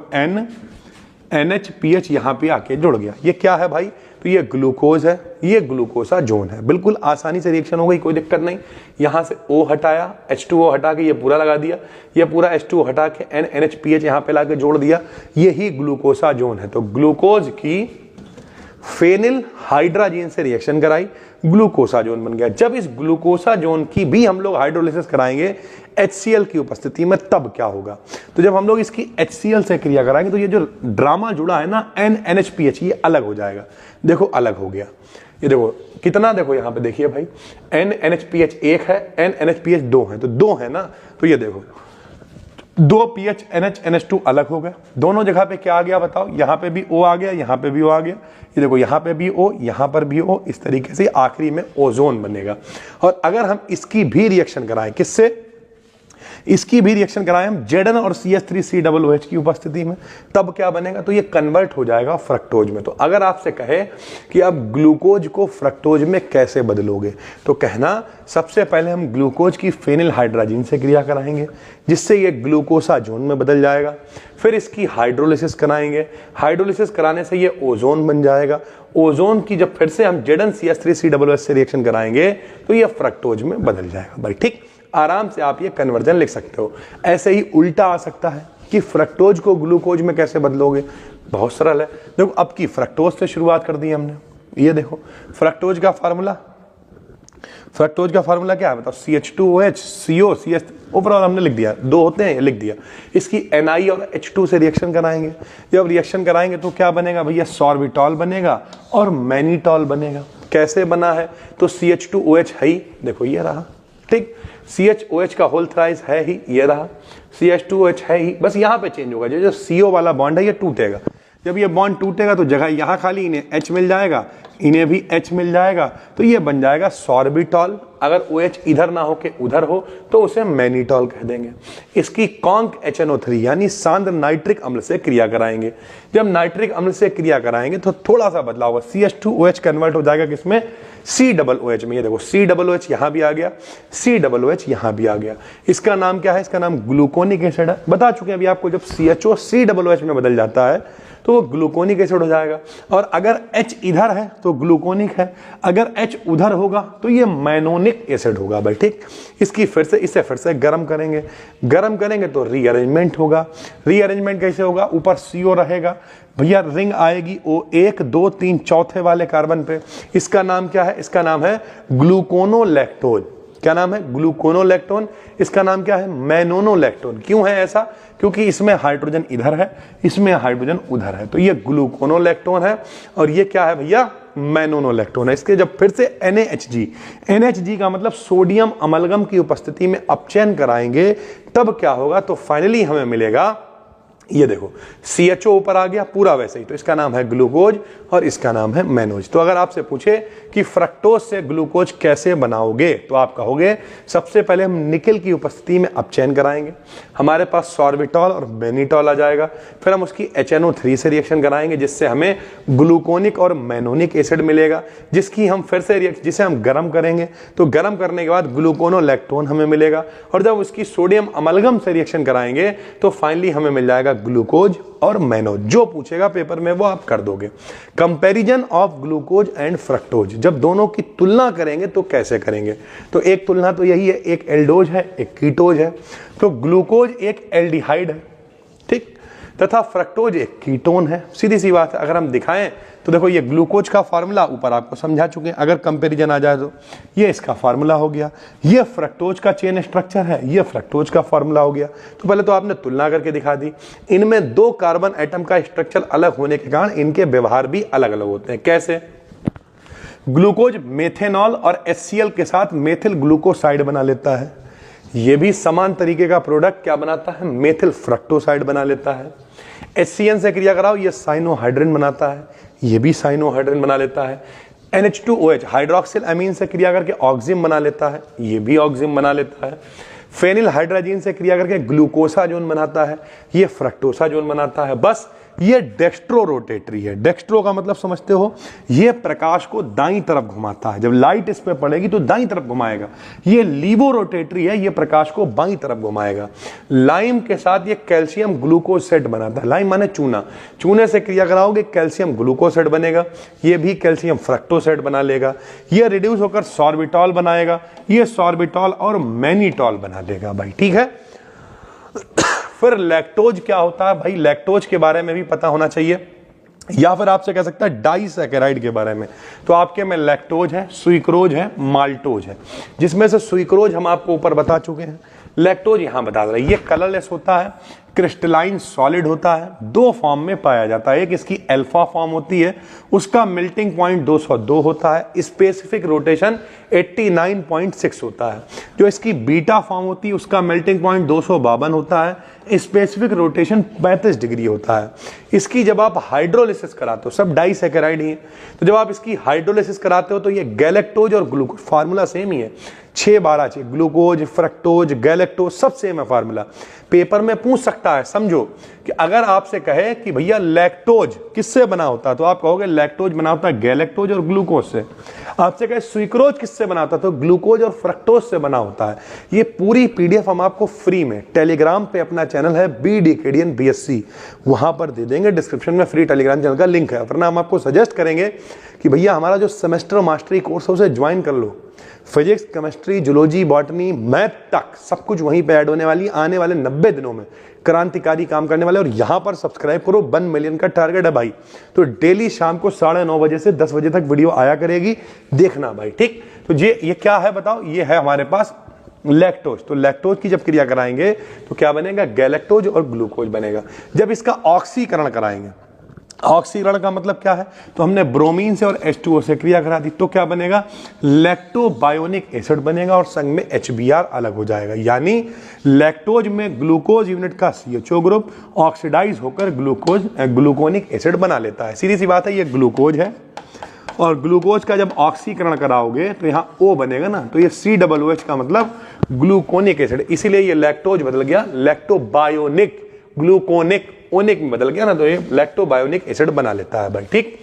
NNHPH यहां पे आके जुड़ गया। ये क्या है भाई, तो ये ग्लूकोज है, ये ग्लूकोसाजोन है। बिल्कुल आसानी से रिएक्शन हो गई, कोई दिक्कत नहीं। यहां से O हटाया, H2O हटा के ये पूरा लगा दिया, ये पूरा H2O हटा के NNHPH यहां पे लाके जोड़ दिया, यही ग्लूकोसाजोन है। तो ग्लूकोज की फेनिल हाइड्राजीन से रिएक्शन कराई, ग्लूकोसाजोन बन गया। जब इस ग्लूकोसाजोन की भी हम लोग हाइड्रोलिसिस कराएंगे HCl की उपस्थिति में, तब क्या होगा, तो जब हम लोग इसकी HCl से क्रिया कराएंगे तो ये जो ड्रामा जुड़ा है ना NNHPH, ये अलग हो जाएगा। देखो अलग हो गया, ये देखो कितना, देखो यहां पे देखिए भाई, NNHPH 1 है, NNHPH 2 है, तो 2 है ना, तो ये देखो 2 PH NH NH2 अलग हो गया। दोनों जगह पे क्या आ गया बताओ, यहां पे भी O आ गया, यहां पे भी O आ गया। ये देखो यहां पे भी O, यहां पर भी O, इस तरीके से आखिरी में ओजोन बनेगा। और अगर हम इसकी भी रिएक्शन कराएं, किससे, इसकी भी रिएक्शन कराएं हम Zn और CH3COOH की उपस्थिति में, तब क्या बनेगा, तो ये कन्वर्ट हो जाएगा फ्रक्टोज में। तो अगर आपसे कहे कि आप ग्लूकोज को फ्रक्टोज में कैसे बदलोगे, तो कहना सबसे पहले हम ग्लूकोज की फेनिल हाइड्राजीन से क्रिया कराएंगे, जिससे ये ग्लूकोसाजोन में बदल जाएगा। फिर इसकी हाइड्रोलिसिस कराएंगे, हाइड्रोलिसिस कराने से ये ओजोन बन जाएगा। ओजोन की जब फिर से हम Zn CH3COOH से रिएक्शन कराएंगे तो ये फ्रक्टोज में बदल जाएगा भाई, ठीक। आराम से आप ये कन्वर्जन लिख सकते हो। ऐसे ही उल्टा आ सकता है कि फ्रक्टोज को ग्लूकोज में कैसे बदलोगे, बहुत सरल है। देखो अब की फ्रक्टोज से शुरुआत कर दी हमने, ये देखो फ्रक्टोज का फार्मूला, फ्रक्टोज का फार्मूला क्या है बताओ, CH2OH CO CH, ऊपर हमने लिख दिया, 2 होते हैं, ये लिख दिया। इसकी Ni और H2 से रिएक्शन कराएंगे, जब रिएक्शन कराएंगे तो क्या बनेगा भैया, सॉर्बिटॉल बनेगा और मैनीटॉल बनेगा। कैसे बना है, तो CH2OH है ही, देखो ये रहा, ठीक। CHOH का होल थ्राइस है ही, ये रहा, CH2OH है ही, बस यहाँ पे चेंज होगा, जो CO वाला बॉन्ड है ये टूटेगा। जब ये बॉन्ड टूटेगा तो जगह यहाँ खाली, इन्हें H मिल जाएगा, इन्हें भी H मिल जाएगा, तो ये बन जाएगा सॉर्बिटॉल। अगर OH इधर ना हो के उधर हो तो उसे मैनिटॉल कह देंगे। इसकी कॉन्क HNO3 यानी सांद्र नाइट्रिक अम्ल से क्रिया कराएंगे। जब नाइट्रिक अम्ल से क्रिया कराएंगे तो थोड़ा सा बदलाव होगा, CH2OH कन्वर्ट हो जाएगा किसमें, COOH में। ये देखो COOH यहां भी आ गया, COOH यहां भी आ गया। इसका नाम क्या है, इसका नाम ग्लूकोनिक एसिड है। बता चुके हैं अभी आपको, जब CHO COOH में बदल जाता है तो वो ग्लूकोनिक एसिड हो जाएगा। और अगर H इधर है तो ग्लूकोनिक है, अगर H उधर होगा तो ये मैनोनिक एसिड होगा भाई, ठीक। इसे फिर से गर्म करेंगे तो रीअरेंजमेंट होगा। रीअरेंजमेंट कैसे होगा, ऊपर CO रहेगा भैया, रिंग आएगी O 1 2 3 चौथे वाले कार्बन पे। इसका नाम क्या है, इसका नाम है ग्लूकोनोलैक्टोज। क्या नाम है, ग्लूकोनोलैक्टोन। इसका नाम क्या है, मैनोनोलैक्टोन। क्यों है ऐसा, क्योंकि इसमें हाइड्रोजन इधर है, इसमें हाइड्रोजन उधर है, तो ये ग्लूकोनोलैक्टोन है। और ये क्या है भैया, मैनोनोलैक्टोन है। इसके जब फिर से NaHG का मतलब सोडियम अमलगम की उपस्थिति में अपचयन कराएंगे तब क्या होगा, तो फाइनली हमें मिलेगा, ये देखो CHO ऊपर आ गया पूरा वैसे ही, तो इसका नाम है ग्लूकोज और इसका नाम है मैनोज। तो अगर आपसे पूछे कि फ्रक्टोज से ग्लूकोज कैसे बनाओगे, तो आप कहोगे सबसे पहले हम निकेल की उपस्थिति में अपचयन कराएंगे, हमारे पास सॉर्बिटॉल और मैनिटॉल आ जाएगा। फिर हम उसकी HNO3 से रिएक्शन कराएंगे जिससे हमें ग्लूकोनिक और मैनोनिक एसिड मिलेगा, जिसे हम गर्म करेंगे तो गर्म करने के बाद ग्लूकोनोलैक्टोन हमें मिलेगा। और जब उसकी सोडियम अमलगम से रिएक्शन कराएंगे तो फाइनली हमें मिल जाएगा ग्लूकोज और मैनोज। जो पूछेगा पेपर में वो आप कर दोगे। Comparison of glucose and fructose, जब दोनों की तुलना करेंगे तो कैसे करेंगे, तो एक तुलना तो यही है, एक एल्डोज है एक कीटोज है। तो ग्लूकोज एक एल्डिहाइड है, ठीक, तथा फ्रक्टोज एक कीटोन है। सीधी सी बात है। अगर हम दिखाएं तो देखो ये ग्लूकोज का फार्मूला ऊपर आपको समझा चुके हैं, अगर कंपैरिजन आ जाए तो ये इसका फार्मूला हो गया, ये फ्रक्टोज का चेन स्ट्रक्चर है, ये फ्रक्टोज का फार्मूला हो गया। तो पहले तो आपने तुलना करके दिखा दी। इनमें 2 कार्बन एटम का स्ट्रक्चर अलग होने के कारण इनके व्यवहार भी अलग अलग होते हैं। कैसे, ग्लूकोज मेथेनॉल और HCl के साथ मेथिल ग्लूकोसाइड बना लेता है, ये भी समान तरीके का प्रोडक्ट क्या बनाता है, मेथिल फ्रक्टोसाइड बना लेता है। HCN से क्रिया कराओ, ये साइनोहाइड्रिन बनाता है, ये भी साइनोहाइड्रिन बना लेता है। NH2OH हाइड्रोक्सिल अमीन से क्रिया करके ऑक्सिम बना लेता है, ये भी ऑक्सिम बना लेता है। फेनिल हाइड्राजीन से क्रिया करके ग्लूकोसाजोन बनाता है, ये फ्रक्टोसाजोन बनाता है। बस ये डेक्स्ट्रो रोटेटरी है। डेक्स्ट्रो का मतलब समझते हो, ये प्रकाश को दाईं तरफ घुमाता है, जब लाइट इस पे पड़ेगी तो दाईं तरफ घुमाएगा। ये लीवो रोटेटरी है, ये प्रकाश को बाईं तरफ घुमाएगा। लाइम के साथ ये कैल्शियम ग्लूकोसेट बनाता है, लाइम माने चूना, चूने से क्रिया कराओगे कैल्शियम ग्लूकोसेट बनेगा, ये भी कैल्शियम फ्रक्टोसेट बना लेगा। ये रिड्यूस होकर सॉर्बिटॉल बनाएगा, ये सॉर्बिटॉल और मैनिटॉल बना देगा भाई, ठीक है। फिर लैक्टोज क्या होता है भाई, लैक्टोज के बारे में भी पता होना चाहिए, या फिर आपसे कह सकता है डाइसैकेराइड के बारे में। तो आपके में लैक्टोज है, सुइक्रोज है, माल्टोज है, जिसमें से सुइक्रोज हम आपको ऊपर बता चुके हैं, लैक्टोज यहां बता रहे हैं। ये कलरलेस होता है, क्रिस्टलाइन सॉलिड होता है, 2 फॉर्म में पाया जाता है। एक इसकी अल्फा फॉर्म होती है, उसका मेल्टिंग पॉइंट 202 होता है, स्पेसिफिक रोटेशन 89.6 होता है। जो इसकी बीटा फॉर्म होती है उसका मेल्टिंग पॉइंट 252 होता है, स्पेसिफिक रोटेशन 35 डिग्री होता है। इसकी जब आप हाइड्रोलिसिस कराते हो, सब डाइसैकेराइड ही है, तो जब आप इसकी हाइड्रोलिसिस कराते हो तो ये गैलेक्टोज और ग्लूकोज फार्मूला सेम ही है, 6-12 ग्लूकोज फ्रक्टोज गैलेक्टोज सब सेम है फार्मूला। पेपर में पूछ सकता है, समझो कि अगर आपसे कहे कि भैया लैक्टोज किससे बना होता है, तो आप कहोगे लैक्टोज बना होता है गैलेक्टोज और ग्लूकोज से। आपसे कहे सुइक्रोज किससे बना होता है, तो ग्लूकोज और फ्रक्टोज से बना होता है। ये पूरी PDF हम आपको फ्री में टेलीग्राम पे, अपना चैनल है BDKDN BSc, वहां पर दे देंगे, डिस्क्रिप्शन में फ्री टेलीग्राम चैनल का लिंक है। वरना हम आपको सजेस्ट करेंगे कि भैया हमारा जो सेमेस्टर मास्टरी कोर्स है उसे ज्वाइन कर लो। Physics, chemistry, zoology, botany, math तक सब कुछ वहीं पे ऐड होने वाली, आने वाले 90 दिनों में क्रांतिकारी काम करने वाले। और यहां पर सब्सक्राइब करो, 1 मिलियन का टारगेट है भाई। तो डेली शाम को 9:30 बजे से 10 बजे तक वीडियो आया करेगी, देखना भाई, ठीक। तो ये क्या है बताओ, ये है हमारे पास लैक्टोज। तो लैक्टोज की जब क्रिया कराएंगे तो क्या बनेगा, गैलेक्टोज और ग्लूकोज बनेगा। जब इसका ऑक्सीकरण कराएंगे, ऑक्सीकरण का मतलब क्या है, तो हमने ब्रोमीन से और H2O से क्रिया करा दी, तो क्या बनेगा, लैक्टोबायोनिक एसिड बनेगा और संग में HBr अलग हो जाएगा। यानी लैक्टोज में ग्लूकोज यूनिट का CHO ग्रुप ऑक्सीडाइज होकर ग्लूकोनिक एसिड बना लेता है। सीधी सी बात है, ये ग्लूकोज है और ग्लूकोज का जब ऑक्सीकरण कराओगे तो यहाँ O बनेगा ना, तो ये COOH का मतलब ग्लूकोनिक एसिड, इसीलिए ये लैक्टोज बदल गया लैक्टोबायोनिक, ग्लूकोनिक ओनिक में बदल गया ना, तो ये लैक्टोबायोनिक एसिड बना लेता है भाई। ठीक,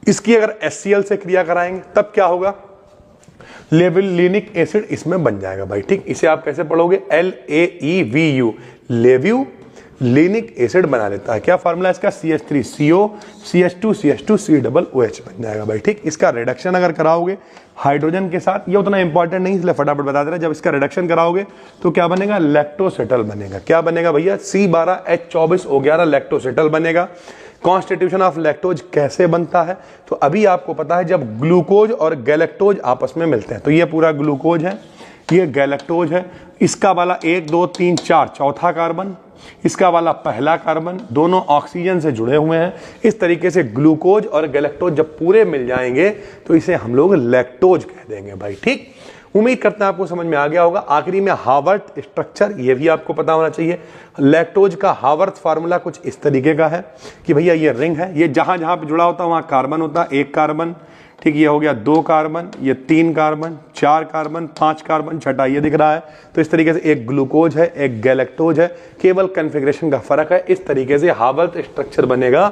इसकी अगर HCl से क्रिया कराएंगे तब क्या होगा, लेविलिनिक एसिड इसमें बन जाएगा भाई। ठीक, इसे आप कैसे पढ़ोगे, LAEVU, लेव्यू लिनिक एसिड बना लेता है। क्या फार्मूला इसका, CH3CO CH2 CH2 COOH बन जाएगा भाई। ठीक, इसका रिडक्शन अगर कराओगे हाइड्रोजन के साथ, ये उतना इंपॉर्टेंट नहीं इसलिए फटाफट बता दे रहा, जब इसका रिडक्शन कराओगे तो क्या बनेगा, लैक्टोसेटल बनेगा। क्या बनेगा भैया, C12H24O11 लैक्टोसेटल बनेगा। कॉन्स्टिट्यूशन ऑफ लैक्टोज कैसे बनता है, तो अभी आपको पता है, जब ग्लूकोज और गैलेक्टोज आपस में मिलते हैं, तो ये पूरा ग्लूकोज है, ये गैलेक्टोज है, इसका वाला 1 2 3 4 चौथा कार्बन, इसका वाला पहला कार्बन, दोनों ऑक्सीजन से जुड़े हुए हैं। इस तरीके से ग्लूकोज और गैलेक्टोज जब पूरे मिल जाएंगे तो इसे हम लोग लैक्टोज कह देंगे भाई। ठीक, उम्मीद करते हैं आपको समझ में आ गया होगा। आखिरी में हावर्थ स्ट्रक्चर, ये भी आपको पता होना चाहिए। लैक्टोज का हावर्थ फार्मूला कुछ इस तरीके का है कि भैया ये रिंग है, ये जहां जहां पे जुड़ा होता है वहां कार्बन होता है, 1 कार्बन, ठीक, ये हो गया 2 कार्बन, ये 3 कार्बन, 4 कार्बन, 5 कार्बन, छठा ये दिख रहा है। तो इस तरीके से एक ग्लूकोज है, एक गैलेक्टोज है, केवल कन्फिग्रेशन का फर्क है। इस तरीके से हावर्थ स्ट्रक्चर बनेगा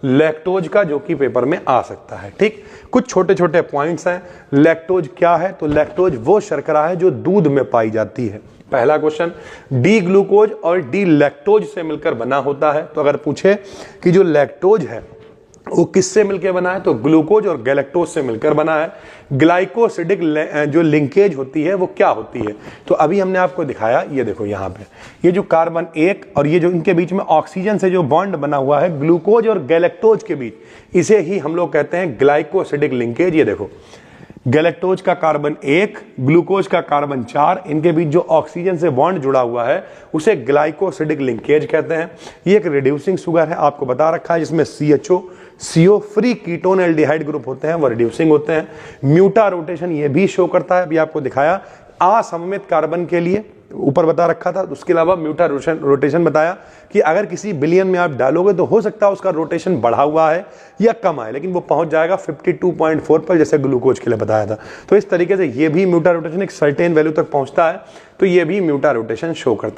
लैक्टोज का, जो कि पेपर में आ सकता है। ठीक, कुछ छोटे छोटे पॉइंट्स हैं। लैक्टोज क्या है, तो लैक्टोज वो शर्करा है जो दूध में पाई जाती है। पहला क्वेश्चन, डी ग्लूकोज और डी लैक्टोज से मिलकर बना होता है। तो अगर पूछे कि जो लैक्टोज है वो किससे मिलकर बना है, तो ग्लूकोज और गैलेक्टोज से मिलकर बना है। ग्लाइकोसिडिक जो लिंकेज होती है वो क्या होती है, तो अभी हमने आपको दिखाया, ये देखो यहाँ पे ये जो कार्बन 1 और ये जो इनके बीच में ऑक्सीजन से जो बॉन्ड बना हुआ है ग्लूकोज और गैलेक्टोज के बीच, इसे ही हम लोग कहते हैं ग्लाइकोसिडिक लिंकेज। ये देखो गैलेक्टोज का कार्बन 1, ग्लूकोज का कार्बन 4, इनके बीच जो ऑक्सीजन से बॉन्ड जुड़ा हुआ है उसे ग्लाइकोसिडिक लिंकेज कहते हैं। ये एक रिड्यूसिंग शुगर है, आपको बता रखा है, जिसमें CHO CO free ketone aldehyde group होते हैं, वो रिड्यूसिंग होते हैं। म्यूटा रोटेशन ये भी शो करता है, अभी आपको दिखाया। असममित कार्बन के लिए ऊपर बता रखा था, उसके अलावा म्यूटा रोटेशन बताया कि अगर किसी बिलियन में आप डालोगे तो हो सकता है उसका रोटेशन बढ़ा हुआ है या कम आए, लेकिन वो पहुंच जाएगा 52.4 पर, जैसे ग्लूकोज के लिए बताया था। तो इस तरीके से ये भी म्यूटा रोटेशन एक सर्टेन वैल्यू तक पहुंचता है, तो ये भी म्यूटा रोटेशन शो करता है।